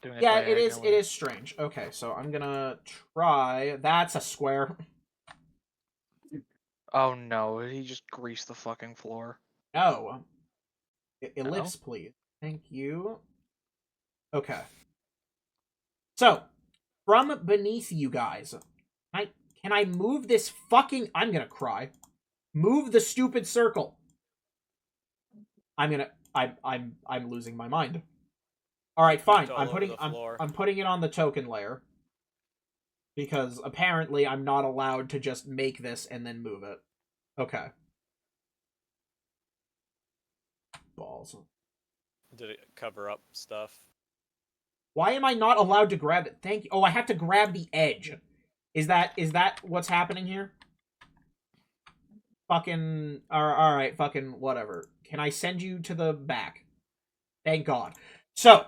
Doing it Yeah, it is. It diagonally. is strange. Okay, so I'm gonna try. That's a square. Oh no, he just greased the fucking floor. No. Ellipse, please. Thank you. Okay. So, from beneath you guys, can I move this fucking? I'm gonna cry. Move the stupid circle. I'm losing my mind. All right, fine. It's all I'm over putting the floor. I'm putting it on the token layer because apparently I'm not allowed to just make this and then move it. Okay. Balls. Did it cover up stuff? Why am I not allowed to grab it? Thank you. Oh, I have to grab the edge. Is that what's happening here? Fucking all right, fucking whatever. Can I send you to the back? Thank God. So,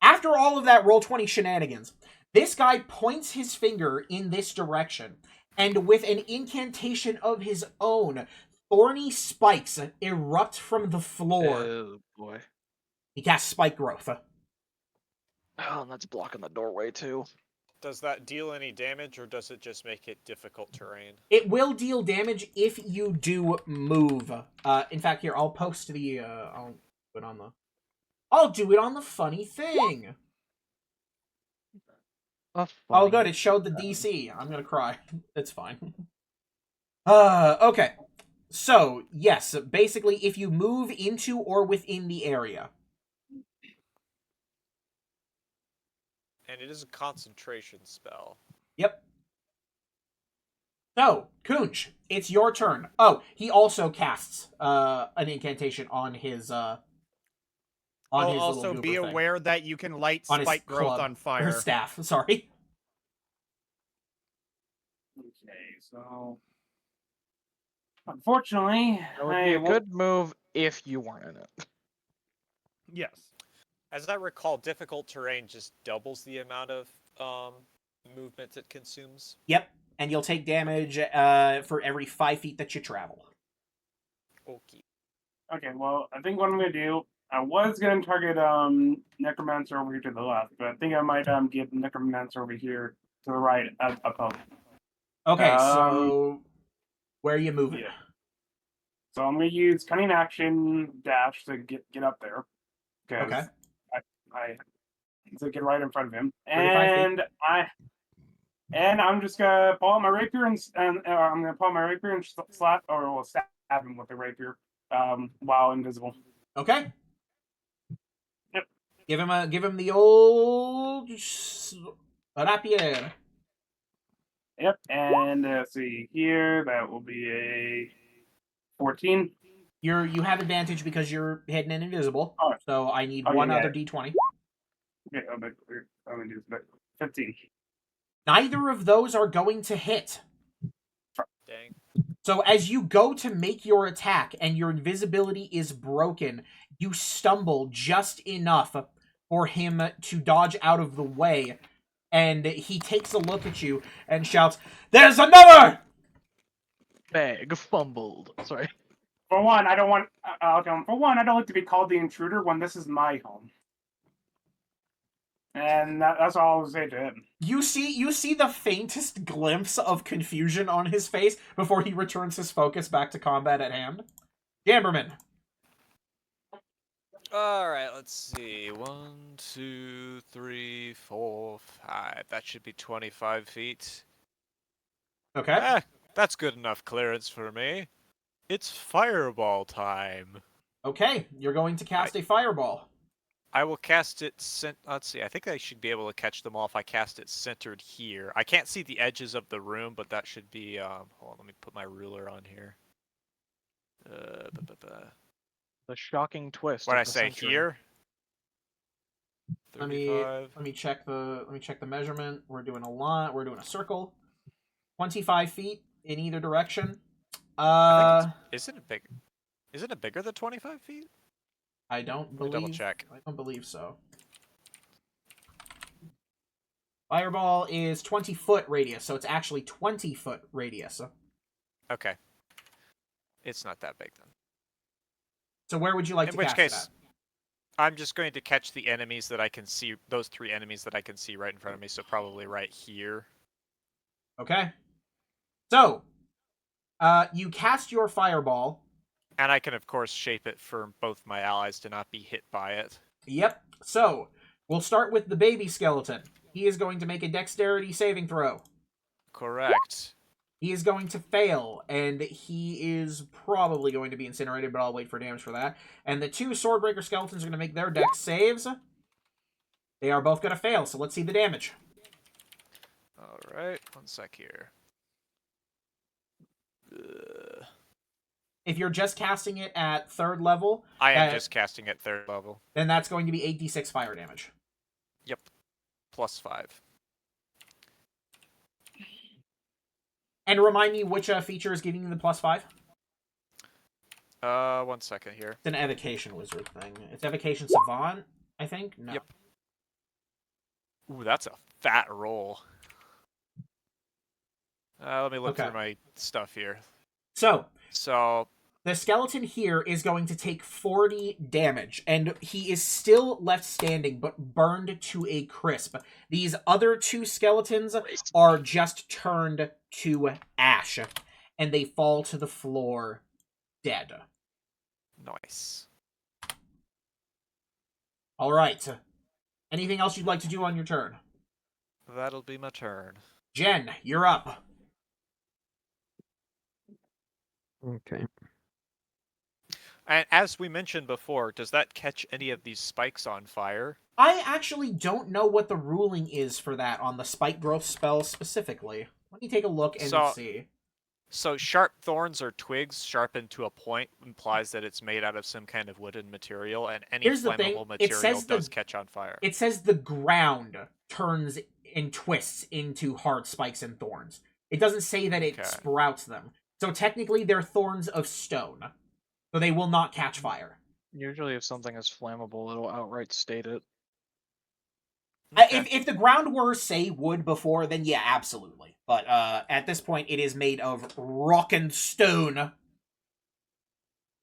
after all of that Roll20 shenanigans, this guy points his finger in this direction, and with an incantation of his own, thorny spikes erupt from the floor. Oh boy. He casts Spike Growth. Oh, and that's blocking the doorway too. Does that deal any damage, or does it just make it difficult terrain? It will deal damage if you do move. In fact, here, I'll post the, I'll do it on the funny thing. Oh, good, it showed the DC. I'm gonna cry. It's fine. Okay. So, yes, basically, if you move into or within the area. And it is a concentration spell. Yep. So, Kunj, it's your turn. Oh, he also casts an incantation on his on his little Also, goober be thing. aware that you can light On his spike growth club. on Or fire. his staff, sorry. Okay, so unfortunately, That would be a good move if you weren't in it. Yes. As I recall, difficult terrain just doubles the amount of movement it consumes. Yep, and you'll take damage for every 5 feet that you travel. Okay. Okay, well, I think what I'm gonna do, I was gonna target Necromancer over here to the left, but I think I might give Necromancer over here to the right a poke. Okay, so where are you moving? Yeah. So I'm gonna use cunning action dash to get up there. Okay. I to get right in front of him, 35 feet. and I'm just gonna pull out my rapier and I'm gonna pull out my rapier and slap or stab him with the rapier while invisible. Okay. Yep. Give him the old rapier. Yep, and let's see here, that will be a 14. You have advantage because you're hidden and invisible. Oh. So I need Oh, one yeah. other d20. Okay, I'm gonna do this, 15. Neither of those are going to hit. Dang. So as you go to make your attack and your invisibility is broken, you stumble just enough for him to dodge out of the way. And he takes a look at you and shouts, "There's another!" Bag fumbled. Sorry. For one, I don't want. For one, I don't like to be called the intruder when this is my home. And that's all I'll say to him. You see the faintest glimpse of confusion on his face before he returns his focus back to combat at hand. Jamberman. Alright, let's see. 1, 2, 3, 4, 5. That should be 25 feet. Okay. That's good enough clearance for me. It's fireball time. Okay, you're going to cast a fireball. I will cast it. Let's see. I think I should be able to catch them all if I cast it centered here. I can't see the edges of the room, but that should be. Hold on, let me put my ruler on here. The shocking twist. What of I the say century. here? Let me check the measurement. We're doing a lot. We're doing a circle. 25 feet in either direction. Isn't it big? Isn't it bigger than 25 feet? I don't Let me believe. double check. I don't believe so. Fireball is 20-foot radius, so it's actually 20-foot radius. Okay. It's not that big then. So where would you like In to which cast case, I'm just going to catch the enemies that I can see. Those 3 enemies that I can see right in front of me. So probably right here. Okay. So, you cast your fireball. And I can, of course, shape it for both my allies to not be hit by it. Yep. So, we'll start with the baby skeleton. He is going to make a dexterity saving throw. Correct. He is going to fail, and he is probably going to be incinerated, but I'll wait for damage for that. And the 2 Swordbreaker skeletons are going to make their dex saves. They are both going to fail, so let's see the damage. Alright, 1 sec here. Ugh. If you're just casting it at 3rd level, I am just casting at 3rd level. then that's going to be 8d6 fire damage. Yep. +5. And remind me which feature is giving you the +5? 1 second here. It's an evocation wizard thing. It's evocation savant, I think? No. Yep. Ooh, that's a fat roll. Let me look Okay. through my stuff here. So, So, the skeleton here is going to take 40 damage, and he is still left standing, but burned to a crisp. These other 2 skeletons are just turned to ash, and they fall to the floor dead. nice. All right. Anything else you'd like to do on your turn? That'll be my turn. Jen, you're up. Okay. And as we mentioned before, does that catch any of these spikes on fire? I actually don't know what the ruling is for that on the spike growth spell specifically. Let me take a look and So- see. So sharp thorns or twigs sharpened to a point implies that it's made out of some kind of wooden material, and any Here's the thing, flammable it material says the- does catch on fire. It says the ground turns and twists into hard spikes and thorns. It doesn't say that it Okay. sprouts them. So technically they're thorns of stone. So they will not catch fire. Usually, if something is flammable, it'll outright state it. Okay. If the ground were, say, wood before, then yeah, absolutely. But at this point, it is made of rock and stone.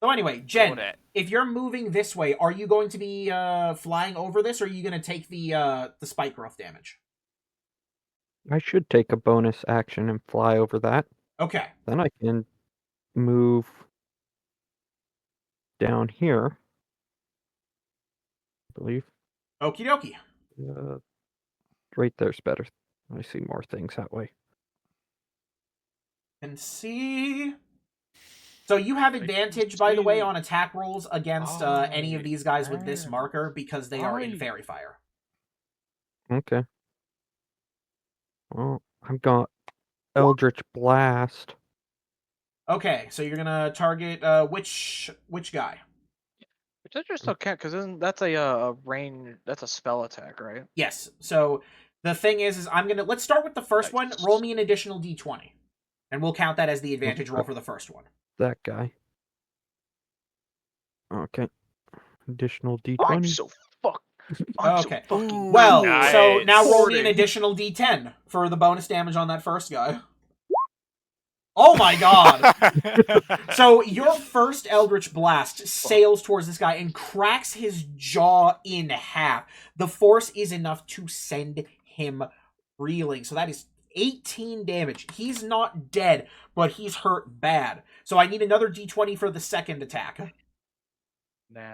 So anyway, Jen, Got it. if you're moving this way, are you going to be flying over this, or are you going to take the spike growth damage? I should take a bonus action and fly over that. Okay. Then I can move down here. I believe. Okie dokie. Right there's better. I see more things that way. And see. So you have advantage, by the way, on attack rolls against any of these guys with this marker because they are in fairy fire. Okay. Well, I've got Eldritch Blast. Okay, so you're gonna target which guy? Which I just don't count, because that's a range. That's a spell attack, right? Yes. So the thing is let's start with the first one. Nice. Roll me an additional d20, and we'll count that as the advantage roll Okay. for the first one. That guy. Okay. Additional Oh, I'm D20. so fuck. I'm Okay. So fucking Ooh, Well, Nice. so now roll me an 40. additional d10 for the bonus damage on that first guy. Oh my god! So your first Eldritch Blast sails towards this guy and cracks his jaw in half. The force is enough to send him reeling. So that is 18 damage. He's not dead, but he's hurt bad. So I need another d20 for the second attack.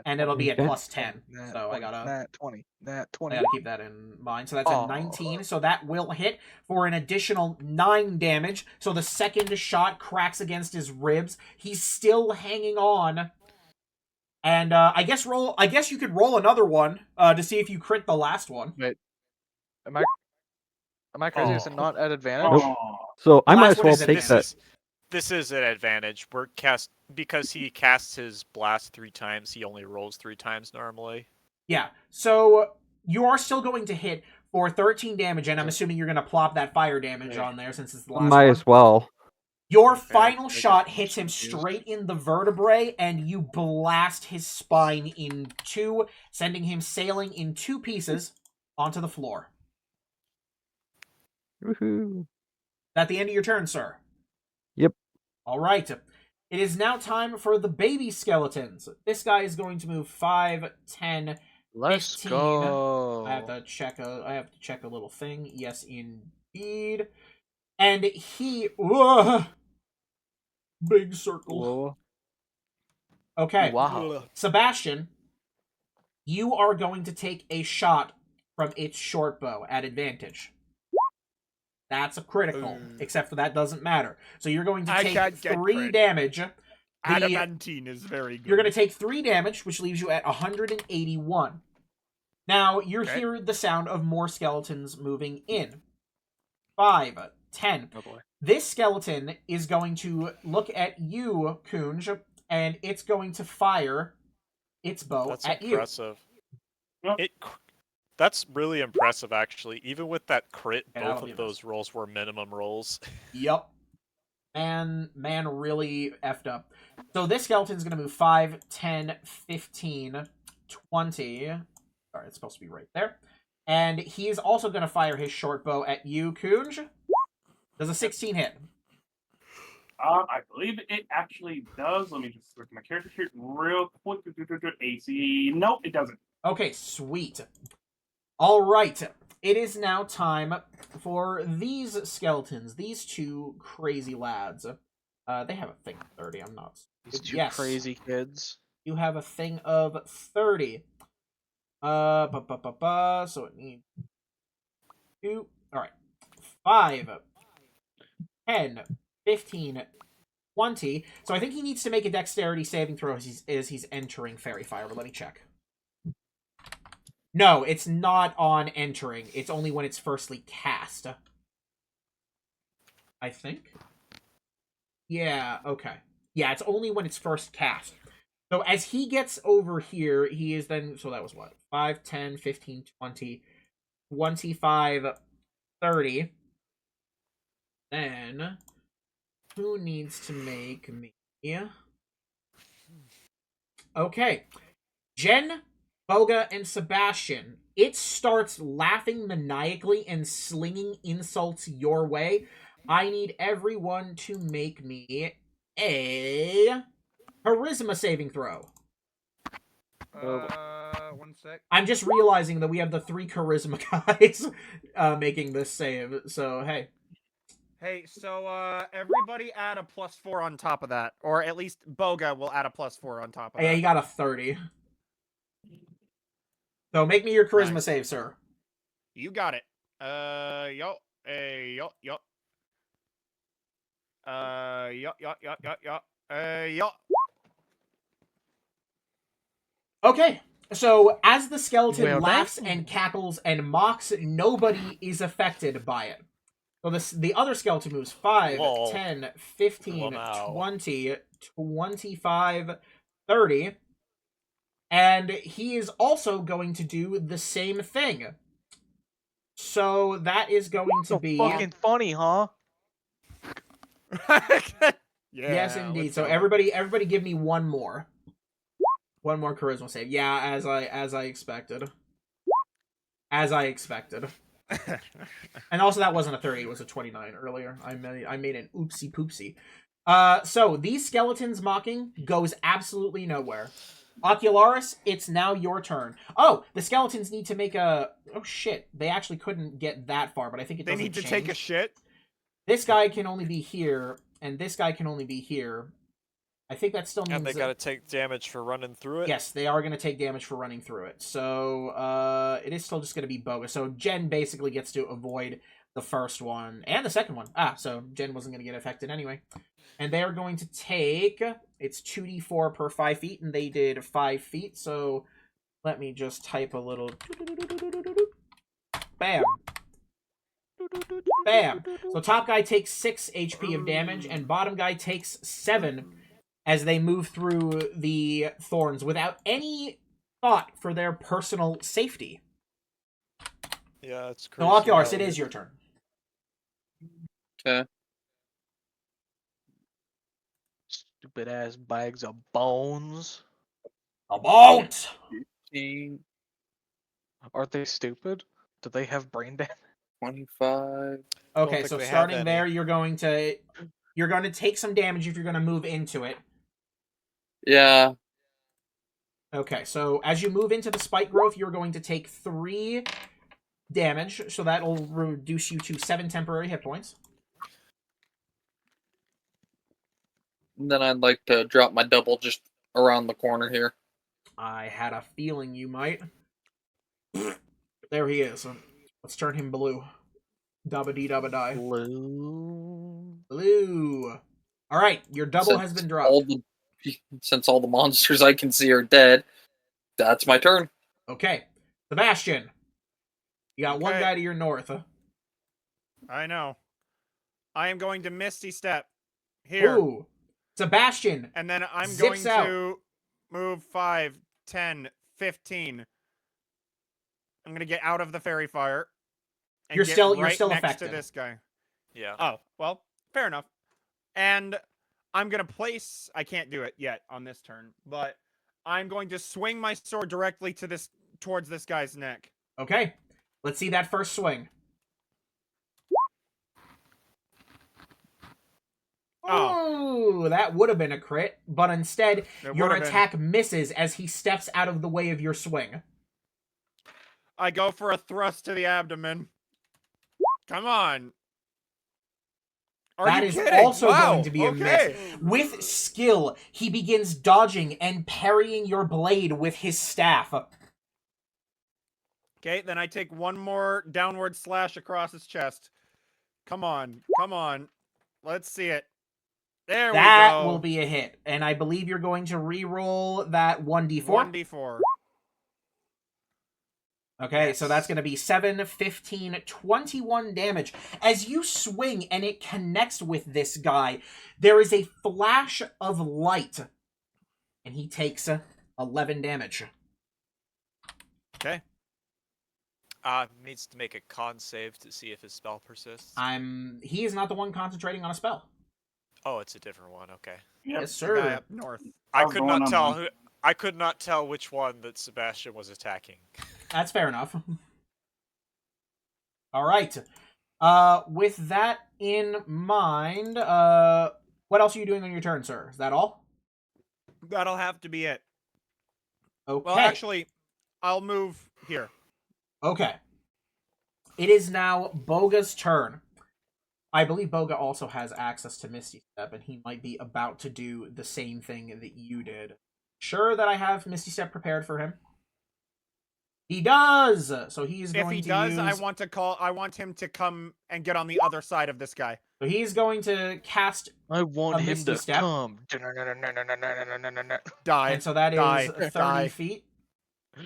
And it'll be at Okay. plus 10. So I gotta... Nat 20. Nat 20. I gotta keep that in mind. So that's a Oh. 19. So that will hit for an additional 9 damage. So the second shot cracks against his ribs. He's still hanging on. And I guess you could roll another one to see if you crit the last one. Am I crazy? Is it Oh. not at advantage? Nope. So I The might last as one well is at take advantage. that. This is an advantage. Because he casts his blast 3 times, he only rolls 3 times normally. Yeah. So you are still going to hit for 13 damage, and I'm assuming you're going to plop that fire damage on there since it's the last Might one. as well. Your Okay, final I get shot hits him confused. straight in the vertebrae, and you blast his spine in 2, sending him sailing in 2 pieces onto the floor. Woohoo. At the end of your turn, sir. Yep. All right. It is now time for the baby skeletons. This guy is going to move 5, 10, Let's 15. go. I have to check a little thing. Yes, indeed. And he big circle. Whoa. Okay. Wow. Sebastian, you are going to take a shot from its short bow at advantage. That's a critical, except for that doesn't matter. So you're going to I take can't get 3 crit. damage. Adamantine is very good. You're going to take 3 damage, which leaves you at 181. Now, you Okay. hear the sound of more skeletons moving in. 5, 10. Oh boy. This skeleton is going to look at you, Kunj, and it's going to fire its bow That's at you. impressive. Yep. That's really impressive, actually. Even with that crit, Yeah, that'll both be of those rolls were minimum rolls. Yup. Man really effed up. So this skeleton's going to move 5, 10, 15, 20. Sorry, it's supposed to be right there. And he is also going to fire his short bow at you, Kunj. Does a 16 hit? I believe it actually does. Let me just look at my character sheet real quick. AC. Nope, it doesn't. Okay, sweet. All right. It is now time for these skeletons, these 2 crazy lads. They have a thing of 30. I'm not. These 2 Yes. crazy kids. You have a thing of 30. So it needs 2. All right. 5, 10, 15, 20. So I think he needs to make a dexterity saving throw as he's entering Fairy Fire, but let me check. No, it's not on entering. It's only when it's firstly cast. I think. Yeah, okay. Yeah, it's only when it's first cast. So as he gets over here, he is then... So that was what? 5, 10, 15, 20, 25, 30. Then... Who needs to make me? Okay. Jen, Boga, and Sebastian. It starts laughing maniacally and slinging insults your way. I need everyone to make me a charisma saving throw. 1 sec. I'm just realizing that we have the 3 charisma guys making this save. So, hey. Hey, so everybody add a +4 on top of that, or at least Boga will add a +4 on top of Yeah, that. he got a 30. So make me your charisma Nice. save, sir. You got it. Yo. Yo. Okay, so as the skeleton Well, laughs and cackles and mocks, nobody is affected by it. So the other skeleton moves 5, Lol. 10, 15, Wow. 20, 25, 30. And he is also going to do the same thing. So that is going to So be... fucking funny, huh? yes, indeed. let's So go. everybody give me one more. One more charisma save. Yeah, as I expected. As I expected. And also that wasn't a 30, it was a 29 earlier. I made an oopsie poopsie. So these skeletons mocking goes absolutely nowhere. Ocularis, it's now your turn. Oh, the skeletons need to make a... Oh shit, they actually couldn't get that far, but I think it They doesn't need to change. take a shit. This guy can only be here, and this guy can only be here. I think that still means... And they gotta take damage for running through it. Yes, they are going to take damage for running through it. So, it is still just going to be bogus. So, Jen basically gets to avoid the first one and the second one. So Jen wasn't going to get affected anyway. And they are going to take... It's 2d4 per 5 feet, and they did 5 feet. So, let me just type a little... Bam. Bam. So, top guy takes 6 HP of damage, and bottom guy takes 7 as they move through the thorns without any thought for their personal safety. Yeah, it's So, crazy. Ocularis, how- it is your turn. Okay. Stupid ass bags of bones. A bones! Aren't they stupid? Do they have brain damage? 25. Okay, think so they have starting any. there, you're going to take some damage if you're going to move into it. Yeah. Okay, so as you move into the spike growth, you're going to take 3 damage, so that'll reduce you to 7 temporary hit points. And then I'd like to drop my double just around the corner here. I had a feeling you might. There he is. Let's turn him blue. Dabba-dee-dabba-die. Blue. Blue. Alright, your double has been dropped. Since all the monsters I can see are dead, that's my turn. Okay. Sebastian. You got one Okay. guy to your north. I know. I am going to Misty Step here. Ooh. Sebastian. And then I'm Zips going out. to move 5, 10, 15. I'm going to get out of the fairy fire. And You're get still right next affected. to this guy. Yeah. Oh, well, fair enough. And I'm going to place... I can't do it yet on this turn, but I'm going to swing my sword directly to towards this guy's neck. Okay. Let's see that first swing. Oh. Ooh, that would have been a crit, but instead, It your would've been. attack misses as he steps out of the way of your swing. I go for a thrust to the abdomen. Come on. Are That you is kidding? also Wow, going to be a okay. miss. With skill, he begins dodging and parrying your blade with his staff. Okay, then I take one more downward slash across his chest. Come on, come on. Let's see it. There That we go. will be a hit, and I believe you're going to re-roll that 1d4. 1d4. Okay, so Yes. that's going to be 7, 15, 21 damage. As you swing and it connects with this guy, there is a flash of light, and he takes 11 damage. Okay. Needs to make a con save to see if his spell persists. He is not the one concentrating on a spell. Oh, it's a different one. Okay. Yep. Yes, The guy sir. up north. I was could the not one tell on who. I could not tell which one that Sebastian was attacking. That's fair enough. All right. With that in mind, what else are you doing on your turn, sir? Is that all? That'll have to be it. Okay. Well, actually, I'll move here. Okay. It is now Boga's turn. I believe Boga also has access to Misty Step, and he might be about to do the same thing that you did. Sure that I have Misty Step prepared for him? He does! So he's If going he to does, use... I want him to come and get on the other side of this guy. So he's going to cast... I want A him Misty to Step. come. Die. And so that is Die. 30 Die. feet.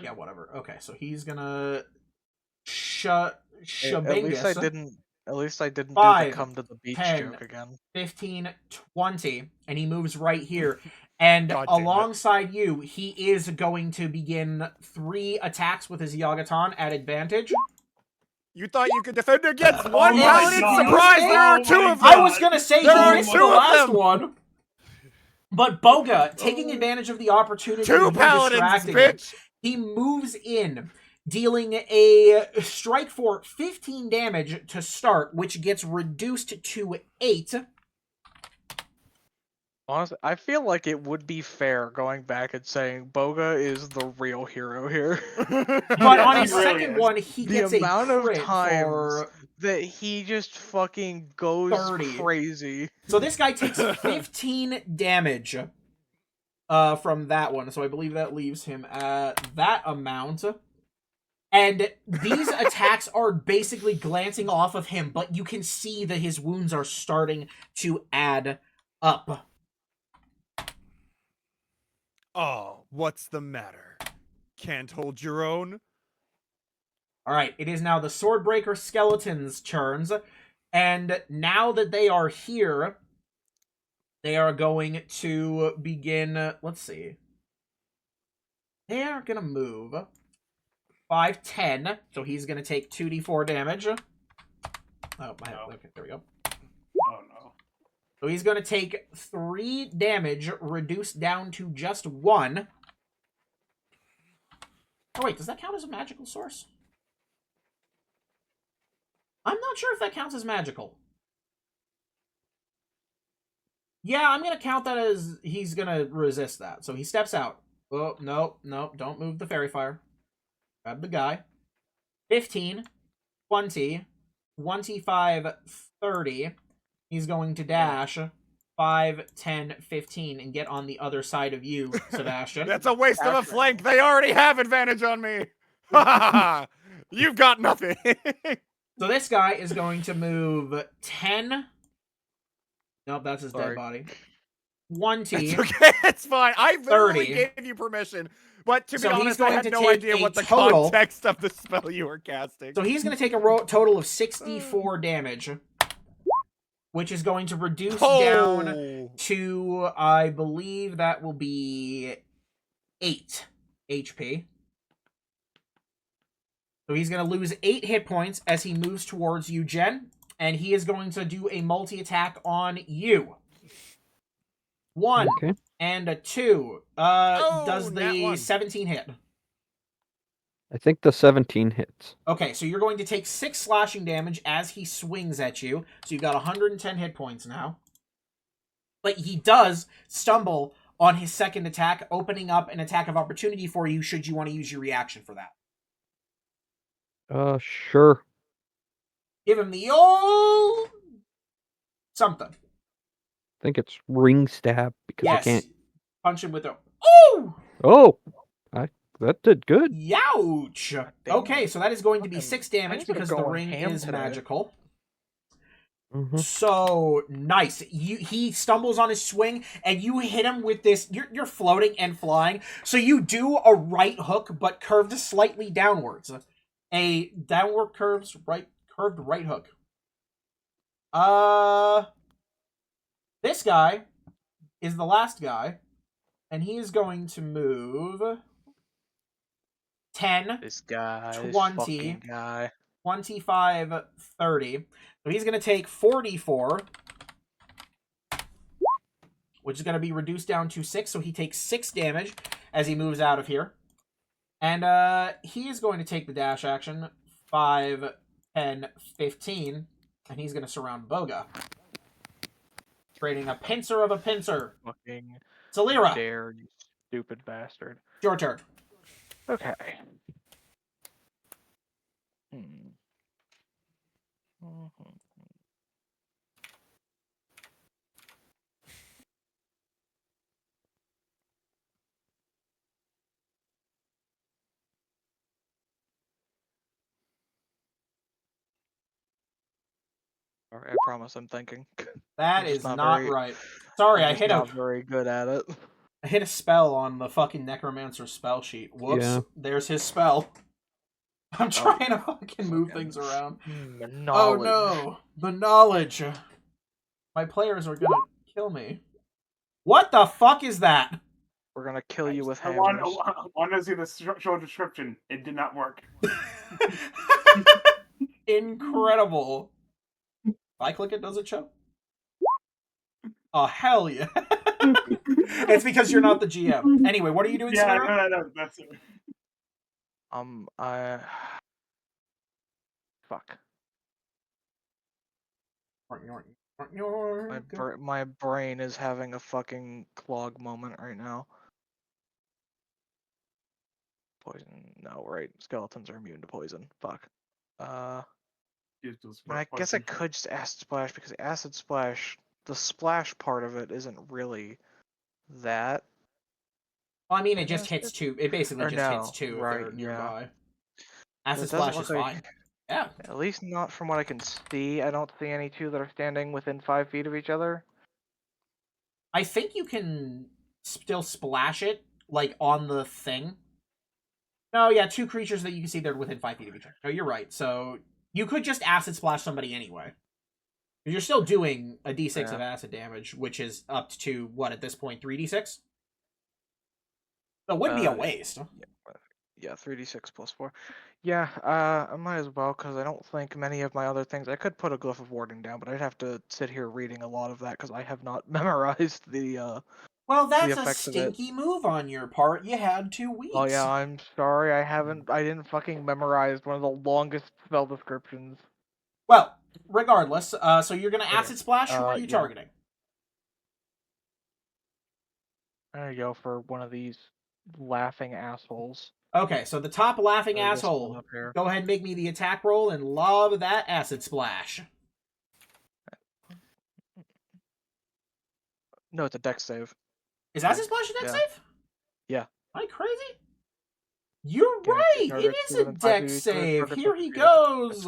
Yeah, whatever. Okay, so he's gonna... At least I Shabingus. didn't. At least I didn't do 5, the come to the beach 10. joke again. 15, 20, and he moves right here. And God damn it. alongside you, he is going to begin 3 attacks with his Yagatan at advantage. You thought you could defend against Oh one my paladin? God. Surprise! There are Oh 2 my of them. I was gonna say There he are missed 2 the of last them. one. But Boga, taking advantage of the opportunity 2 of you paladins, distracting him, bitch. he moves in, dealing a strike for 15 damage to start, which gets reduced to 8. Honestly, I feel like it would be fair going back and saying Boga is the real hero here. But Yeah, on he his really second is. one, he The gets amount a of crit times for... that he just fucking goes 30. crazy. So this guy takes 15 damage from that one. So I believe that leaves him at that amount. And these attacks are basically glancing off of him, but you can see that his wounds are starting to add up. Oh, what's the matter? Can't hold your own? Alright, it is now the Swordbreaker Skeletons' turns. And now that they are here, they are going to begin... Let's see. They are going to move 5, 10. So he's going to take 2d4 damage. Oh, okay, there we go. Oh no. So he's going to take 3 damage, reduced down to just 1. Oh, wait, does that count as a magical source? I'm not sure if that counts as magical. Yeah, I'm going to count that as he's going to resist that. So he steps out. Oh, no, don't move the fairy fire. Grab the guy. 15, 20, 25, 30. He's going to dash 5, 10, 15 and get on the other side of you, Sebastian. That's a waste of a Actually- flank. They already have advantage on me. You've got nothing. So this guy is going to move 10. Nope, that's his dead Sorry. body. 20. It's okay. It's fine. I literally 30. gave you permission. But to be So he's honest, I going had to no take idea a what the total- context of the spell you were casting. So he's going to take a total of 64 damage, which is going to reduce down Oh. to, I believe that will be 8 HP. So he's going to lose 8 hit points as he moves towards you, Jen. And he is going to do a multi-attack on you. 1 Okay. and a 2. Does nat the 1. 17 hit? I think the 17 hits. Okay, so you're going to take 6 slashing damage as he swings at you. So you've got 110 hit points now. But he does stumble on his second attack, opening up an attack of opportunity for you should you want to use your reaction for that. Sure. Give him the old something. I think it's ring stab because Yes. I can't. Punch him with a oh! Oh, that did good. Youch! Damn. Okay, so that is going to be Fucking- 6 I damage need to because go the on ring ham is today. magical. Mhm. So nice. He stumbles on his swing, and you hit him with this. You're floating and flying, so you do a right hook, but curved slightly downwards. A downward curved right hook. This guy is the last guy, and he is going to move 10, This guy, 20. this fucking guy. 25, 30. So he's going to take 44, which is going to be reduced down to 6. So he takes 6 damage as he moves out of here. And he is going to take the dash action, 5, 10, 15, and he's going to surround Boga. Trading a pincer of a pincer. Fucking Salira, dare, you stupid bastard. your turn. Okay. Mhm. Alright, I promise I'm thinking. That I'm just is not not very- right. Sorry, I'm I just hit not a very good at it. I hit a spell on the fucking Necromancer spell sheet. Whoops. Yeah. There's his spell. I'm trying to fucking move fucking- things around. Knowledge. Oh no. The knowledge. My players are gonna kill me. What the fuck is that? We're gonna kill you with I hammers. want to see the show description. It did not work. Incredible. If I click it, does it show? Oh, hell yeah. It's because you're not the GM. Anyway, what are you doing, Yeah, Samara? no, that's it. I... Fuck. My brain is having a fucking clog moment right now. Poison. No, right. Skeletons are immune to poison. Fuck. I guess I could just acid splash because acid splash, the splash part of it isn't really that. Well, I mean, it Yeah, just hits 2. It basically or just no, hits 2 if right, they're yeah. nearby. But Acid it doesn't Splash look is like- fine. Yeah. At least not from what I can see. I don't see any 2 that are standing within 5 feet of each other. I think you can still splash it, like, on the thing. No, yeah, 2 creatures that you can see they're within 5 feet of each other. No, you're right. So, you could just acid splash somebody anyway. You're still doing a d6 of Yeah. acid damage, which is up to, what, at this point, 3d6? That would be a waste. Yeah, 3d6 plus 4. Yeah, I might as well, because I don't think many of my other things... I could put a Glyph of Warding down, but I'd have to sit here reading a lot of that, because I have not memorized the... Well, that's a effects of it. stinky move on your part. You had 2 weeks. Oh yeah, I'm sorry, I didn't fucking memorize one of the longest spell descriptions. Well, regardless, so you're going to Okay. acid splash? Who are you yeah. targeting? I'm gonna go for one of these laughing assholes. Okay, so the top laughing This one asshole. up here. Go ahead and make me the attack roll and lob that acid splash. No, it's a dex save. Is acid splash a dex Yeah. save? Yeah. Am I crazy? You're Can right. target It is fewer a than 5 dex each other, save. targets Here must he be goes.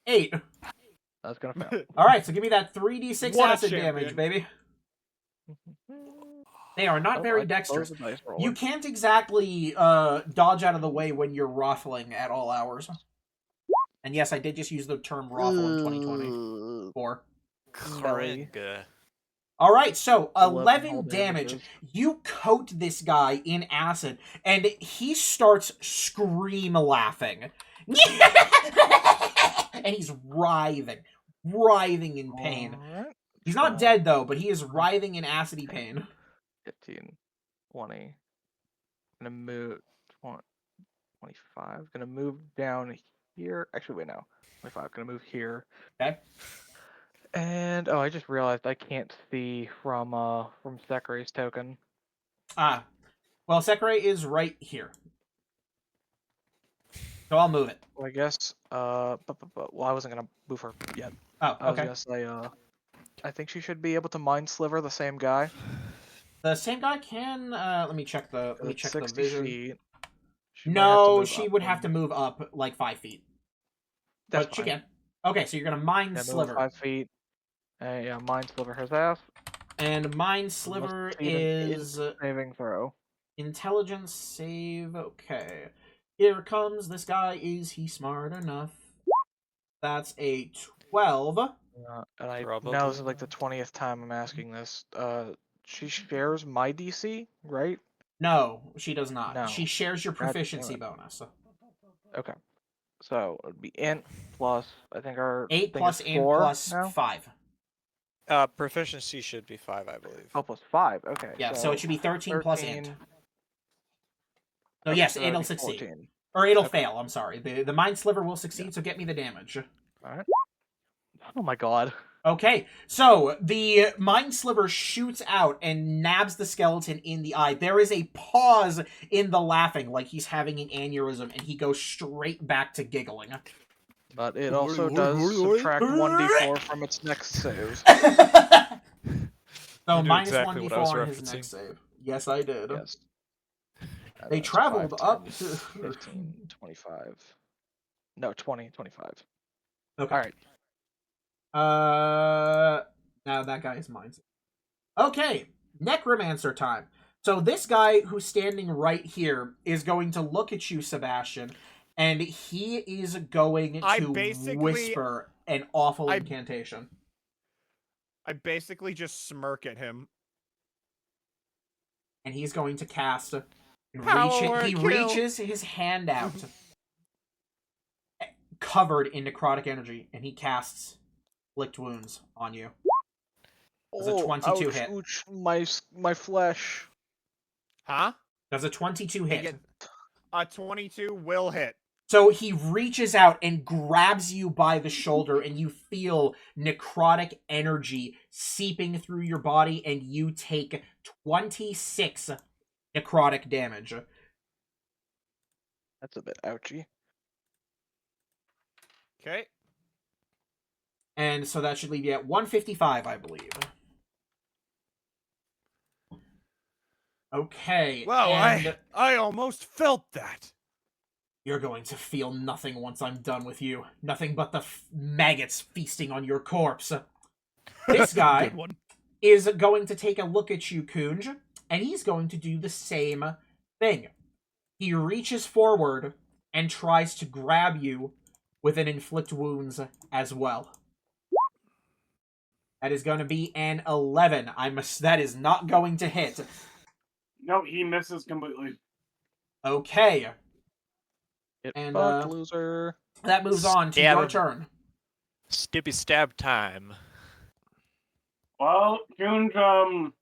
8. That's gonna fail. All right, so give me that 3d6 What a acid champion. damage, baby. They are not Oh, very I dexterous. closed the dice roller. You can't exactly dodge out of the way when you're ruffling at all hours. And yes, I did just use the term raffle in 2024. Cring. All right, so 11 whole 11 damage. damages. You coat this guy in acid, and he starts scream laughing. And he's writhing in pain. Alright. He's not So, dead, though, but he is writhing in acidy pain. 15, 20. Gonna move 20, 25. Gonna move down here. Actually, wait, no. 25. Gonna move here. Okay. And oh, I just realized I can't see from Sekaray's token. Ah. Well, Sekirei is right here. So I'll move it. Well, I guess well, I wasn't gonna move her yet. Oh, I was okay. gonna say I think she should be able to mind sliver the same guy. The same guy can. Let me check the. Let me It's check the 60 vision. feet. She might have to No, move she up would one. have to move up like 5 feet. That's But she fine. can. Okay, so you're gonna mind Yeah, move sliver. 5 feet. Yeah, mind sliver his ass. And mind sliver succeed in is Saving throw. intelligence save. Okay. Here comes this guy. Is he smart enough? That's a 12. And I Probably now this is like the 20th time I'm asking this. She shares my DC, right? No, she does not. No. She shares your God damn proficiency it. bonus. Okay. So it would be int plus I think our 8 thing plus is int 4 plus now? 5. Proficiency should be 5, I believe. Oh, plus 5. Okay. Yeah, so it should be 13 plus int. 13. No, Okay, yes, so that'd it'll be succeed. 14. Or it'll Okay. fail, I'm sorry. The mind sliver will succeed, so get me the damage. Alright. Oh my god. Okay, so the mind sliver shoots out and nabs the skeleton in the eye. There is a pause in the laughing, like he's having an aneurysm, and he goes straight back to giggling. But it also does subtract 1d4 from its next save. So You knew minus exactly what I was 1d4 on his referencing. next save. Yes, I did. Yes. They That's traveled 5, up 10, to... 15, 25. No, 20, 25. Okay. Alright. Now that guy is mine. Okay, Necromancer time. So this guy who's standing right here is going to look at you, Sebastian, and he is going I to basically- whisper an awful I- incantation. I basically just smirk at him. And he's going to cast... Power he kill. reaches his hand out, covered in necrotic energy, and he casts Licked Wounds on you. Does a 22 ouch, hit? ouch, my flesh. Huh? Does a 22 hit? Again, a 22 will hit. So he reaches out and grabs you by the shoulder, and you feel necrotic energy seeping through your body, and you take 26 necrotic damage. That's a bit ouchy. Okay. And so that should leave you at 155, I believe. Okay. Well, and I almost felt that. you're going to feel nothing once I'm done with you. Nothing but the maggots feasting on your corpse. This guy Good one. is going to take a look at you, Kunj, and he's going to do the same thing. He reaches forward and tries to grab you with an inflict wounds as well. That is going to be an 11. That is not going to hit. No, he misses completely. Okay, Get And, fucked, loser. that moves on to Stab your him. turn. Stippy stab time. Well, Kunj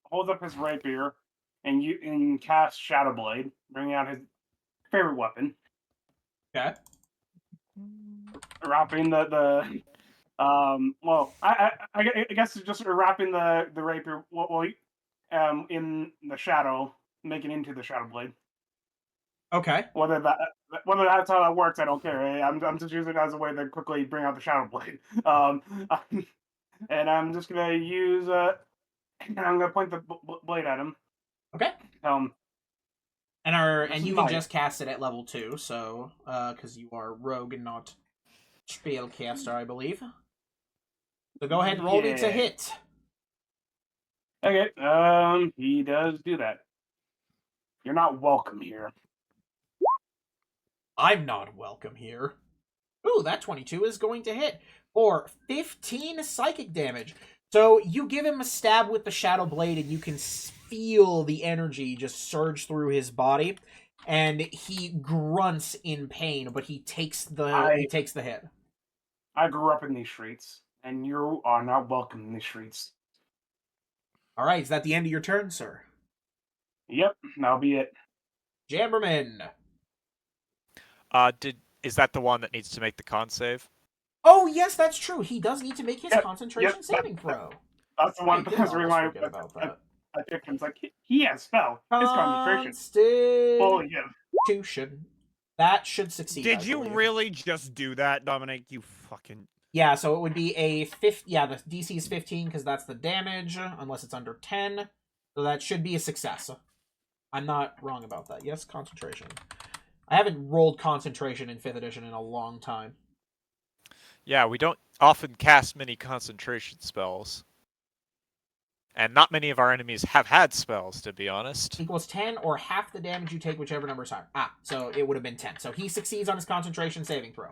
holds up his rapier and casts Shadow Blade, bringing out his favorite weapon, Okay. wrapping the well, I guess it's just wrapping the rapier in the shadow make it into the Shadow Blade. Okay. Whether that's how that works, I don't care. I'm just using it as a way to quickly bring out the Shadow Blade. And I'm just gonna use and I'm gonna point the blade at him. Okay. Um, And This you is can mine. just cast it at level 2, so because you are rogue and not spellcaster, I believe. So go ahead and roll me to Yeah. hit. Okay. He does do that. You're not welcome here. I'm not welcome here. Ooh, that 22 is going to hit for 15 psychic damage. So you give him a stab with the Shadow Blade, and you can feel the energy just surge through his body, and he grunts in pain, but he takes the hit. I grew up in these streets, and you are not welcome in these streets. All right, is that the end of your turn, sir? Yep, that'll be it. Jamberman. Is that the one that needs to make the con save? Oh, yes, that's true. He does need to make his Yep, concentration yep, saving throw. That's the one. I did That's almost why forget about that. I picked him. It's like he has spell. His concentration. Fully yeah. Constitution. That should succeed. Did I you believe. really just do that, Dominic? You fucking. Yeah, so it would be a Yeah, the DC is 15 because that's the damage, unless it's under 10. So that should be a success. I'm not wrong about that. Yes, concentration. I haven't rolled concentration in 5th edition in a long time. Yeah, we don't often cast many concentration spells. And not many of our enemies have had spells, to be honest. Equals 10 or half the damage you take, whichever number is higher. Ah, so it would have been 10. So he succeeds on his concentration saving throw.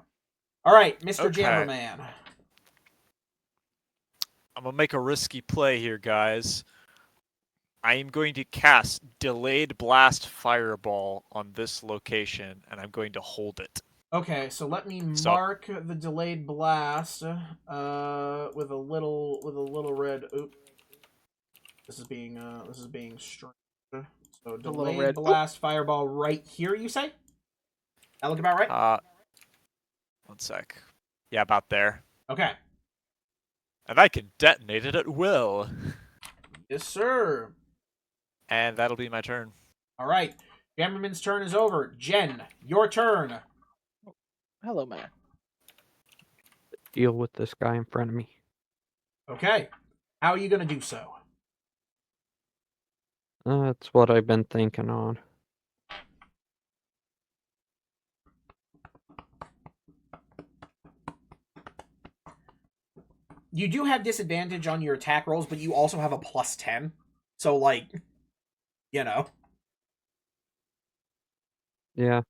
All right, Mr. Okay. Jammerman. I'm gonna make a risky play here, guys. I am going to cast Delayed Blast Fireball on this location, and I'm going to hold it. Okay, so let me So- mark the delayed blast with a little red. Oop. This is being strange. So little delayed red- blast fireball right here. You say? That look about right? One sec. Yeah, about there. Okay. And I can detonate it at will. Yes, sir. And that'll be my turn. All right. Jammerman's turn is over. Jen, your turn. Hello, man. Deal with this guy in front of me. Okay. How are you gonna do so? That's what I've been thinking on. You do have disadvantage on your attack rolls, but you also have a plus 10. So, like, you know. Yeah.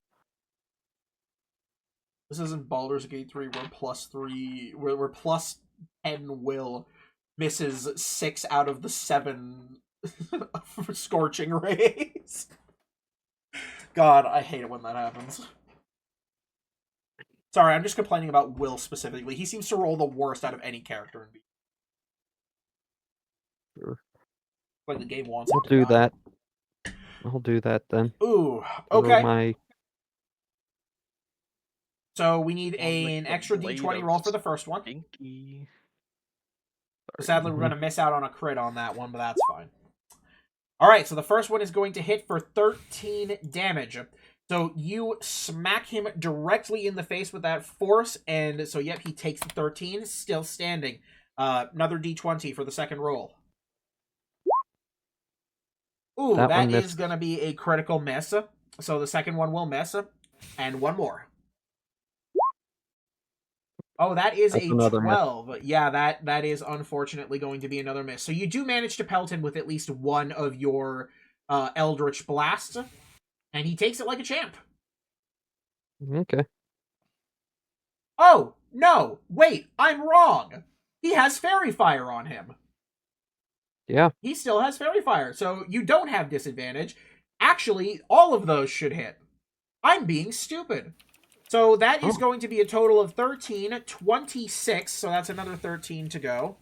This isn't Baldur's Gate 3 where plus 3... Where plus 10 will misses 6 out of the 7 scorching rays. God, I hate it when that happens. Sorry, I'm just complaining about Will specifically. He seems to roll the worst out of any character in B. Sure. Like the game wants I'll him to do die. that. I'll do that then. Ooh, Roll okay. My... So we need I'll make an the extra blade d20 of roll for the first one. Stinky. Sadly, we're going to miss out on a crit on that one, but that's fine. Alright, so the first one is going to hit for 13 damage. So you smack him directly in the face with that force, and so yep, he takes the 13, still standing. Another d20 for the second roll. Ooh, That that one is missed. going to be a critical miss. So the second one will miss. And one more. Oh, that is That's a another miss. 12. Yeah, that is unfortunately going to be another miss. So you do manage to pelt him with at least one of your Eldritch Blasts, and he takes it like a champ. Okay. Oh, no, wait, I'm wrong. He has Fairy Fire on him. Yeah. He still has Fairy Fire, so you don't have disadvantage. Actually, all of those should hit. I'm being stupid. So that is going to be a total of 13, 26, so that's another 13 to go.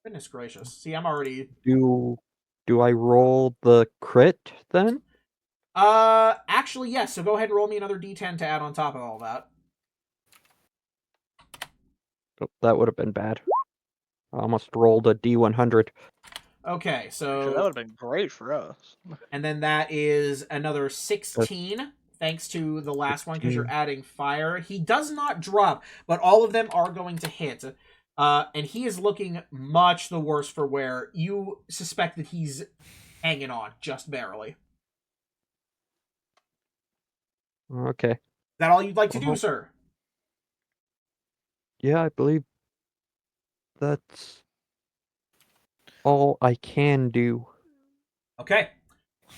Goodness gracious. See, I'm already... Do I roll the crit then? Actually, yes, so go ahead and roll me another d10 to add on top of all that. Oh, that would have been bad. I almost rolled a D100. Okay, Actually, that so would have been great for us. and then that is another 16, thanks to the last one because you're 16. adding fire. He does not drop, but all of them are going to hit. And he is looking much the worse for wear. You suspect that he's hanging on just barely. Is Okay. that all you'd like to do, Uh-huh. sir? Yeah, I believe that's all I can do. Okay.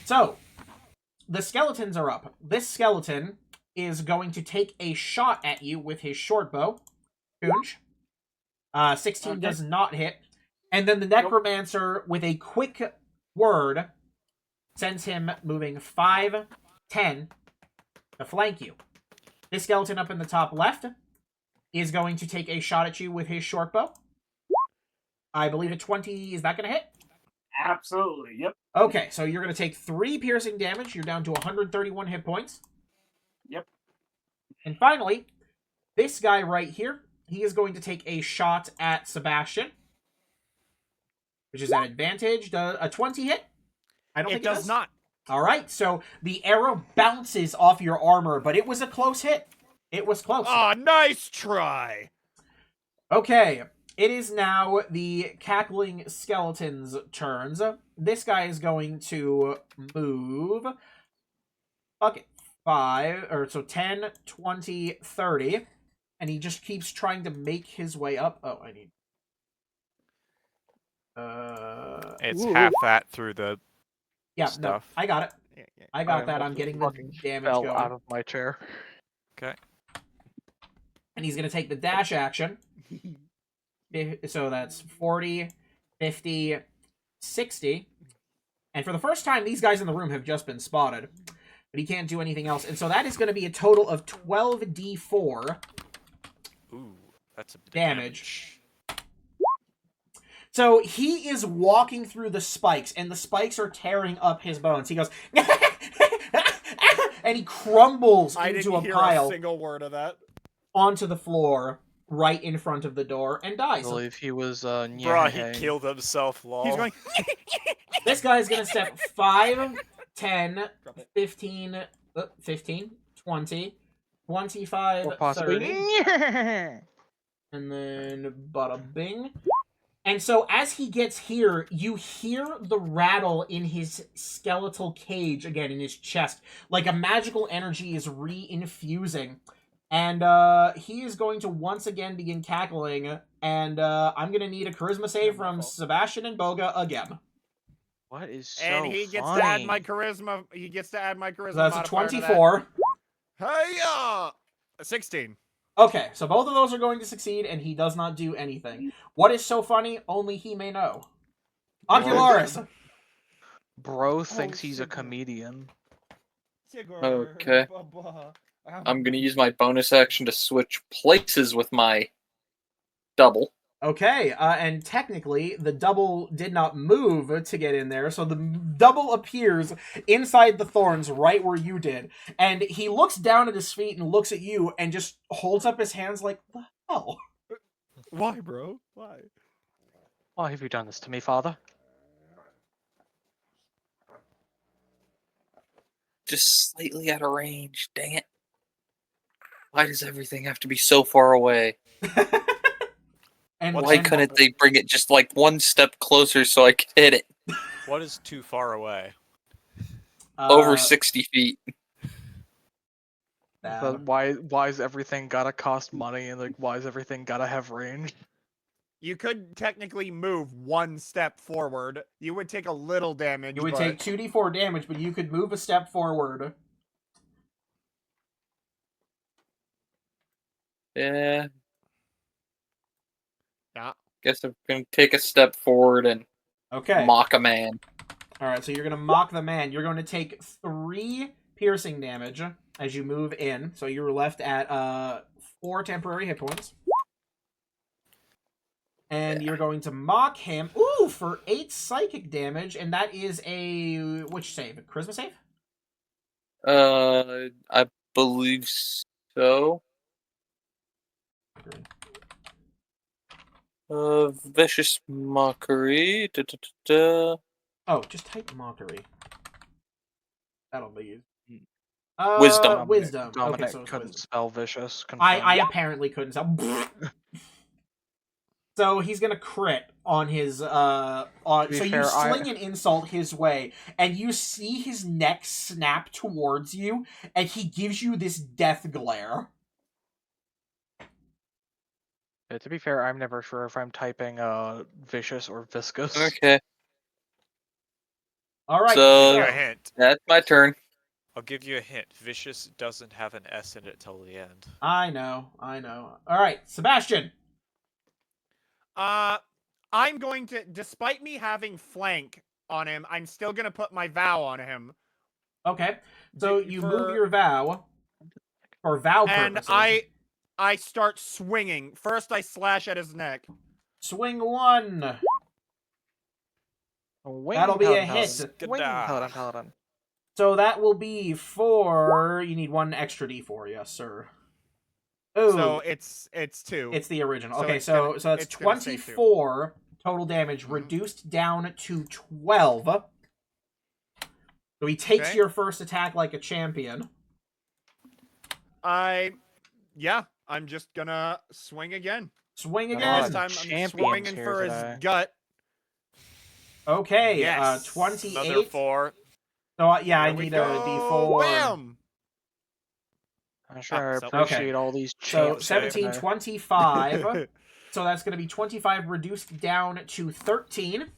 So, the skeletons are up. This skeleton is going to take a shot at you with his short bow. Coonj. 16 Okay. does not hit. And then the necromancer, with a quick word, sends him moving 5, 10 to flank you. This skeleton up in the top left is going to take a shot at you with his short bow. I believe a 20, is that going to hit? Absolutely. Yep. Okay, so you're going to take 3 piercing damage. You're down to 131 hit points. Yep. And finally, this guy right here, he is going to take a shot at Sebastian, which is an advantage. Does a 20 hit? I don't It think does not. All right, so the arrow bounces off your armor, but it was a close hit. It was close. Oh, nice try. Okay, it is now the cackling skeleton's turns. This guy is going to move. Fuck it. 5, or so 10, 20, 30. And he just keeps trying to make his way up. Oh, I need. It's Ooh. half that through the Yeah, stuff. No, I got it. Yeah, yeah. I got I that. I'm almost getting the fucking damage fell going. out of my chair. Okay. And he's going to take the dash action. So that's 40, 50, 60. And for the first time, these guys in the room have just been spotted. But he can't do anything else. And so that is going to be a total of 12d4 Ooh, that's a bit of damage. So he is walking through the spikes, and the spikes are tearing up his bones. He goes, and he crumbles I into didn't a hear pile a single word of that. onto the floor right in front of the door and I dies. believe he was Bro, Nyehang. he killed himself, lol. He's going. This guy's going to step 5, 10, Drop it. 15, 15, 20, 25, Or possibly 30, Nyehang. and then bada bing. And so as he gets here, you hear the rattle in his skeletal cage again in his chest. Like a magical energy is re-infusing. And he is going to once again begin cackling. And I'm going to need a charisma save from Sebastian and Boga again. What is so And he gets to add my charisma. He gets to add my charisma. So that's a modifier to that. 24. Hiya! 16. Okay, so both of those are going to succeed, and he does not do anything. What is so funny? Only he may know. Ocularis! Bro thinks he's a comedian. Okay. I'm gonna use my bonus action to switch places with my double. Okay, and technically, the double did not move to get in there, so the double appears inside the thorns right where you did, and he looks down at his feet and looks at you and just holds up his hands like, the hell? Why, bro? Why? Why have you done this to me, father? Just slightly out of range, dang it. Why does everything have to be so far away? And Why couldn't they bring it just like one step closer so I could hit it? What is too far away? Over 60 feet. So why's everything gotta cost money and like why's everything gotta have range? You could technically move one step forward. You would take a little damage. You would but... take 2d4 damage, but you could move a step forward. Yeah. Yeah. Guess I'm gonna take a step forward and Okay. mock a man. Alright, so you're going to mock the man. You're going to take 3 piercing damage as you move in. So you're left at 4 temporary hit points. And you're going to mock him. Ooh, for 8 psychic damage. And that is a... which save? A charisma save? I believe so. Vicious mockery. Oh, just type mockery. That'll be Hmm. Wisdom. Wisdom. Okay, Dominic so it's couldn't wisdom. spell vicious. I confirmed. apparently couldn't tell. So he's gonna crit on his on. be So you fair, sling an insult his way, and you see his neck snap towards you, and he gives you this death glare. To be fair, I'm never sure if I'm typing vicious or viscous. Okay, All right. So- Give you a hint. that's my turn. I'll give you a hint. Vicious doesn't have an S in it till the end. I know. All right, Sebastian. I'm going to, despite me having flank on him, I'm still gonna put my vow on him. Okay, so D- you for- move your vow for vow And purposes. I start swinging. First, I slash at his neck. Swing one. Wing That'll be a paladin, hit. paladin. Wing paladin, paladin. So that will be for. You need one extra D4, yes, sir. Oh, So it's 2. it's the original. so Okay, it's so gonna- so that's it's gonna stay two. 24 total damage, Mhm. reduced down to 12. So he takes Okay. your first attack like a champion. I'm just gonna swing again. Swing Got a again. lot This of time I'm champions swinging here for today. his gut. Okay, Yes. 28. Another 4. So yeah, I Here we need a go. D4. Wham! I'm sure I so- appreciate all these So champs. 17, today. 25. So that's going to be 25 reduced down to 13.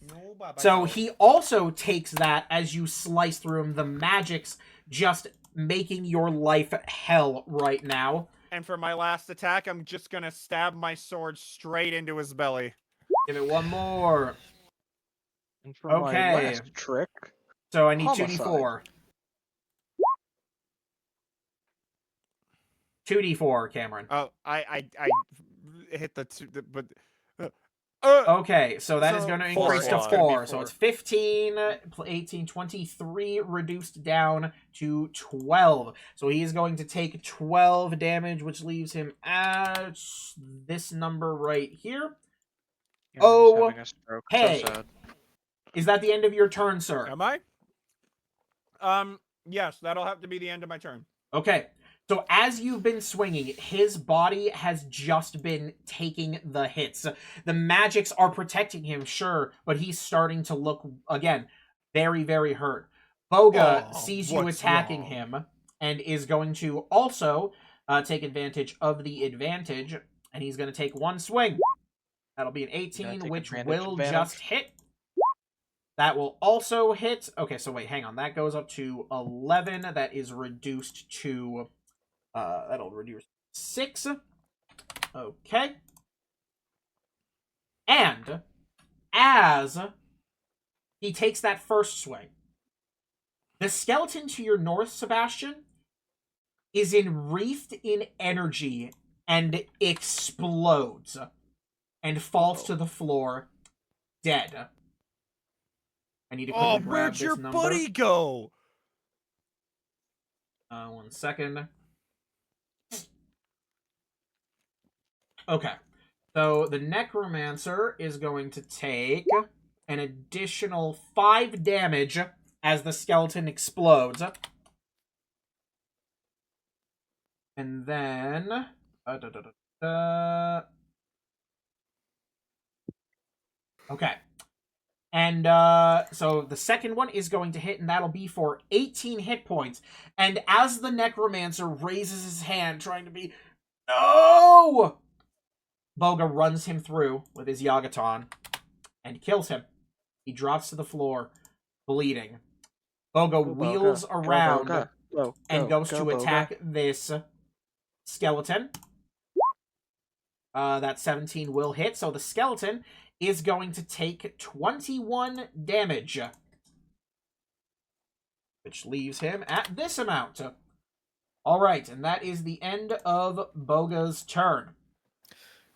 So he also takes that as you slice through him. The magic's just making your life hell right now. And for my last attack, I'm just gonna stab my sword straight into his belly. Give it one more. And for my Okay. last trick, So I need Homicide. 2d4. 2d4, Cameron. Oh, I hit but. Okay, so that is So going to four, increase to it's gonna be 4. So four. it's 15, 18, 23, reduced down to 12. So he is going to take 12 damage, which leaves him at this number right here. Aaron's Oh, having a stroke. hey. So sad. Is that the end of your turn, sir? Am I? Yes, that'll have to be the end of my turn. Okay. So as you've been swinging, his body has just been taking the hits. The magics are protecting him, sure, but he's starting to look, again, very, very hurt. Boga Oh, sees you what's attacking wrong? him and is going to also take advantage of the advantage, and he's going to take one swing. That'll be an Gonna 18, take which advantage will advantage. just hit. That will also hit. Okay, so wait, hang on. That goes up to 11. That is reduced to... that'll reduce 6. Okay. And as he takes that first swing, the skeleton to your north, Sebastian, is enwreathed in energy and explodes and falls to the floor dead. I need to quickly Oh, grab where'd this your number. buddy go? 1 second. Okay. So the Necromancer is going to take an additional 5 damage as the skeleton explodes. And then... Okay. And so the second one is going to hit, and that'll be for 18 hit points. And as the Necromancer raises his hand, trying to be... No! Boga runs him through with his Yagaton and kills him. He drops to the floor, bleeding. Boga Go, wheels Boga. Go, around Boga. Go, and go, goes go, to Boga. attack this skeleton. That 17 will hit, so the skeleton is going to take 21 damage, which leaves him at this amount. All right, and that is the end of Boga's turn.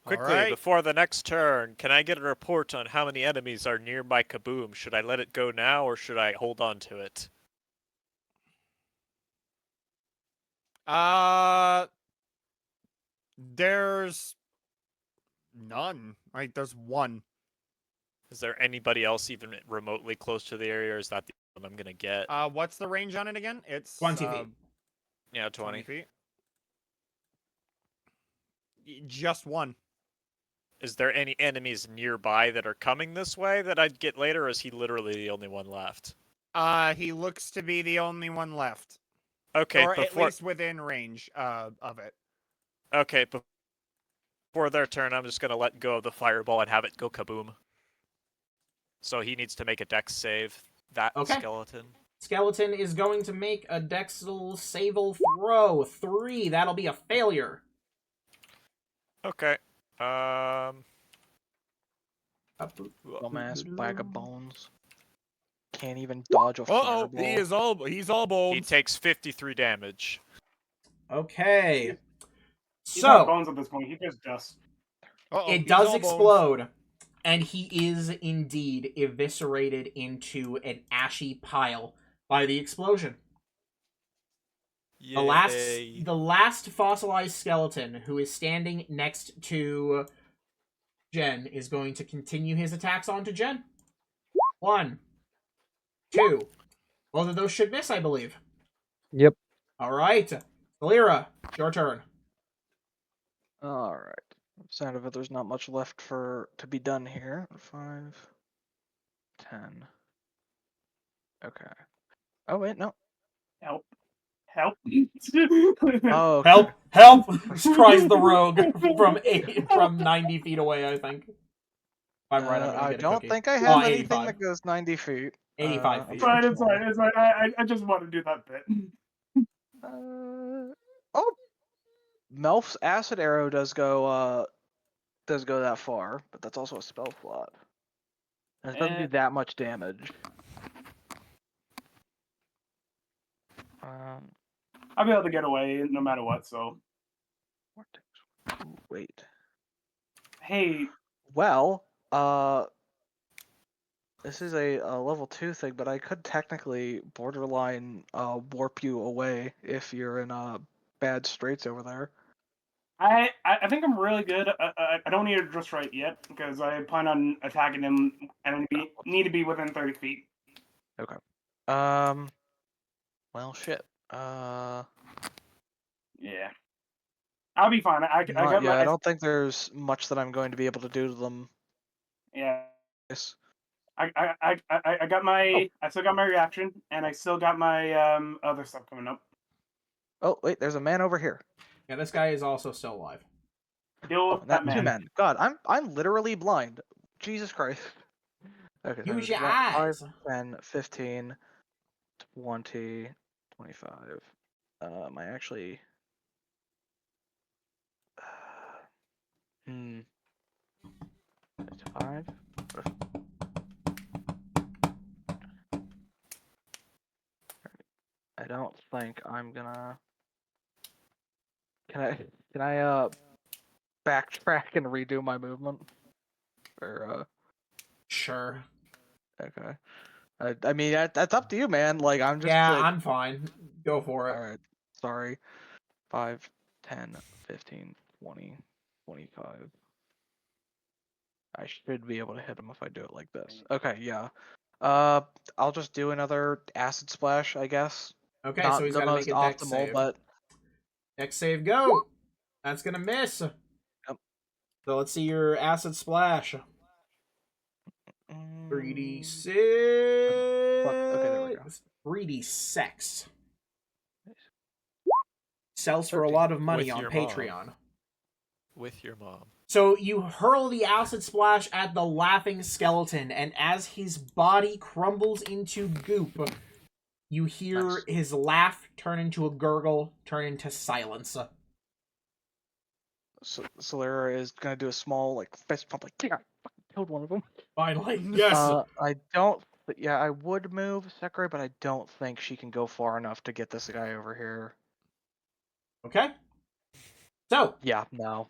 Quickly, Alright. before the next turn, can I get a report on how many enemies are near my kaboom? Should I let it go now, or should I hold on to it? There's None. Like, there's one. Is there anybody else even remotely close to the area, or is that the one I'm gonna get? What's the range on it again? It's 20 feet. Yeah, 20 20. feet. Just one. Is there any enemies nearby that are coming this way that I'd get later, or is he literally the only one left? He looks to be the only one left. Okay, Or at before least within range of it. okay, before their turn, I'm just gonna let go of the fireball and have it go kaboom. So he needs to make a dex save. That Okay. skeleton. Skeleton is going to make a Dexel Sable throw. 3. That'll be a failure. Okay. Dumbass bag of bones. Can't even dodge a Uh-oh, fireball. he's all He bones. takes 53 damage. Okay. He's not So, bones at this point. He just dust. Uh-oh, it he's does all bones. explode. And he is indeed eviscerated into an ashy pile by the explosion. The last fossilized skeleton who is standing next to Jen is going to continue his attacks onto Jen. 1, 2. Both of those should miss, I believe. Yep. All right. Valera, your turn. Alright. Sound of it, there's not much left to be done here. 5, 10. Okay. Oh wait, no. Help. Help. Oh, okay. Help! Help! cries the rogue from 90 feet away, I think. If I'm right, I'm gonna I get a don't cookie. think I have anything 85. that goes 90 feet. 85 feet. Fine, it's fine. It's fine. I just want to do that bit. Oh, Melf's acid arrow does go that far, but that's also a spell slot. And it doesn't do that much damage. I'll be able to get away no matter what. So, Ooh, wait. hey, Well, this is a level 2 thing, but I could technically borderline warp you away if you're in bad straits over there. I think I'm really good. I don't need a just right yet because I plan on attacking him and need to be within 30 feet. Okay. Well, shit. Yeah, I'll be fine. I got Yeah, my I don't think there's much that I'm going to be able to do to them. yeah. Yes. I got my I still got my reaction and I still got my other stuff coming up. Oh, wait, there's a man over here. Yeah, this guy is also still alive. Deal with that Two man. men. God, I'm literally blind. Jesus Christ. Okay, so Use there's your 1, 5, eyes. 10, 15, 20, 25. Am I actually... It's 5. I don't think I'm gonna... Can I backtrack and redo my movement? Or Sure. okay. I mean that's up to you, man. Like I'm just Yeah, like, I'm fine. Go for it. all right. Sorry. 5, 10, 15, 20, 25. I should be able to hit him if I do it like this. Okay, yeah. I'll just do another acid splash, I guess. Okay, Not so he's the got to most make a dex optimal, save. but Dex save, go! That's gonna miss. Yep. So let's see your acid splash. 3d6. Okay, there we go. 3d6. Sells for a 13. lot of money With on your mom. Patreon. With your mom. So you hurl the acid splash at the laughing skeleton, and as his body crumbles into goop, you hear Nice. his laugh turn into a gurgle, turn into silence. So Solera is gonna do a small like fist pump, like yeah, I fucking killed one of them. Finally, yes. I don't. Yeah, I would move Sakurai, but I don't think she can go far enough to get this guy over here. Okay. So, Yeah, no.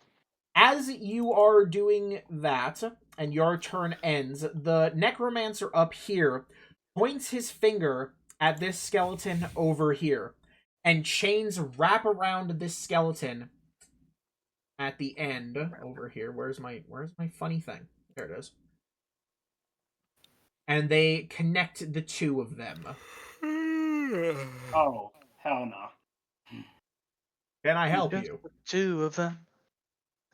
as you are doing that, and your turn ends, the necromancer up here points his finger at this skeleton over here, and chains wrap around this skeleton at the end over here. Where's my funny thing? There it is. And they connect the two of them. Oh, hell no. Can I help Just you? the two of them.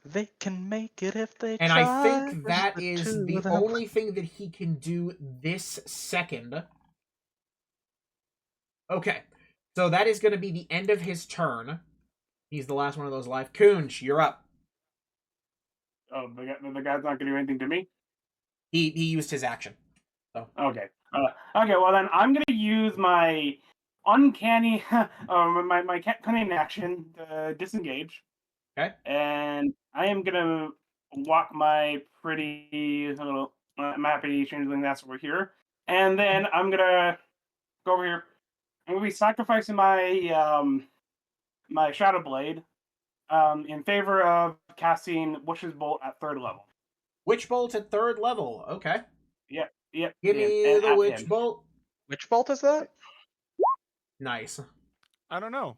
They can make it if they And try. I think Just that the is two the of them. only thing that he can do this second. Okay. So that is going to be the end of his turn. He's the last one of those alive. Kunj, you're up. Oh, the guy's not gonna do anything to me. He used his action. Okay. Okay. Well, then I'm gonna use my uncanny, my cunning action to disengage. Okay. And I am gonna walk my pretty little mappy changeling that's over here, and then I'm gonna go over here. I'm gonna be sacrificing my my Shadow Blade in favor of casting Witch's Bolt at 3rd level. Witch Bolt at 3rd level. Okay. Yep. Give me and the at Witch him. Bolt. Which bolt is that? Nice. I don't know.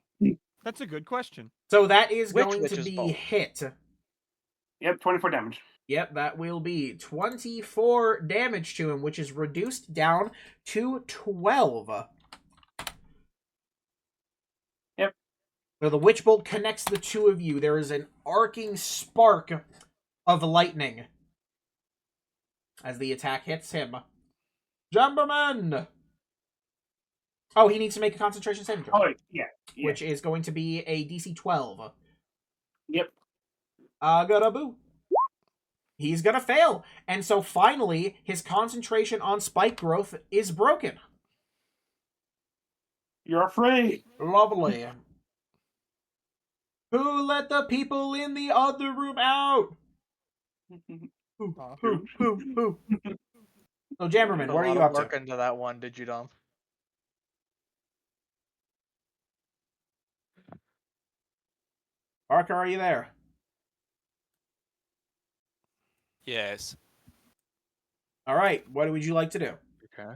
That's a good question. So that is Which going to Witch's be Bolt? hit. Yep, 24 damage. Yep, that will be 24 damage to him, which is reduced down to 12. Yep. So the Witch Bolt connects the two of you. There is an arcing spark of lightning as the attack hits him. Jumberman! Oh, he needs to make a concentration saving throw, Oh, yeah. which is going to be a DC 12. Yep. Agaraboo. He's gonna fail. And so finally, his concentration on spike growth is broken. You're afraid. Lovely. Who let the people in the other room out? Who? So, Jammerman, Put a what are lot you of up work to? into that one, did you, Dom? Parker, are you there? Yes. All right. What would you like to do? Okay.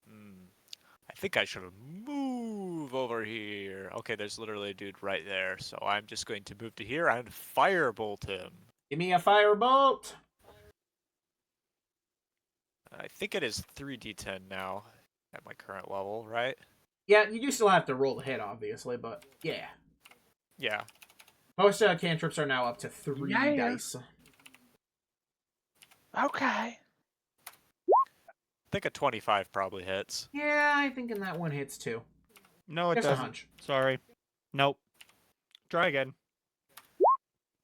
I think I should move over here. Okay, there's literally a dude right there, so I'm just going to move to here and firebolt him. Give me a firebolt. I think it is 3d10 now at my current level, right? Yeah, you do still have to roll the hit, obviously, but yeah. Yeah. Most cantrips are now up to 3 Yeah. dice. Okay. I think a 25 probably hits. Yeah, I think in that one hits too. No, it Just a doesn't. hunch. Sorry. Nope. Try again.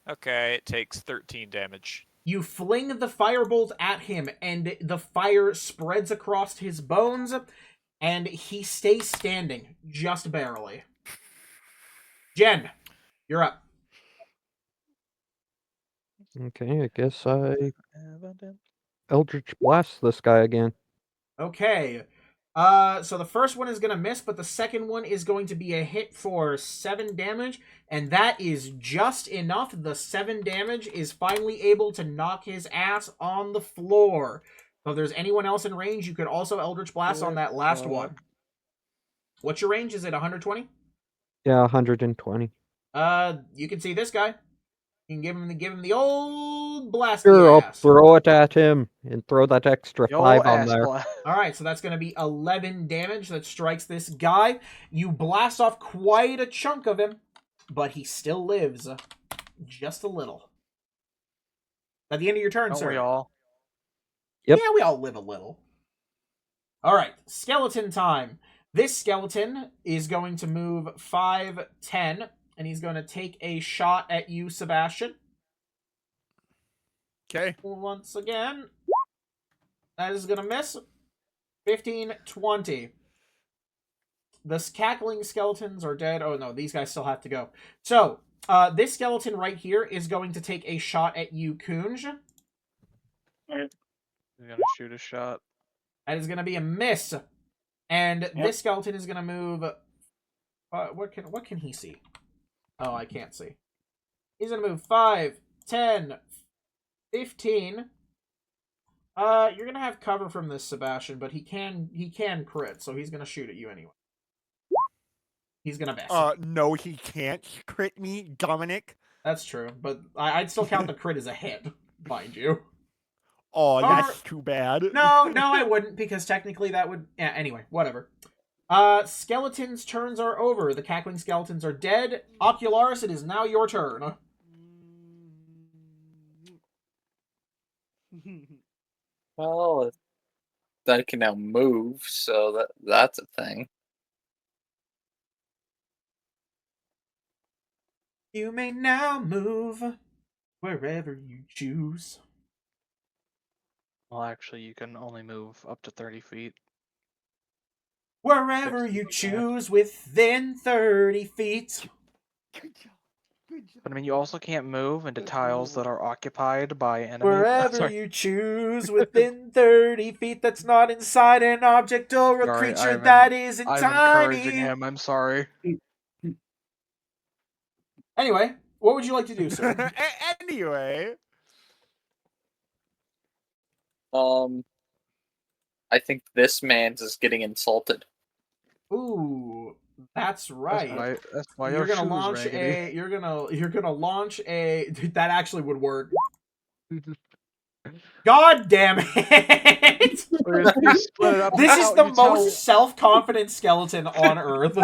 Okay, it takes 13 damage. You fling the firebolt at him, and the fire spreads across his bones, and he stays standing, just barely. Jen, you're up. Okay, I guess I Eldritch Blast this guy again. Okay. So the first one is going to miss, but the second one is going to be a hit for 7 damage, and that is just enough. The 7 damage is finally able to knock his ass on the floor. So if there's anyone else in range, you could also Eldritch Blast on that last one. What's your range? Is it 120? Yeah, 120. You can see this guy. You can give him the old blast. Sure, I'll ass. throw it at him and throw that extra Yo 5 on ass there. blast. All right, so that's going to be 11 damage that strikes this guy. You blast off quite a chunk of him, but he still lives just a little. At the end of your turn, Don't sir. we all? Yep. Yeah, we all live a little. All right, skeleton time. This skeleton is going to move 5, 10, and he's going to take a shot at you, Sebastian. Okay. Once again. That is going to miss. 15, 20. The cackling skeletons are dead. Oh, no, these guys still have to go. So, this skeleton right here is going to take a shot at you, Kunj. He's gonna shoot a shot. That is going to be a miss. And this skeleton is going to move... what can he see? Oh, I can't see. He's going to move 5, 10, 15. You're going to have cover from this, Sebastian, but he can crit, so he's going to shoot at you anyway. He's going to miss. No, he can't crit me, Dominic. That's true, but I'd still count the crit as a hit, mind you. Oh, Or- that's too bad. No, I wouldn't, because technically that would... Yeah, anyway, whatever. Skeletons' turns are over. The cackling skeletons are dead. Ocularis, it is now your turn. Well, that can now move, so that's a thing. You may now move wherever you choose. Well, actually, you can only move up to 30 feet. Wherever you choose within 30 feet. But I mean, you also can't move into tiles that are occupied by enemies. Wherever Sorry. you choose within 30 feet that's not inside an object or a Sorry, creature I'm that isn't I'm tiny. encouraging him. I'm sorry. Anyway, what would you like to do, sir? Anyway, I think this man's is getting insulted. Ooh, that's right. That's why You're your gonna shoes launch raggedy. a. You're gonna launch a. Dude, that actually would work. God damn it! You split it up. This you is tell- the you tell- most self-confident skeleton on Earth.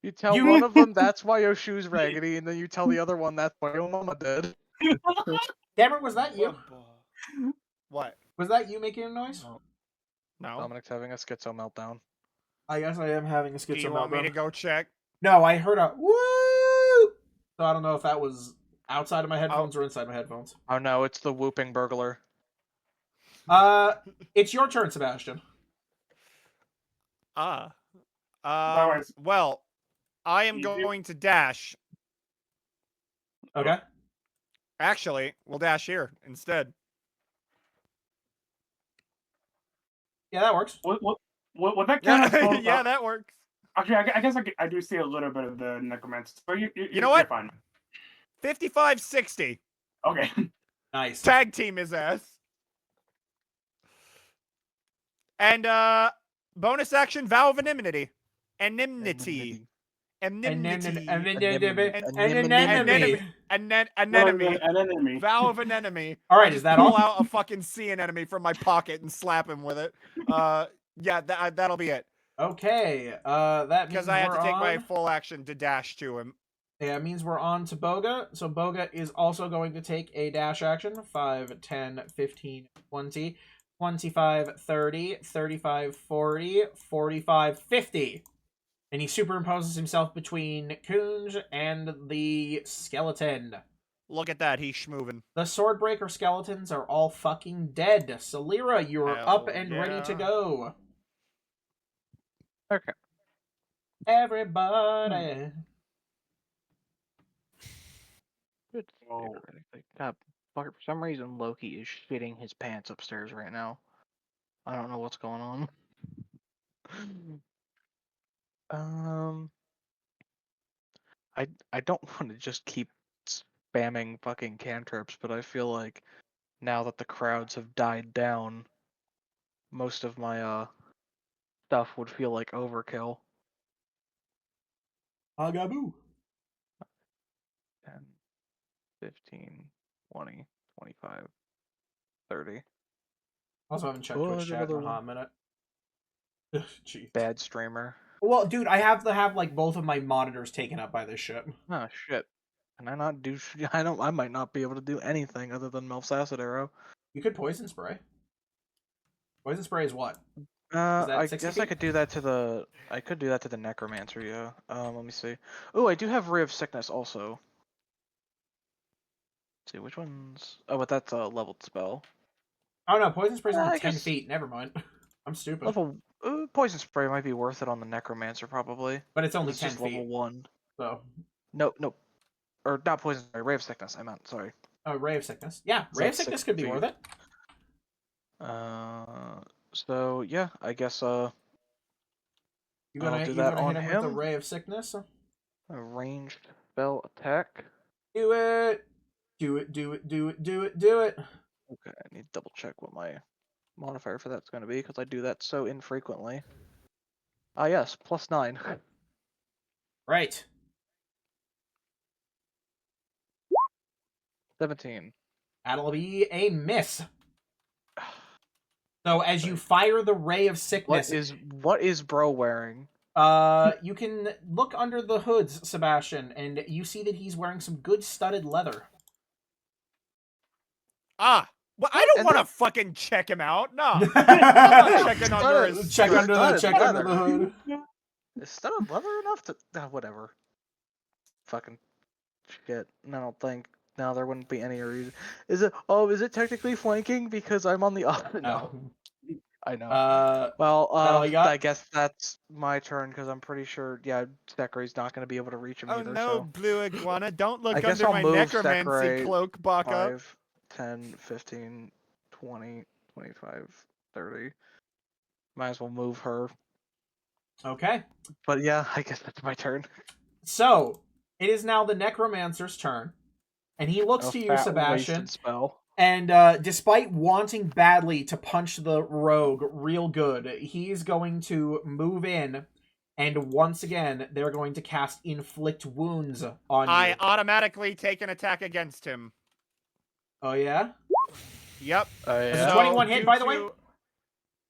You tell you- one of them that's why your shoes raggedy, and then you tell the other one that's why your mama did. Cameron, was that you? what? Was that you making a noise? No. Dominic's having a schizo meltdown. I guess I am having a Do schizo you want me to meltdown. go check? No, I heard a woo. So I don't know if that was outside of my headphones or inside my headphones. Oh no, it's the whooping burglar. It's your turn, Sebastian. Otherwise- Well, I am You do- going to dash. Okay. Actually, we'll dash here instead. Yeah, that works. Would that count as both? Yeah, that works. Actually, I guess I do see a little bit of the necromancer. So You know what? You're fine. 55-60. Okay. Nice. Tag team his ass. And bonus action, Vow of Enmity. Enmity. Enmity. Anemone. An enemy. An enemy. Vow of an enemy. All right, I is just that pull all? out a fucking sea anemone from my pocket and slap him with it. Yeah, that'll be it. Okay. That means Because I have to we're take my on- full action to dash to him. Yeah, it means we're on to Boga. So Boga is also going to take a dash action. 5, 10, 15, 20, 25, 30, 35, 40, 45, 50. And he superimposes himself between Kunj and the skeleton. Look at that, he's schmoving. The Swordbreaker skeletons are all fucking dead. Salira, you are Hell up and ready to yeah. go. Okay. Everybody. Oh. God, for some reason Loki is shitting his pants upstairs right now. I don't know what's going on. I don't want to just keep spamming fucking cantrips, but I feel like now that the crowds have died down, most of my stuff would feel like overkill. Agaboo. 10, 15, 20, 25, 30. Also haven't checked Oh, Twitch there's chat in a another hot minute. Ugh, Jeez. Bad streamer. Well, dude, I have to have like both of my monitors taken up by this shit. Oh shit. Can I not do? I might not be able to do anything other than Melf's acid arrow. You could poison spray. Poison spray is what? that I 60 guess I feet? could do that to the. I could do that to the necromancer. Yeah. Let me see. Oh, I do have ray of sickness also. Let's see which ones. Oh, but that's a leveled spell. Oh no, poison spray's only I 10 guess- feet. Never mind. I'm stupid. Level poison spray might be worth it on the necromancer probably. But it's only It's 10 just feet. level 1. So, No, or not poison spray. Ray of sickness. I meant. Sorry. ray of sickness. Yeah, It's ray like of sickness 6 could be feet. worth it. So yeah, I guess You gonna, I'll do you that gonna on hit him with the him. ray of sickness? A ranged spell attack. Do it. Do it. Do it. Do it. Do it. Do it. Okay, I need to double check what my modifier for that's going to be because I do that so infrequently. Ah yes, +9. Right. 17. That'll be a miss. So as you fire the ray of sickness, What is bro wearing? you can look under the hoods, Sebastian, and you see that he's wearing some good studded leather. Ah, well, I don't And want to fucking check him out. No, I'm not checking under his. Check under the Studded hood. Is studded leather enough to? Whatever. Fucking shit. I don't think. No, there wouldn't be any reason. Is it? Oh, is it technically flanking because I'm on the opposite? No, I know. Well, that all you got? I guess that's my turn because I'm pretty sure. Yeah, Decory's not going to be able to reach him Oh either. no, So Blue Iguana! Don't look I guess under I'll my move necromancy Sakurai cloak, Baka. 5, 10, 15, 20, 25, 30. Might as well move her. Okay. But yeah, I guess that's my turn. So it is now the necromancer's turn, and he looks A to you, fat Sebastian. wasted spell. And despite wanting badly to punch the rogue real good, he's going to move in, and once again, they're going to cast Inflict Wounds on I you. automatically take an attack against him. Oh, yeah? Yep. Does a 21 hit, by the way?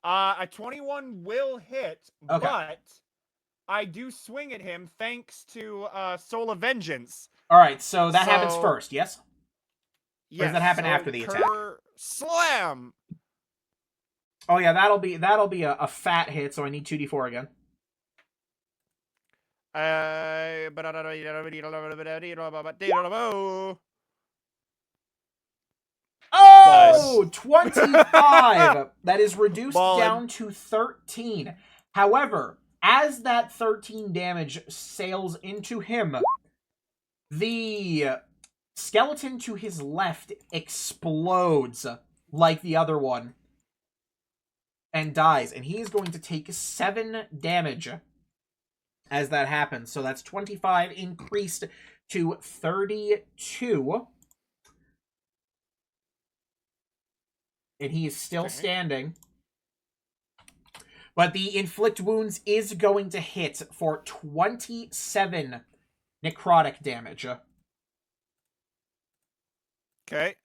A 21 will hit, Okay. but I do swing at him thanks to Soul of Vengeance. All right, so that happens So- first, yes? Yes, does that happen after the attack? Slam! Oh, yeah, that'll be a fat hit, so I need 2d4 again. Oh, Nice. 25. That is reduced Ballin'. down to 13. However, as that 13 damage sails into him, the skeleton to his left explodes like the other one and dies. And he is going to take 7 damage as that happens. So that's 25 increased to 32. And he is still Okay. standing. But the Inflict Wounds is going to hit for 27 necrotic damage. So Okay.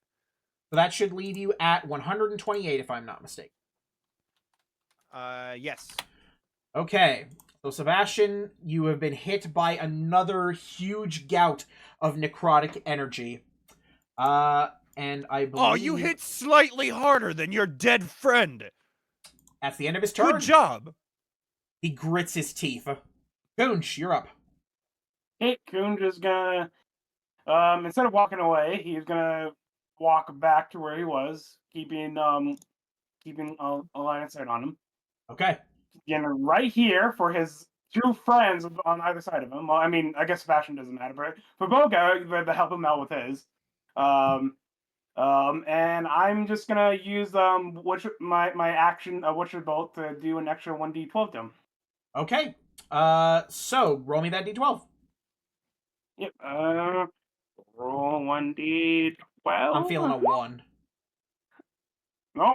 that should leave you at 128, if I'm not mistaken. Yes. Okay. So, Sebastian, you have been hit by another huge gout of necrotic energy. And I believe... Oh, you hit slightly harder than your dead friend. That's the end of his turn. Good job. He grits his teeth. Goonch, you're up. Hey, Kunj is gonna, instead of walking away, he's gonna walk back to where he was, keeping a line of sight on him. Okay. And right here for his 2 friends on either side of him. Well, I mean, I guess fashion doesn't matter, but for Boga, to help him out with his. And I'm just gonna use my action Witcher Bolt to do an extra 1d12 to him. Okay. So roll me that d12. Yep. Roll 1d12. I'm feeling a 1. No.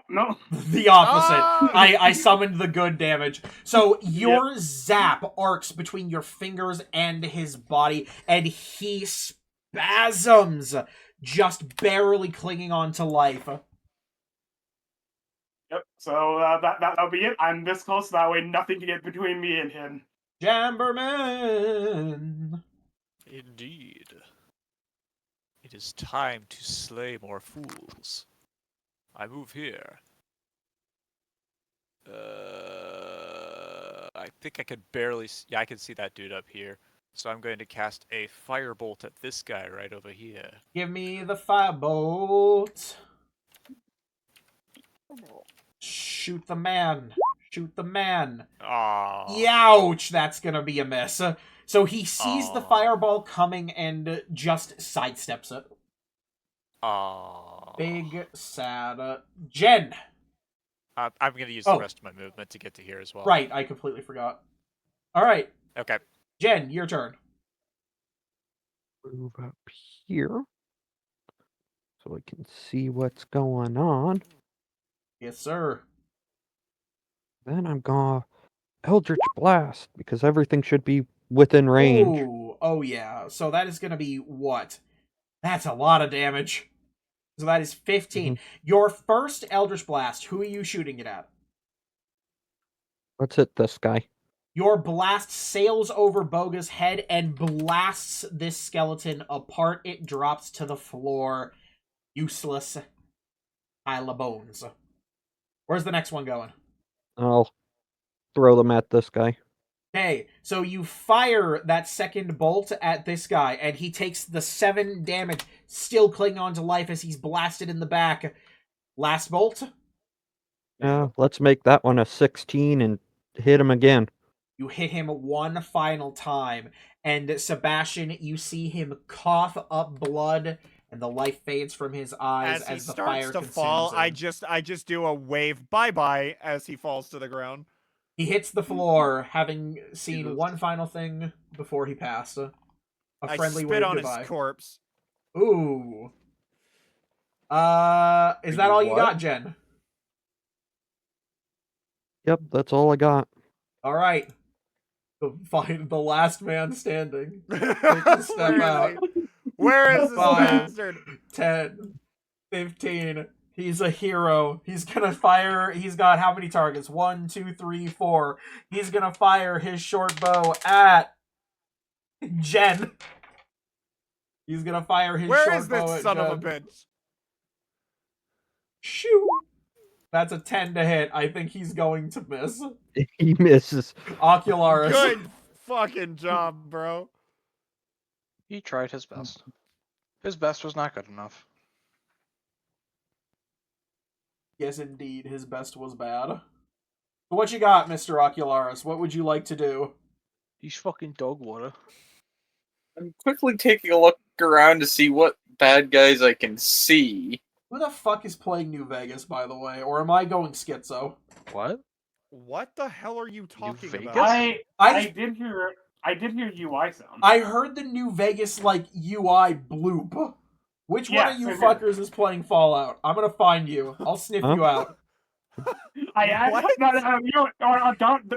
The opposite. Ah! I summoned the good damage. So your zap arcs between your fingers and his body, and he spasms, just barely clinging on to life. Yep. So that'll be it. I'm this close, that way nothing can get between me and him. Jamberman! Indeed. It is time to slay more fools. I move here. I think I could barely... Yeah, I can see that dude up here. So I'm going to cast a firebolt at this guy right over here. Give me the firebolt. Shoot the man. Shoot the man. Aww. Youch! That's gonna be a miss. So he sees the Aw. fireball coming and just sidesteps it. Aww. Big, sad. Jen! I'm going to use Oh. the rest of my movement to get to here as well. Right, I completely forgot. Alright, Okay. Jen, your turn. Move up here so we can see what's going on. Yes, sir. Then I'm gonna Eldritch Blast because everything should be within range. Ooh, oh yeah. So that is gonna be what? That's a lot of damage. So that is 15. Your first Eldritch Blast, who are you shooting it at? Let's hit this guy. Your blast sails over Boga's head and blasts this skeleton apart. It drops to the floor. Useless pile of bones. Where's the next one going? I'll throw them at this guy. Okay, so you fire that second bolt at this guy, and he takes the 7 damage, still clinging on to life as he's blasted in the back. Last bolt? Yeah, let's make that one a 16 and hit him again. You hit him one final time, and Sebastian, you see him cough up blood, and the life fades from his eyes As he the starts fire to consumes fall, him. I just do a wave bye-bye as he falls to the ground. He hits the floor, having seen Jesus. one final thing before he passed. A I friendly spit wave on goodbye. his corpse. Ooh. Is that all you What? got, Jen? Yep, that's all I got. All right. The last man standing. a step Where is out. he? Where is this 5, bastard? 10, 15. He's a hero. He's gonna fire. He's got how many targets? 1, 2, 3, 4. He's gonna fire his short bow at Jen. He's gonna fire his Where short is bow this at son Jen. of a bitch? Shoot. That's a 10 to hit. I think he's going to miss. He misses. Ocularis. Good fucking job, bro. He tried his best. His best was not good enough. Yes, indeed. His best was bad. What you got, Mr. Ocularis? What would you like to do? He's fucking dog water. I'm quickly taking a look around to see what bad guys I can see. Who the fuck is playing New Vegas, by the way? Or am I going schizo? What? What the hell are you talking Vegas? about? I did hear UI sound. I heard the New Vegas, UI bloop. Which one Yeah, of you same here. fuckers is playing Fallout? I'm gonna find you. I'll sniff Huh? you out.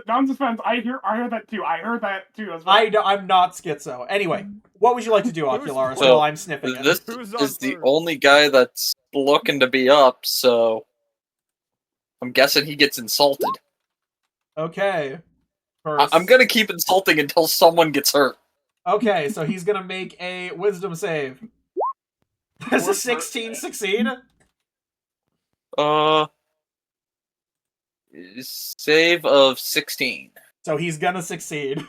Don't suspense. I heard that too. I heard that too as well. I'm not schizo. Anyway, what would you like to do, Who's- Ocularis, So, while I'm sniffing it? This Who's on is the first? only guy that's looking to be up, so I'm guessing he gets insulted. Okay. I'm gonna keep insulting until someone gets hurt. Okay, so he's gonna make a wisdom save. Does a 16 succeed? Save of 16. So he's gonna succeed.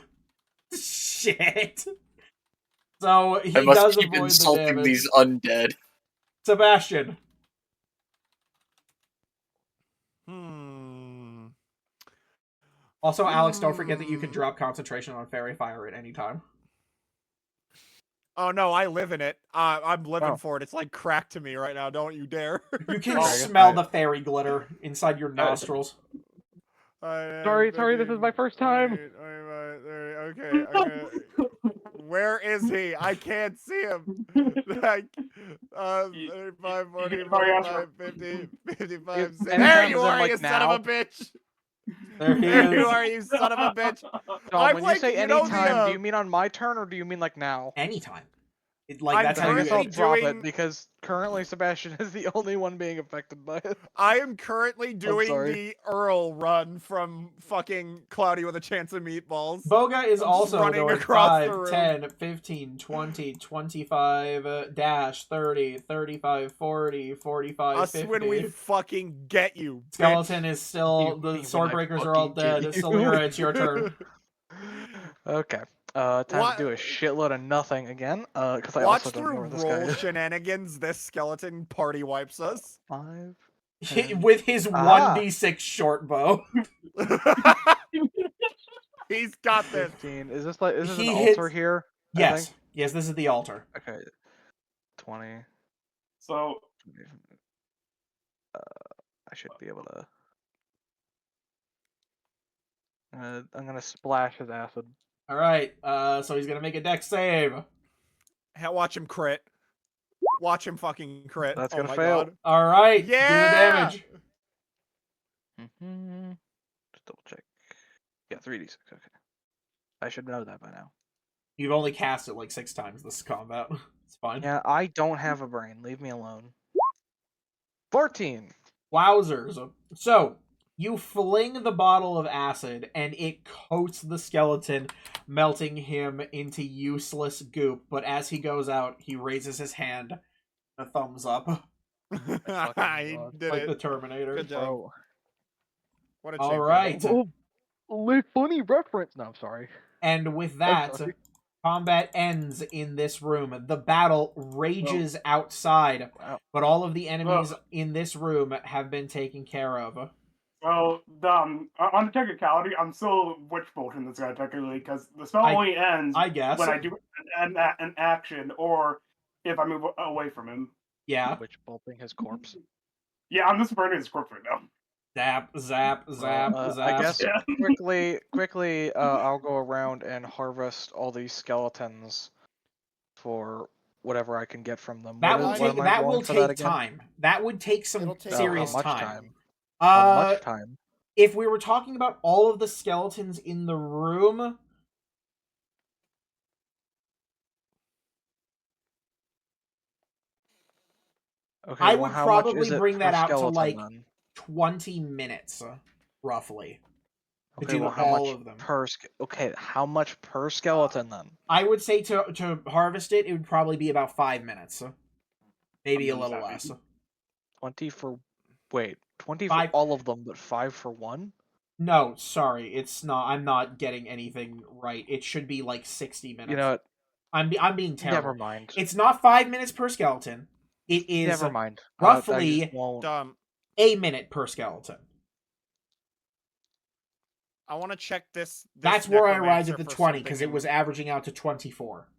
Shit. So he I must does keep avoid the insulting damage. these undead. Sebastian. Also, Alex, don't forget that you can drop concentration on Fairy Fire at any time. Oh no, I live in it. I'm living Oh. for it. It's like crack to me right now. Don't you dare. You can Oh, I guess smell I- the fairy glitter inside your nostrils. Sorry, this is my first time. Okay. Where is he? I can't see him. Like, 35, 40, You- 45, 50, 55, You- 60. and There comes you in, are, like, you son of now. a bitch. There he There you is. are, you son of a bitch. Dom, I'm when like, you say you know, anytime, the, do you mean on my turn or do you mean like now? Anytime. I'm That's how I guess you. I'll currently drop doing- it because currently Sebastian is the only one being affected by it. I am currently doing sorry. the Earl run from fucking Cloudy with a Chance of Meatballs. Boga is I'm just also running going across the 5, room. 10, 15, 20, 25, dash, 30, 35, 40, 45, Us 50. when we fucking get you, bitch. Skeleton is still. You The mean when Swordbreakers I are all fucking dead. get you. Salira, it's your turn. Okay. Time What- to do a shitload of nothing again. Because I Watch also don't know through where this guy roll is. shenanigans. This skeleton party wipes us. 5. With his Ah. 1d6 short bow. He's got this. 15. Is this an He altar hits- here? I Yes. think? Yes, this is the altar. Okay. 20. So I should be able to. I'm gonna splash his acid. Alright, so he's gonna make a dex save. Watch him crit. Watch him fucking crit. That's Oh gonna my fail. God. Alright, Yeah! do the damage. Just double check. Yeah, 3d6. Okay. I should know that by now. You've only cast it like 6 times this combat. It's fine. Yeah, I don't have a brain. Leave me alone. 14. Wowzers. So, you fling the bottle of acid, and it coats the skeleton, melting him into useless goop. But as he goes out, he raises his hand, a thumbs up, I did like it. the Terminator. Good job. Bro. What a All champion. right. Funny reference. No, I'm sorry. And with that, sorry. combat ends in this room. The battle rages outside, Wow. but all of the enemies Well- in this room have been taken care of. Well, on the technicality, I'm still witch bolting this guy technically because the spell only ends I guess. when I do an action or if I move away from him. Yeah. Witch bolting his corpse. Yeah, I'm just burning his corpse right now. Zap, zap, zap, I zap. guess Yeah. quickly, I'll go around and harvest all these skeletons for whatever I can get from them. That What will is- take what am I that rolling will for take that again? time. That would take some It'll take serious how much time. How much time? If we were talking about all of the skeletons in the room, Okay, I well, would how much probably is it bring per that out to, skeleton, like, then? 20 minutes, roughly. To Okay, do well, how all much of them. Okay, how much per skeleton then? I would say to harvest it, it would probably be about 5 minutes. Maybe a I'm little happy. less. 20 for 20 Five- for all of them, but 5 for one? No, sorry, it's not. I'm not getting anything right. It should be like 60 minutes. You know what? I'm being terrible. Never mind. It's not 5 minutes per skeleton. It is Never mind. roughly I just won't. a minute per skeleton. I want to check this. That's where I arrived necromancer at the for 20 something because it was averaging out to 24.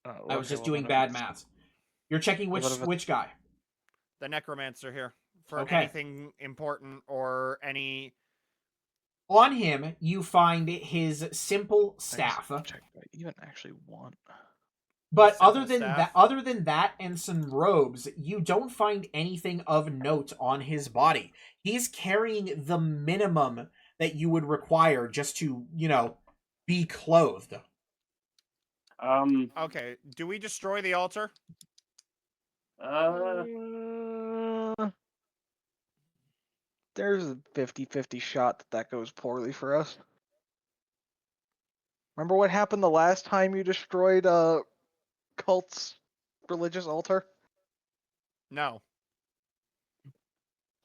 I was just doing bad math. You're checking What if which guy? The necromancer here for Okay. anything important or any. On him, you find his simple staff. Check what I even actually want. But simple other than that and some robes, you don't find anything of note on his body. He's carrying the minimum that you would require just to, be clothed. Okay, do we destroy the altar? There's a 50-50 shot that goes poorly for us. Remember what happened the last time you destroyed cult's religious altar? No.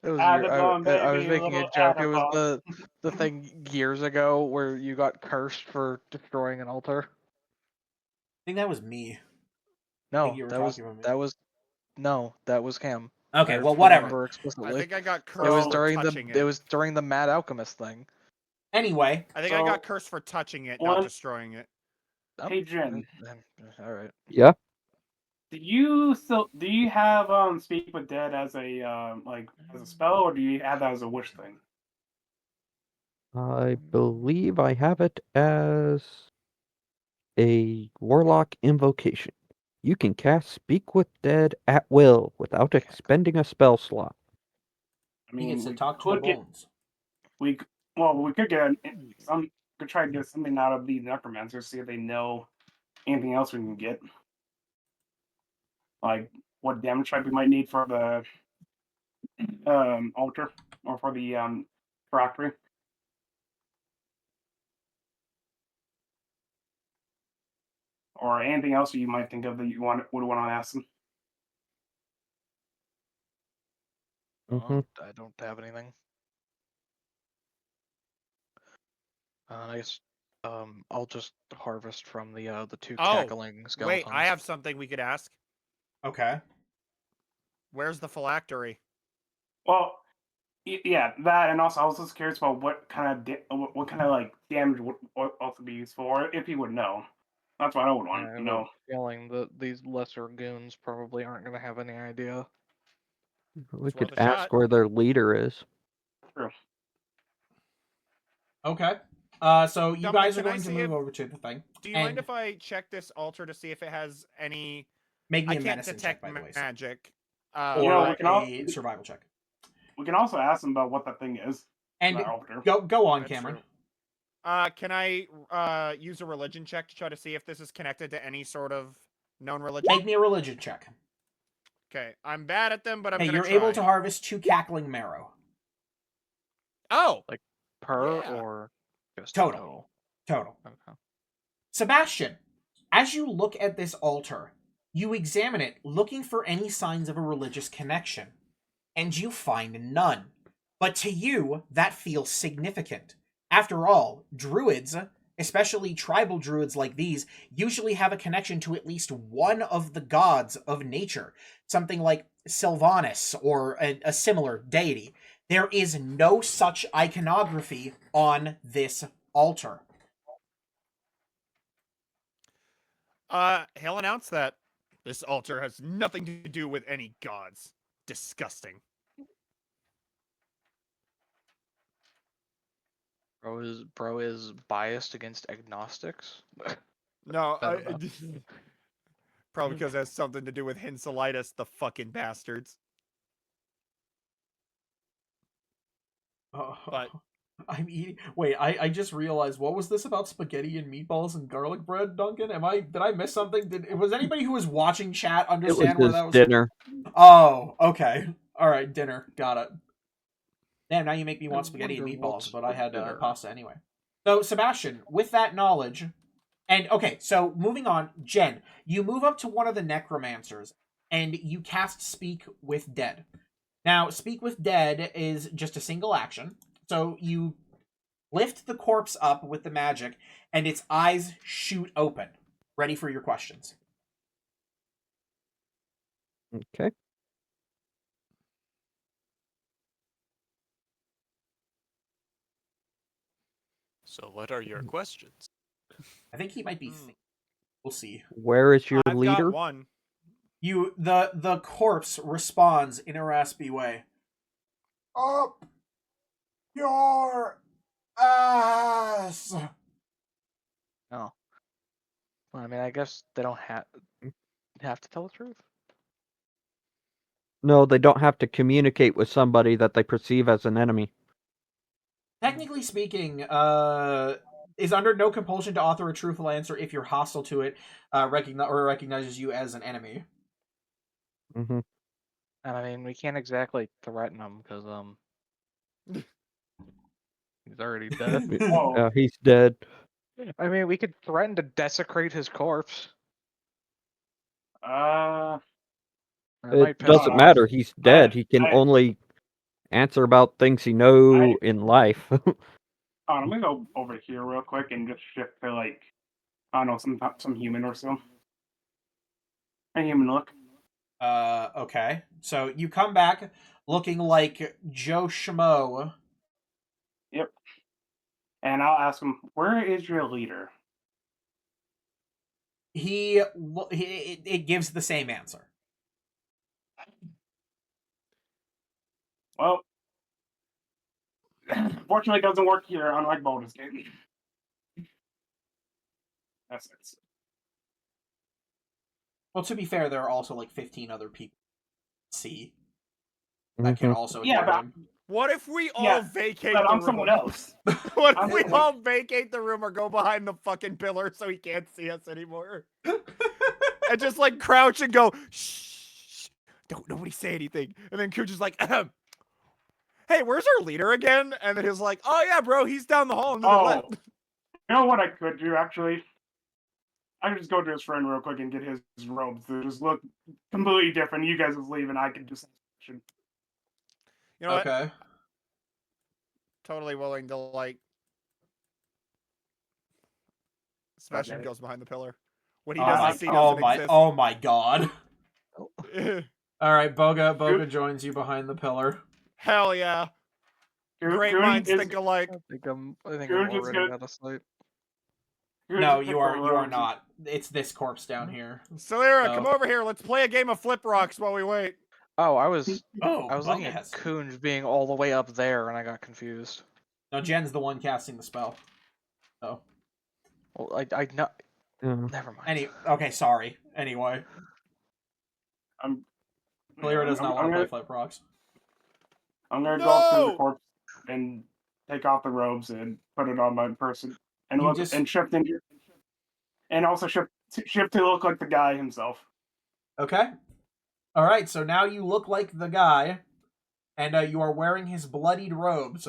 It was Adabon, I was baby, making a little joke. It was Adabon. the thing years ago where you got cursed for destroying an altar. I think that was me. No, you were that was talking about me. that was Cam. Okay, I well, whatever. remember I explicitly. think I got It cursed was for during touching it was during the Mad Alchemist thing. Anyway, I think I got So, cursed for touching it, one- not destroying it. Oh, Hey, Jen. All right. Yeah. Do you have Speak with Dead as a as a spell, or do you have that as a wish thing? I believe I have it as a warlock invocation. You can cast Speak with Dead at will without expending a spell slot. I he mean, gets to we talk to the could get bones. we could get could try to get something out of these necromancers, see if they know anything else we can get, like what damage type we might need for the altar or for the factory. Or anything else that you might think of that you would want to ask them. Mhm. I don't have anything. I guess I'll just harvest from the two cackling skeletons. Wait, I have something we could ask. Okay. Where's the phylactery? Well, yeah, that, and also I was just curious about what kind of what kind of like damage would also be used for, if he would know. That's what I would want I to have know. a feeling that these lesser goons probably aren't going to have any idea. We It's could worth a ask shot. where their leader is. Okay. So you Dominic, guys are can I going to see move if- over to the thing. Do you mind if I check this altar to see if it has any? Make me I a can't medicine check, detect by the way. magic. Or You know, we can a survival check. We can also ask them about what that thing is. And that altar. go on, That's Cameron. true. Can I use a religion check to try to see if this is connected to any sort of known religion? Make me a religion check. Okay, I'm bad at them, but I'm Hey, gonna you're try. able to harvest 2 cackling marrow. Oh, Per Yeah. or just Total. Total. Okay. Sebastian, as you look at this altar, you examine it looking for any signs of a religious connection, and you find none. But to you, that feels significant. After all, druids, especially tribal druids like these, usually have a connection to at least one of the gods of nature, something like Sylvanus or a similar deity. There is no such iconography on this altar. he'll announce that this altar has nothing to do with any gods. Disgusting. Bro is biased against agnostics. No, I don't know. probably because it has something to do with Hinselitis, the fucking bastards. But I'm eating. Wait, I just realized, what was this about spaghetti and meatballs and garlic bread, Duncan? Did I miss something? Was anybody who was watching chat It was understand where his that was? dinner. Oh, okay. All right, dinner. Got it. Damn, now you make me want I spaghetti and wonder meatballs, what's but I for had dinner. pasta anyway. So, Sebastian, with that knowledge, and okay, so moving on, Jen, you move up to one of the necromancers, and you cast Speak with Dead. Now, Speak with Dead is just a single action, so you lift the corpse up with the magic, and its eyes shoot open. Ready for your questions. Okay. So, what are your questions? I think he might be. Hmm. We'll see. Where is your I've leader? got one. The corpse responds in a raspy way. Up your ass. Oh. Well, I mean, I guess they don't have to tell the truth. No, they don't have to communicate with somebody that they perceive as an enemy. Technically speaking, is under no compulsion to author a truthful answer if you're hostile to it, recognizes you as an enemy. Hmm. And I mean, we can't exactly threaten him because he's already dead. Whoa. He's dead. I mean, we could threaten to desecrate his corpse. That might It piss doesn't him matter. off. He's dead. He can I- only answer about things he know in life. I'm gonna go over here real quick and just shift to like, I don't know, some human or so. A human look. Okay. So you come back looking like Joe Schmo. Yep. And I'll ask him, where is your leader? It gives the same answer. Well, fortunately, it doesn't work here, unlike Baldur's Gate. That's it. Well, to be fair, there are also like 15 other people. See, that can Mhm. also Yeah, hear but him. What if we all Yeah, vacate But the I'm room? someone else. What if I'm we someone- all vacate the room or go behind the fucking pillar so he can't see us anymore? And just like crouch and go, shh, don't nobody say anything. And then Cooch is like, ahem. Hey, where's our leader again? And then he's like, oh yeah, bro, he's down the hall. Oh, you know what I could do actually? I could just go to his friend real quick and get his robes. They just look completely different. You guys just leave, and I can just. You know what? Okay. Totally willing to like. Sebastian Okay. goes behind the pillar. What he Oh doesn't my, see doesn't exist. oh my god. All right, Boga joins you behind the pillar. Hell yeah. Great minds think alike. I think I'm You're just already gonna- out of sight. No, you are not. It's this corpse down here. Solera, Oh. come over here. Let's play a game of flip rocks while we wait. Oh, I was looking Boga at has. Kunj being all the way up there, and I got confused. No, Jen's the one casting the spell. So, Well, I know. Yeah. Never mind. okay, sorry. Anyway, Solera does not want to play flip rocks. I'm gonna go up to No! the corpse and take off the robes and put it on my person, and You look just- and shift into, and also shift to look like the guy himself. Okay. All right, so now you look like the guy, and you are wearing his bloodied robes.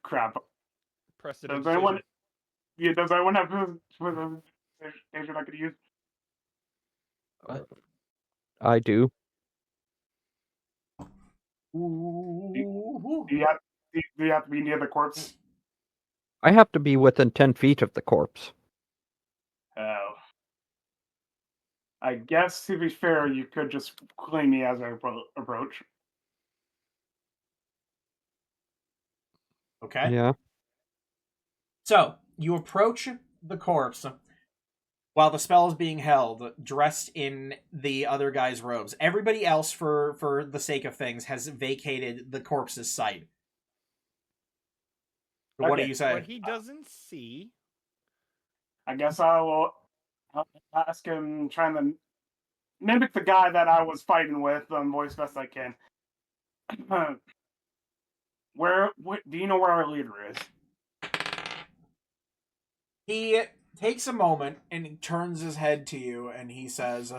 Crap. Precedent. Does anyone? Yeah, does anyone have the station I could use? I do. Ooh. Do you have to be near the corpse? I have to be within 10 feet of the corpse. Oh. I guess to be fair, you could just claim me as I approach. Okay. Yeah. So you approach the corpse while the spell is being held, dressed in the other guy's robes. Everybody else, for the sake of things, has vacated the corpse's sight. So what do Okay, you say? What he doesn't see. I guess I'll ask him, trying to mimic the guy that I was fighting with, voice best I can. Do you know where our leader is? He takes a moment and he turns his head to you and he says,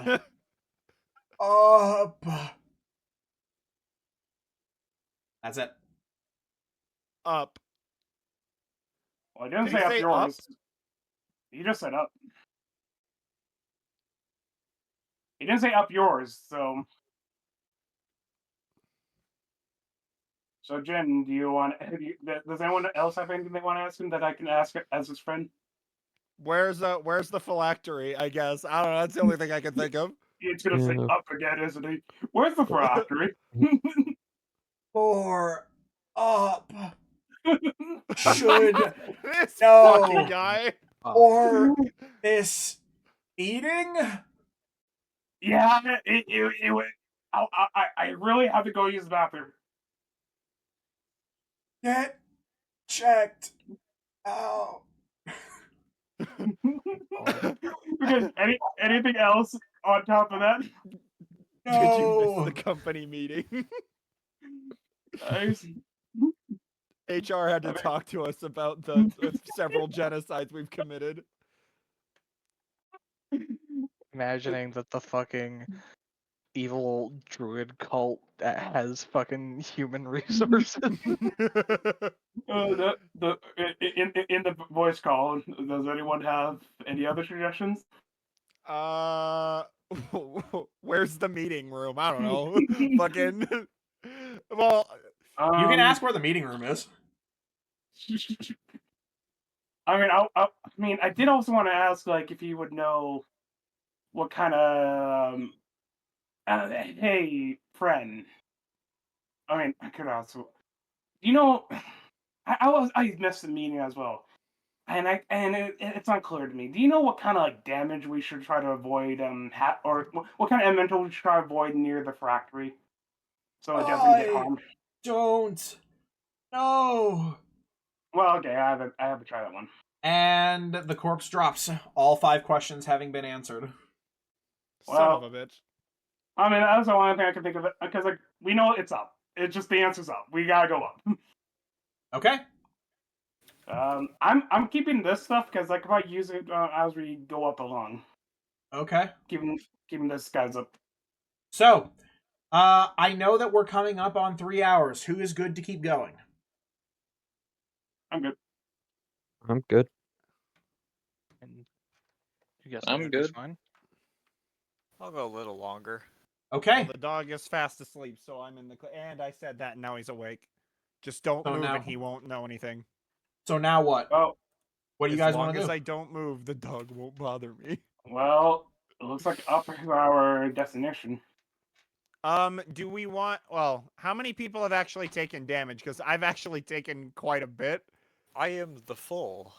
"Up." That's it. Up. Well, I didn't Did say he up say yours. He just said up. He didn't say up yours, so. So, Jen, does anyone else have anything they want to ask him that I can ask as his friend? Where's the phylactery? I guess I don't know. That's the only thing I can think of. It's gonna say Yeah. up again, isn't he? Where's the phylactery? Or up. Should This No. fucking guy. or this eating? Yeah, it would. I really have to go use the bathroom. Get checked out. Because anything else on top of that? Did you No. miss the company meeting? I- HR had to Okay. talk to us about the several genocides we've committed. Imagining that the fucking evil druid cult that has fucking human resources. In the voice call, does anyone have any other suggestions? Where's the meeting room? I don't know. Fucking. Well, You can ask where the meeting room is. I mean, I did also want to ask, like, if you would know what kind of. Hey, friend. I mean, I could also. You know, I missed the meeting as well, and it's unclear to me. Do you know what kind of like damage we should try to avoid? Or what kind of elemental we should try to avoid near the factory, so it doesn't get I- harmed. Don't. No. Well, okay, I have to try that one. And the corpse drops, all 5 questions having been answered. son Well- of a bitch. I mean, that's the only thing I can think of it because like we know it's up. It's just the answer's up. We gotta go up. Okay? I'm keeping this stuff because like if I use it as we go up along, Okay. keeping this guys up. So, I know that we're coming up on 3 hours. Who is good to keep going? I'm good. I'm good. And you guys I'm think it's good. fine? I'll go a little longer. Okay. Well, the dog is fast asleep, so I'm in the. And I said that, and now he's awake. Just don't So move, now- and he won't know anything. So now what? Well, What do you as guys long want to as do? I don't move, the dog won't bother me. well, it looks like up is our destination. Do we want? Well, how many people have actually taken damage? Because I've actually taken quite a bit. I am the full.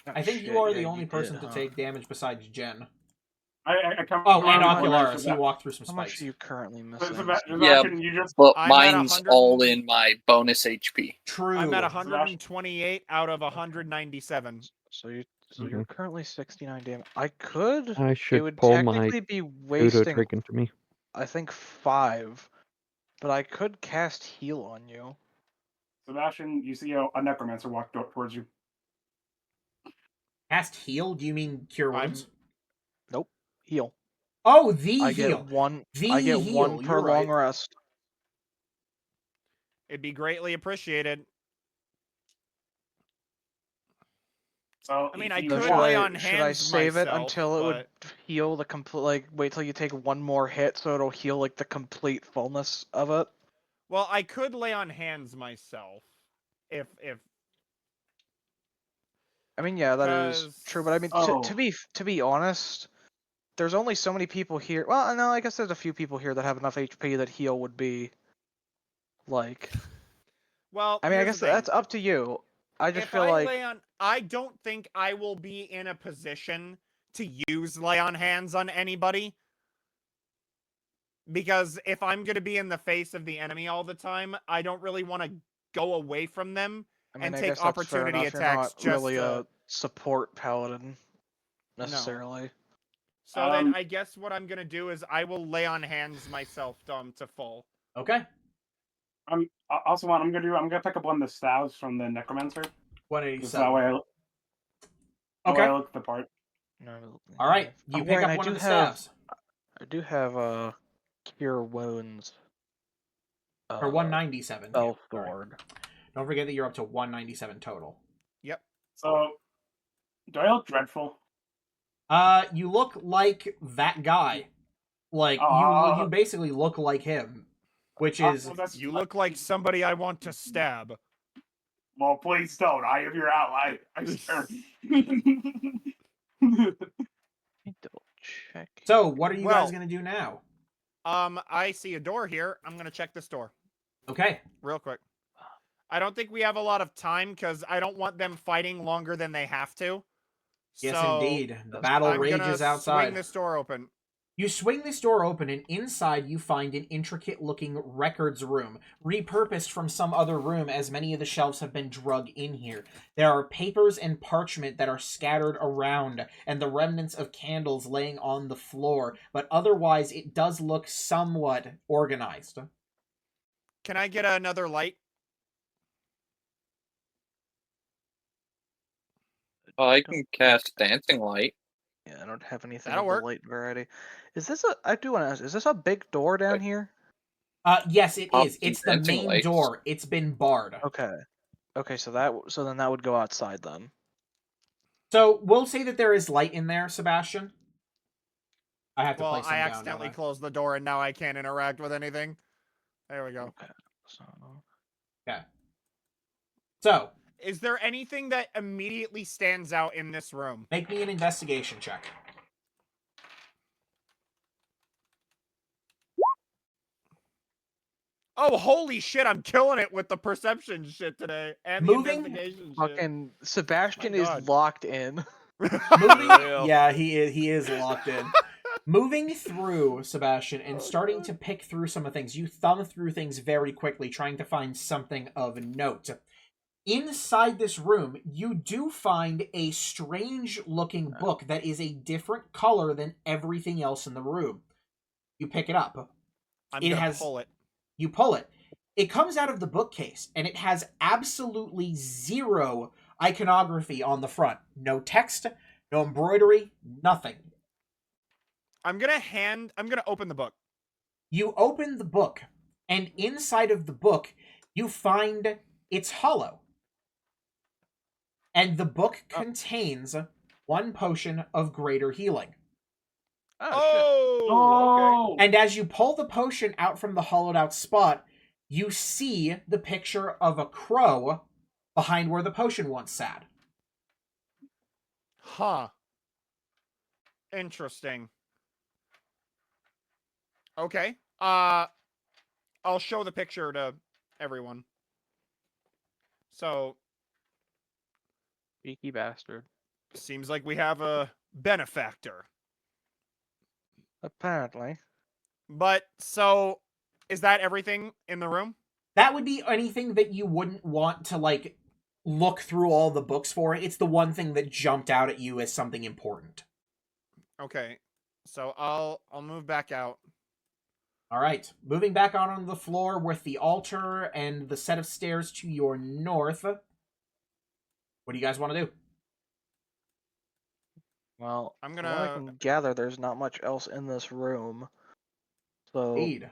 I think you are the only person to take damage besides Jen. I come. Oh, and around the corner, Ocularis. so He walked through some How much spikes. are you currently that- missing? Sebastian, you just But I'm at mine's 100 all in my bonus HP. True. I'm at 128 out of 197. So Mhm. you're currently 69 damage. I could. I It should would pull my technically be pseudo wasting, trig into me. I think, 5. But I could cast heal on you. Sebastian, you see a necromancer walk towards you. Cast heal? Do you mean cure I'm- wounds? Heal. Oh, the I heal. get one. The I get heal, one per you're long right. rest. It'd be greatly appreciated. So I mean, if I you could So want- lay on should I hands save it myself, until it would but- heal the complete? Like, wait till you take one more hit, so it'll heal like the complete fullness of it. Well, I could lay on hands myself. If I mean, yeah, that is true. But I mean, Oh. to be honest, there's only so many people here. Well, no, I guess there's a few people here that have enough HP that heal would be like. well, I mean, I here's guess the thing. that's up to you. I just If feel I like lay on, I don't think I will be in a position to use lay on hands on anybody. Because if I'm going to be in the face of the enemy all the time, I don't really want to go away from them I mean, and I take guess that's fair opportunity enough. You're attacks not just really to... a support paladin necessarily. So then Um, I guess what I'm going to do is I will lay on hands myself to full. Okay. I'm gonna pick up one of the staves from the necromancer. Just 187. that way I Okay. look the part. All right. You Oh, pick right, up I one do of the have- staves. I do have cure wounds. For 197. Spell too. All right. sword. Don't forget that you're up to 197 total. So, do I look dreadful? You look like that guy. Like you basically look like him, which is Well, that's- You look like somebody I want to stab. Well, please don't. I am your ally. I swear. Let me double check. so. What are you guys Well- gonna do now? I see a door here. I'm going to check this door Okay. real quick. I don't think we have a lot of time because I don't want them fighting longer than they have to. Yes, So, indeed. The battle I'm gonna rages outside. swing this door open. You swing this door open, and inside you find an intricate-looking records room, repurposed from some other room, as many of the shelves have been drug in here. There are papers and parchment that are scattered around, and the remnants of candles laying on the floor, but otherwise it does look somewhat organized. Can I get another light? Well, I can cast Dancing Light. Yeah, I don't have anything That'll of work. the light variety. Is this a? I do want to ask. Is this a big door down Wait. here? Yes, it Pop is. some It's the dancing main lights. door. It's been barred. Okay. Okay, so then that would go outside then. So we'll say that there is light in there, Sebastian. I have to Well, place them I down, accidentally don't I? closed the door and now I can't interact with anything. There we go. Okay. So So, Is there anything that immediately stands out in this room? make me an investigation check. Oh, holy shit, I'm killing it with the perception shit today. And Moving- the investigation shit. fucking Sebastian My is God. locked in. Moving, Real. yeah, he is locked in. Moving through, Sebastian, and starting to pick through some of things. You thumb through things very quickly, trying to find something of note. Inside this room, you do find a strange-looking book that is a different color than everything else in the room. You pick it up. I'm It gonna has- pull it. You pull it. It comes out of the bookcase, and it has absolutely zero iconography on the front. No text, no embroidery, nothing. I'm gonna open the book. You open the book, and inside of the book, you find it's hollow. And the book contains one potion of greater healing. Oh, okay. And as you pull the potion out from the hollowed out spot, you see the picture of a crow behind where the potion once sat. Huh. Interesting. Okay. I'll show the picture to everyone. So, Cheeky bastard. seems like we have a benefactor. Apparently. But, so, is that everything in the room? That would be anything that you wouldn't want to, like, look through all the books for. It's the one thing that jumped out at you as something important. Okay. So, I'll move back out. All right, moving back out on the floor with the altar and the set of stairs to your north. What do you guys want to do? Well, I'm from what I gonna- can gather, there's not much else in this room. So Indeed.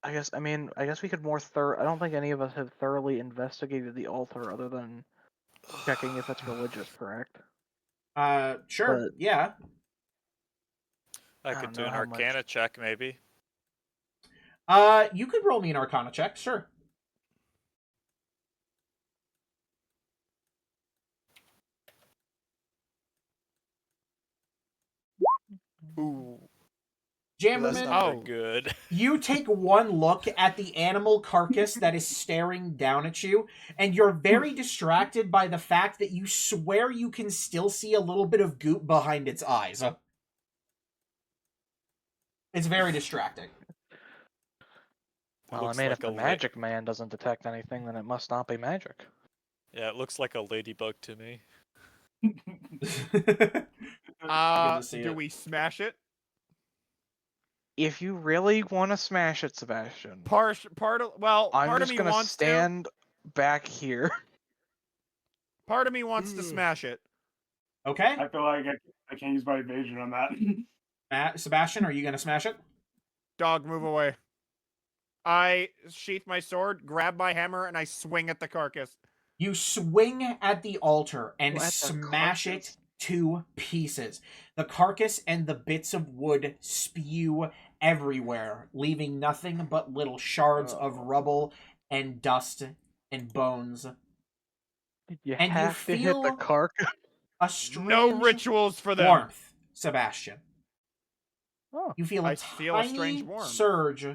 I guess we could more I don't think any of us have thoroughly investigated the altar other than checking if it's religious, correct? Sure. But- Yeah. I I could don't do know an how much- Arcana check, maybe. You could roll me an Arcana check. Sure. Ooh, Jammerman, that's not very Oh. good. you take one look at the animal carcass that is staring down at you, and you're very distracted by the fact that you swear you can still see a little bit of goop behind its eyes. It's very distracting. Well, I Looks mean, like if the a la- magic man doesn't detect anything, then it must not be magic. Yeah, it looks like a ladybug to me. Good to see Do it. we smash it? If you really want to smash it, Sebastian, Part of I'm part of just me gonna wants stand back here. to. Part of me wants to smash it. Okay. I feel like I can't use my evasion on that. Sebastian, are you going to smash it? Dog, move away. I sheath my sword, grab my hammer, and I swing at the carcass. You swing at the altar and Oh, at the smash it carcass? to pieces. The carcass and the bits of wood spew everywhere, leaving nothing but little shards of rubble and dust and bones. You And you have to hit the feel carcass. a strange No rituals for them. warmth, Sebastian. Oh, You feel a I feel a strange tiny warmth. surge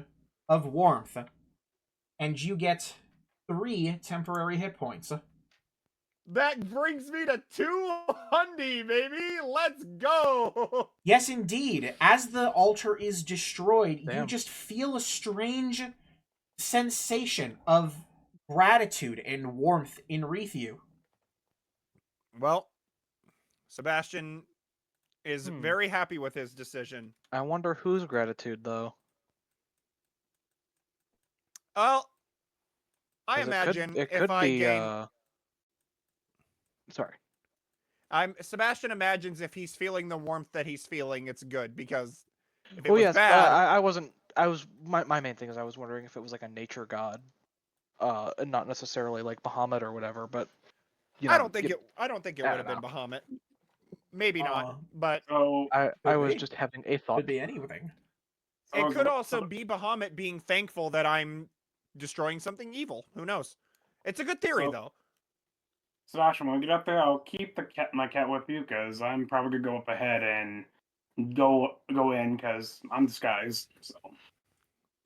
of warmth, and you get 3 temporary hit points. That brings me to 200, baby. Let's go. Yes, indeed. As the altar is destroyed, you Damn. just feel a strange sensation of gratitude and warmth enwreath you. Well, Sebastian is Hmm. very happy with his decision. I wonder whose gratitude though. Well, I 'Cause imagine it if could I be. gain, Sorry. Sebastian imagines if he's feeling the warmth that he's feeling, it's good because if it Well, was yes, bad, I wasn't. I was my main thing is I was wondering if it was like a nature god, and not necessarily like Bahamut or whatever. But you know, I don't think it would I have don't been Bahamut. Maybe Uh, not, but So I Could was be. just having a thought. Could be anything. it could so- also be Bahamut being thankful that I'm destroying something evil. Who knows? It's a good theory, So- though. Sebastian, when we get up there, I'll keep my cat with you because I'm probably gonna go up ahead and go in because I'm disguised. So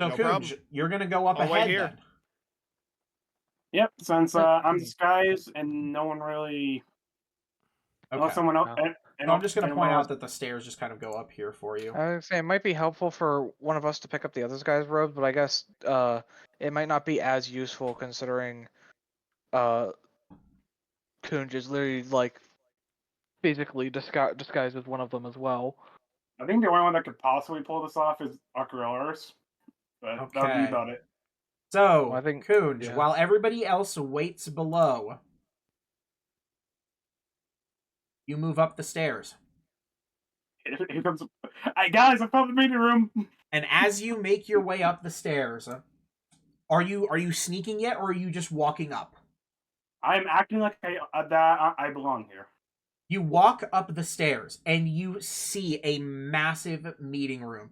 So, No Kunj, problem. you're going to go up I'll wait ahead here. then. yep, since Yeah. I'm disguised and no one really, Okay. someone else. Wow. So I'm just going to anyone point else- out that the stairs just kind of go up here for you. I would say it might be helpful for one of us to pick up the other guy's robes, but I guess it might not be as useful considering Kunj is literally like physically disguised as one of them as well. I think the only one that could possibly pull this off is Akrilaris, but that would Okay. be about it. So, Well, I think- Kunj, yeah. while everybody else waits below, you move up the stairs. Here comes. Hey guys, I found the meeting room. And as you make your way up the stairs, are you sneaking yet, or are you just walking up? I'm acting like I belong here. You walk up the stairs and you see a massive meeting room.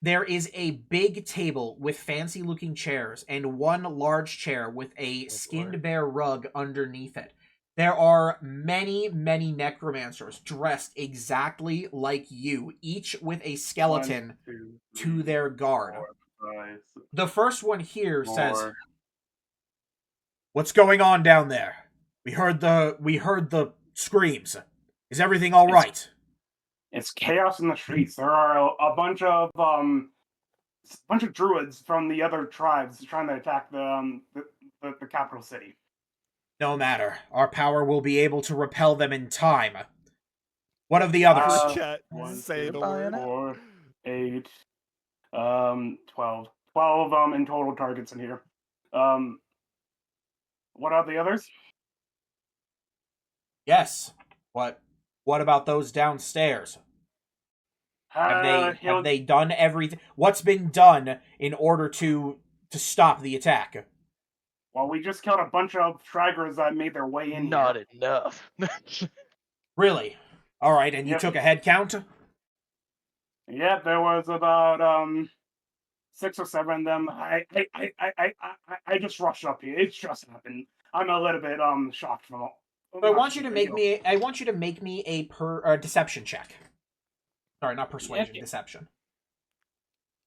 There is a big table with fancy looking chairs and one large chair with a skinned bear rug underneath it. There are many, many necromancers dressed exactly like you, each with a skeleton 1, 2, to 3, their guard. 4, 5, 6, The first one here says, 4. "What's going on down there? We heard the screams. Is everything all right?" It's chaos in the streets. There are a bunch of druids from the other tribes trying to attack the capital city. No matter. Our power will be able to repel them in time. What of the others? Chat, 1, say 2, the Bayonetta. word. 4, 8, 12. 12 in total targets in here. What are the others? Yes. What? What about those downstairs? Have he'll- they done everything? What's been done in order to stop the attack? Well, we just killed a bunch of stragglers that made their way in Not here. enough. Really? All right, and you Yep. took a head count? Yeah, there was about 6 or 7 of them. I just rushed up here. It's just happened. I'm a little bit shocked from all. I want you to make me. I want you to make me a deception check. Sorry, not persuasion. Yeah. Deception.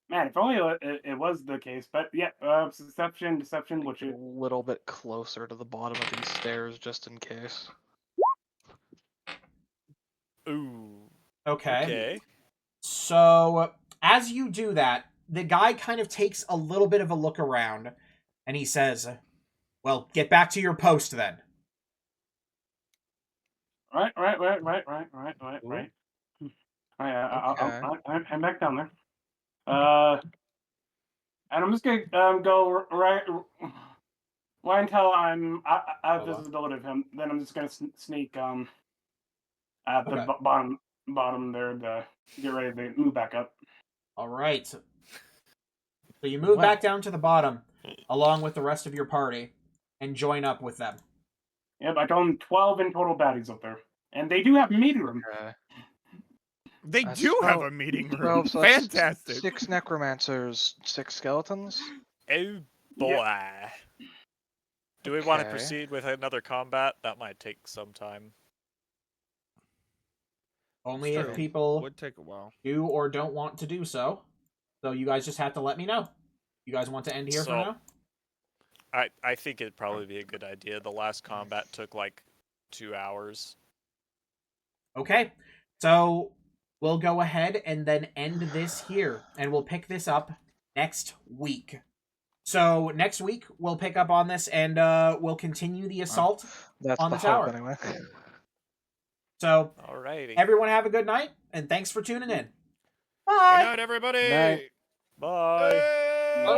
Man, if only it was the case. But yeah, deception, which A is little bit closer to the bottom of these stairs, just in case. Ooh. Okay. Okay. So as you do that, the guy kind of takes a little bit of a look around, and he says, "Well, get back to your post then." right. I'm back down there. And I'm just gonna go right until I'm out of Hold on. visibility of him. Then I'm just gonna sneak at the Okay. bottom there to get ready to move back up. All right. So you move Wow. back down to the bottom, along with the rest of your party, and join up with them. Yep, I told him 12 in total baddies up there, and they do have a meeting room. Okay. They That's do have 12 a meeting 12, room. so that's Fantastic. 6 necromancers, 6 skeletons. Oh boy. Do we want to Okay. proceed with another combat? That might take some time. Only True. if people Would take a while. do or don't want to do so. So you guys just have to let me know. You guys want to end here for So- now? I think it'd probably be a good idea. The last combat took like 2 hours. Okay. So we'll go ahead and then end this here, and we'll pick this up next week. So next week we'll pick up on this, and we'll continue the assault That's on the the hope, tower. anyway. So Alrighty. everyone have a good night, and thanks for tuning in. Good Bye. night, everybody. Night. Bye. Hey!